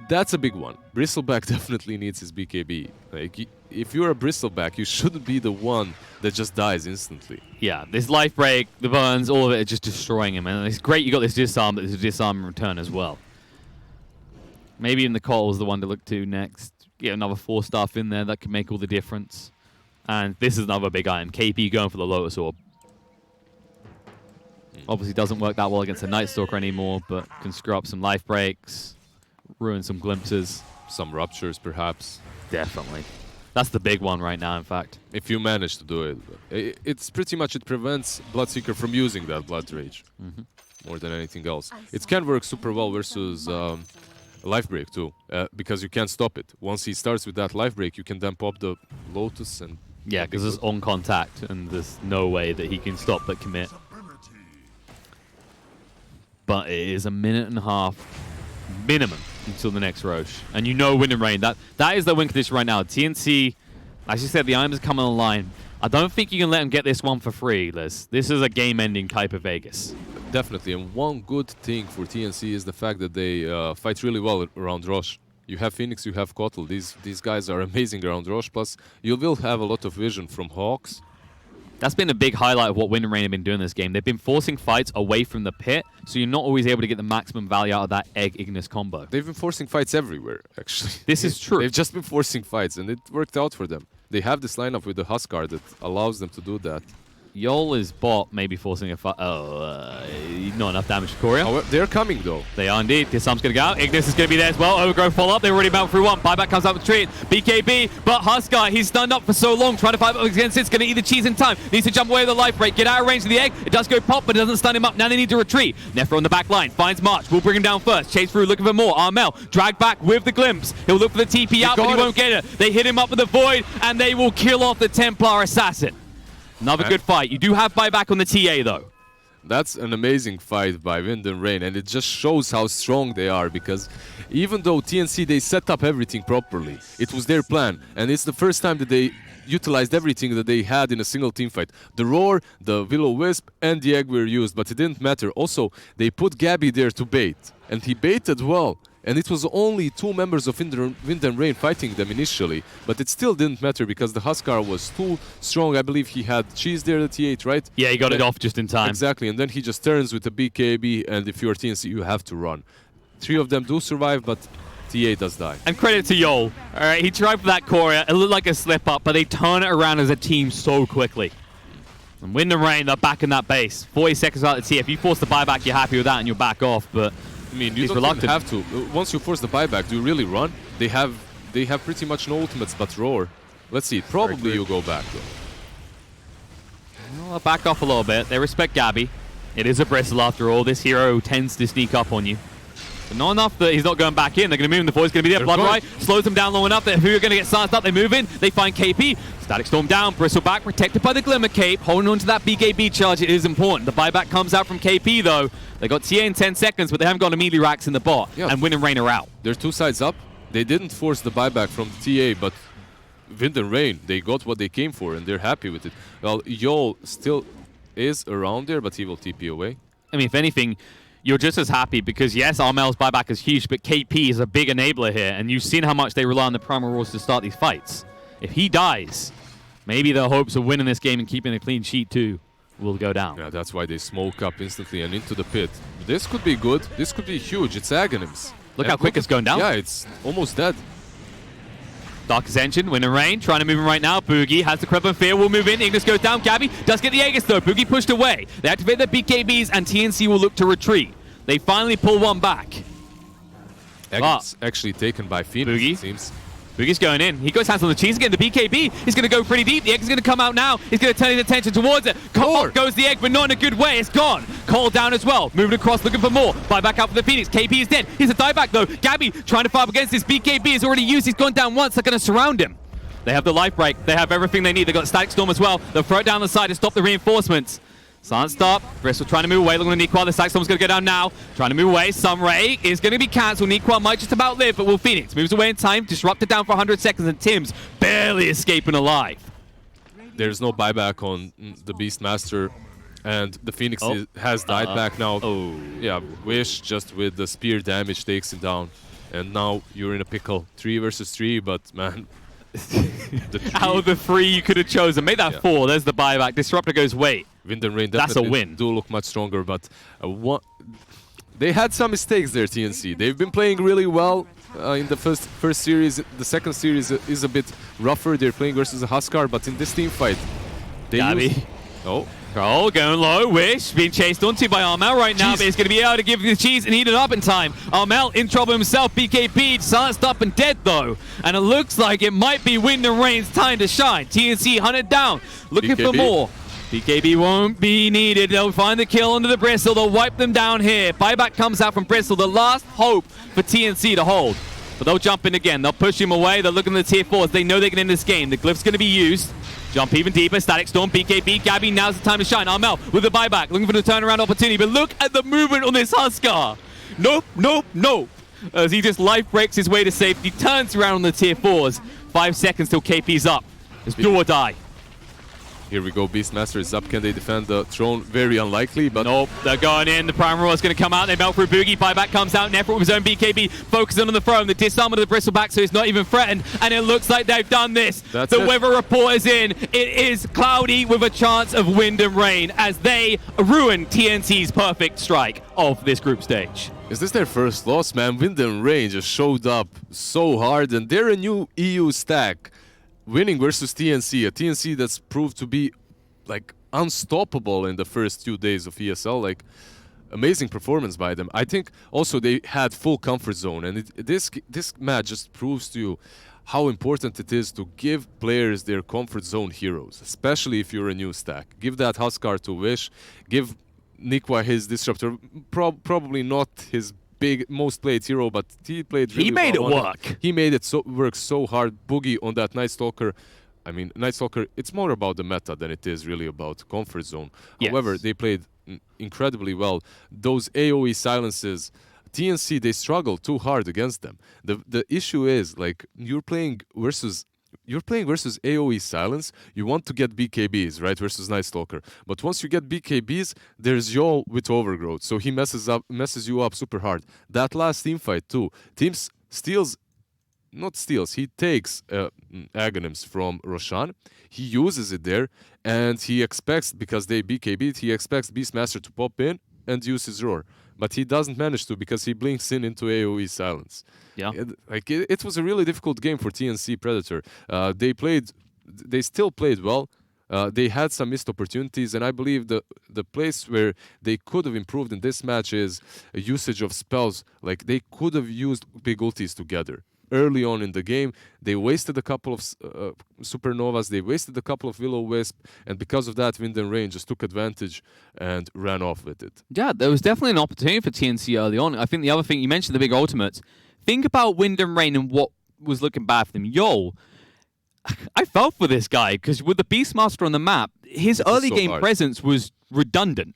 That's a big one. Bristleback definitely needs his BKB. Like, if you're a Bristleback, you shouldn't be the one that just dies instantly. Yeah, this life break, the burns, all of it are just destroying him. And it's great you got this disarm, but there's a disarm in return as well. Maybe even the Cole's the one to look to next. Get another 4-star in there that could make all the difference. And this is another big item. KP going for the Lotus Orb. Obviously doesn't work that well against a Night Stalker anymore, but can screw up some life breaks, ruin some glimpses. Some ruptures, perhaps. Definitely. That's the big one right now, in fact. If you manage to do it. It's pretty much, it prevents Bloodseeker from using that Blood Rage. More than anything else. It can work super well versus life break too, because you can't stop it. Once he starts with that life break, you can then pop the Lotus and... Yeah, because it's on contact, and there's no way that he can stop but commit. But it is a minute and a half minimum until the next Roche. And you know Wind and Rain. That is the win condition right now. TNC, as you said, the items are coming online. I don't think you can let him get this one for free, Liz. This is a game-ending type of Vegas. Definitely, and one good thing for TNC is the fact that they fight really well around Roche. You have Phoenix, you have Kotal. These guys are amazing around Roche. Plus, you will have a lot of vision from Hawks. That's been a big highlight of what Wind and Rain have been doing this game. They've been forcing fights away from the pit, so you're not always able to get the maximum value out of that Egg Ignis combo. They've been forcing fights everywhere, actually. This is true. They've just been forcing fights, and it worked out for them. They have this lineup with the Huskar that allows them to do that. Yol is bot, maybe forcing a fight. Not enough damage to Korea. Oh, they're coming, though. They are indeed. Disarm's going to go out. Ignis is going to be there as well. Overgrowth follow-up. They're already bound through one. Buyback comes out with Treat. BKB, but Huskar, he's stunned up for so long, trying to fight up against it. It's going to eat the cheese in time. Needs to jump away with the life break. Get out of range of the egg. It does go pop, but it doesn't stun him up. Now they need to retreat. Nephro on the back line. Finds March. We'll bring him down first. Chase through, looking for more. Armel, drag back with the glimpse. He'll look for the TP out, but he won't get it. They hit him up with the Void, and they will kill off the Templar Assassin. Another good fight. You do have buyback on the TA, though. That's an amazing fight by Wind and Rain, and it just shows how strong they are, because even though TNC, they set up everything properly, it was their plan, and it's the first time that they utilized everything that they had in a single team fight. The Roar, the Will-O-Wisp, and the Egg were used, but it didn't matter. Also, they put Gabby there to bait, and he baited well. And it was only 2 members of Wind and Rain fighting them initially, but it still didn't matter because the Huskar was too strong. I believe he had Cheese there at T8, right? Yeah, he got it off just in time. Exactly, and then he just turns with a BKB, and if you're TNC, you have to run. 3 of them do survive, but TA does die. And credit to Yol. All right, he tried for that Korea. It looked like a slip-up, but they turn it around as a team so quickly. And Wind and Rain, they're back in that base. 40 seconds out of the TA. If you force the buyback, you're happy with that, and you're back off, but... I mean, you don't even have to. Once you force the buyback, do you really run? They have pretty much no ultimates but Roar. Let's see. Probably you go back, though. Well, back off a little bit. They respect Gabby. It is a bristle after all. This hero tends to sneak up on you. But not enough that he's not going back in. They're going to move him. The Void's going to be there. Blood Right slows them down long enough that who are going to get silenced up. They move in. They find KP. Static Storm down. Bristle back. Protected by the Glimmer Cape. Holding on to that BKB charge. It is important. The buyback comes out from KP, though. They got TA in 10 seconds, but they haven't got immediately racks in the bot. Yeah. And Wind and Rain are out. They're 2 sides up. They didn't force the buyback from the TA, but Wind and Rain, they got what they came for, and they're happy with it. Well, Yol still is around there, but he will TP away. I mean, if anything, you're just as happy because, yes, Armel's buyback is huge, but KP is a big enabler here, and you've seen how much they rely on the Primal Roars to start these fights. If he dies, maybe their hopes of winning this game and keeping a clean sheet, too, will go down. Yeah, that's why they smoke up instantly and into the pit. This could be good. This could be huge. It's Aghanims. Look how quick it's going down. Yeah, it's almost dead. Dark Ascension, Wind and Rain, trying to move him right now. Boogie has the Crep and Fear, will move in. Ignis goes down. Gabby does get the Aegis, though. Boogie pushed away. They activate their BKBs, and TNC will look to retreat. They finally pull one back. Aegis actually taken by Phoenix, Boogie. It seems. Boogie's going in. He goes hands on the cheese again. The BKB is going to go pretty deep. The egg is going to come out now. He's going to turn his attention towards it. Up goes the egg, but not in a good way. It's gone. Cole down as well. Moving across, looking for more. Buy back out for the Phoenix. KP is dead. He's a dieback, though. Gabby trying to fight up against this. BKB is already used. He's gone down once. They're going to surround him. They have the life break. They have everything they need. They've got Static Storm as well. They'll throw it down the side to stop the reinforcements. Can't stop. Bristol trying to move away. Looking at Neequan. The Static Storm's going to go down now. Trying to move away. Sunray is going to be cancelled. Neequan might just about live, but will Phoenix moves away in time. Disrupted down for 100 seconds, and Tim's barely escaping alive. There's no buyback on the Beastmaster, and the Phoenix has died back now. Oh. Yeah, Wish just with the spear damage takes him down. and now you're in a pickle. 3 versus 3, but man, out of the 3 you could have chosen, make that 4. There's the buyback. Disruptor goes, wait. Wind and Rain That's a win. do look much stronger, but they had some mistakes there, TNC. They've been playing really well in the first series. The second series is a bit rougher. They're playing versus a Huskar, but in this team fight, they Oh, going low. Wish being chased onto by Armel right now, but he's going to be able to give the cheese and eat it up in time. Armel in trouble himself. BKB silenced up and dead though, and it looks like it might be Wind and Rain's time to shine. TNC hunted down, looking for more. BKB won't be needed. They'll find the kill under the Bristle. They'll wipe them down here. Buyback comes out from Bristle. The last hope for TNC to hold. But they'll jump in again. They'll push him away. They're looking at the tier 4s. They know they can end this game. The glyph's going to be used. Jump even deeper. Static Storm, BKB, Gabby. Now's the time to shine. Armel with the buyback. Looking for the turnaround opportunity. But look at the movement on this Huskar. Nope, nope, nope. As he just life breaks his way to safety. Turns around on the tier 4s. 5 seconds till KP's up. It's do or die. Here we go, Beastmaster is up. Can they defend the throne? Very unlikely, but... Nope, they're going in. The Prime Roar is going to come out. They melt through Boogie. Buyback comes out. Nefert with his own BKB. Focusing on the throne. The disarm of the Bristleback, so he's not even threatened. And it looks like they've done this. The weather report is in. It is cloudy with a chance of wind and rain as they ruin TNC's perfect strike of this group stage. Is this their first loss, man? Wind and Rain just showed up so hard, and they're a new EU stack. Winning versus TNC, a TNC that's proved to be like unstoppable in the first 2 days of ESL. Like amazing performance by them. I think also they had full comfort zone, and this match just proves to you how important it is to give players their comfort zone heroes, especially if you're a new stack. Give that Huskar to Wish, give Nikwa his Disruptor, probably not his most played hero, but he played really well. He made it work. He made it work so hard. Boogie on that Night Stalker. I mean, Night Stalker, it's more about the meta than it is really about comfort zone. Yes. However, they played incredibly well. Those AoE silences, TNC, they struggle too hard against them. The issue is, like, you're playing versus AoE silence, you want to get BKBs, right, versus Night Stalker. But once you get BKBs, there's Yol with Overgrowth, so he messes you up super hard. That last team fight too, Teams he takes Aghanims from Roshan, he uses it there, and he expects, because they BKB'd, he expects Beastmaster to pop in and use his Roar. But he doesn't manage to because he blinks into AoE silence. Yeah, it was a really difficult game for TNC Predator. They still played well. They had some missed opportunities, and I believe the place where they could have improved in this match is a usage of spells. Like they could have used big ultis together. Early on in the game, they wasted a couple of Supernovas, they wasted a couple of Will-O-Wisp, and because of that, Wind and Rain just took advantage and ran off with it. Yeah, there was definitely an opportunity for TNC early on. I think the other thing, you mentioned the big ultimates. Think about Wind and Rain and what was looking bad for them. I felt for this guy, because with the Beastmaster on the map, his early game presence was redundant.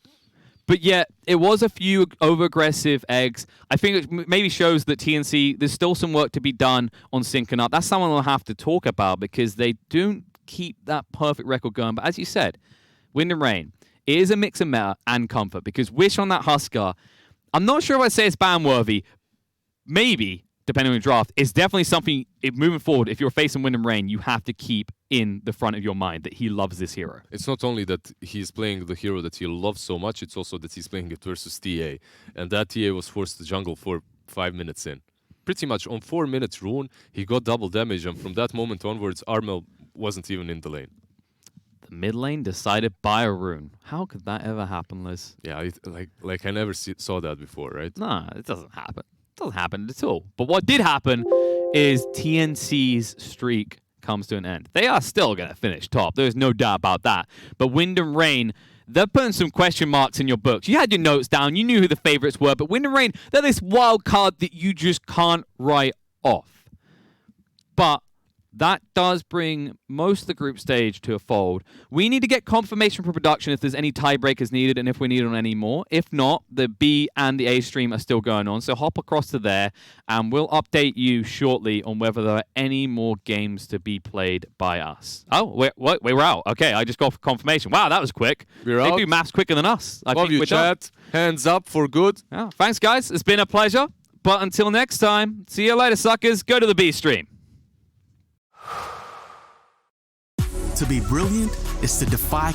But yet, it was a few over-aggressive eggs. I think it maybe shows that TNC, there's still some work to be done on syncing up. That's someone we'll have to talk about because they don't keep that perfect record going. But as you said, Wind and Rain, it is a mix of meta and comfort because Wish on that Huskar, I'm not sure if I'd say it's ban-worthy. Maybe, depending on your draft, it's definitely something, moving forward, if you're facing Wind and Rain, you have to keep in the front of your mind that he loves this hero. It's not only that he's playing the hero that he loves so much, it's also that he's playing it versus TA. And that TA was forced to jungle for 5 minutes in. Pretty much on 4 minutes rune, he got double damage, and from that moment onwards, Armel wasn't even in the lane. The mid lane decided by a rune. How could that ever happen, Liz? Yeah, like I never saw that before, right? Nah, it doesn't happen. It doesn't happen at all. But what did happen is TNC's streak comes to an end. They are still going to finish top. There's no doubt about that. But Wind and Rain, they're putting some question marks in your books. You had your notes down. You knew who the favorites were. But Wind and Rain, they're this wild card that you just can't write off. But that does bring most of the group stage to a fold. We need to get confirmation from production if there's any tiebreakers needed and if we need on any more. If not, the B and the A stream are still going on. So hop across to there and we'll update you shortly on whether there are any more games to be played by us. Oh, we're out. Okay, I just got confirmation. Wow, that was quick. We're out. They do maths quicker than us. Love you, chat. Hands up for good. Yeah, thanks, guys. It's been a pleasure. But until next time, see you later, suckers. Go to the B stream. To be brilliant is to defy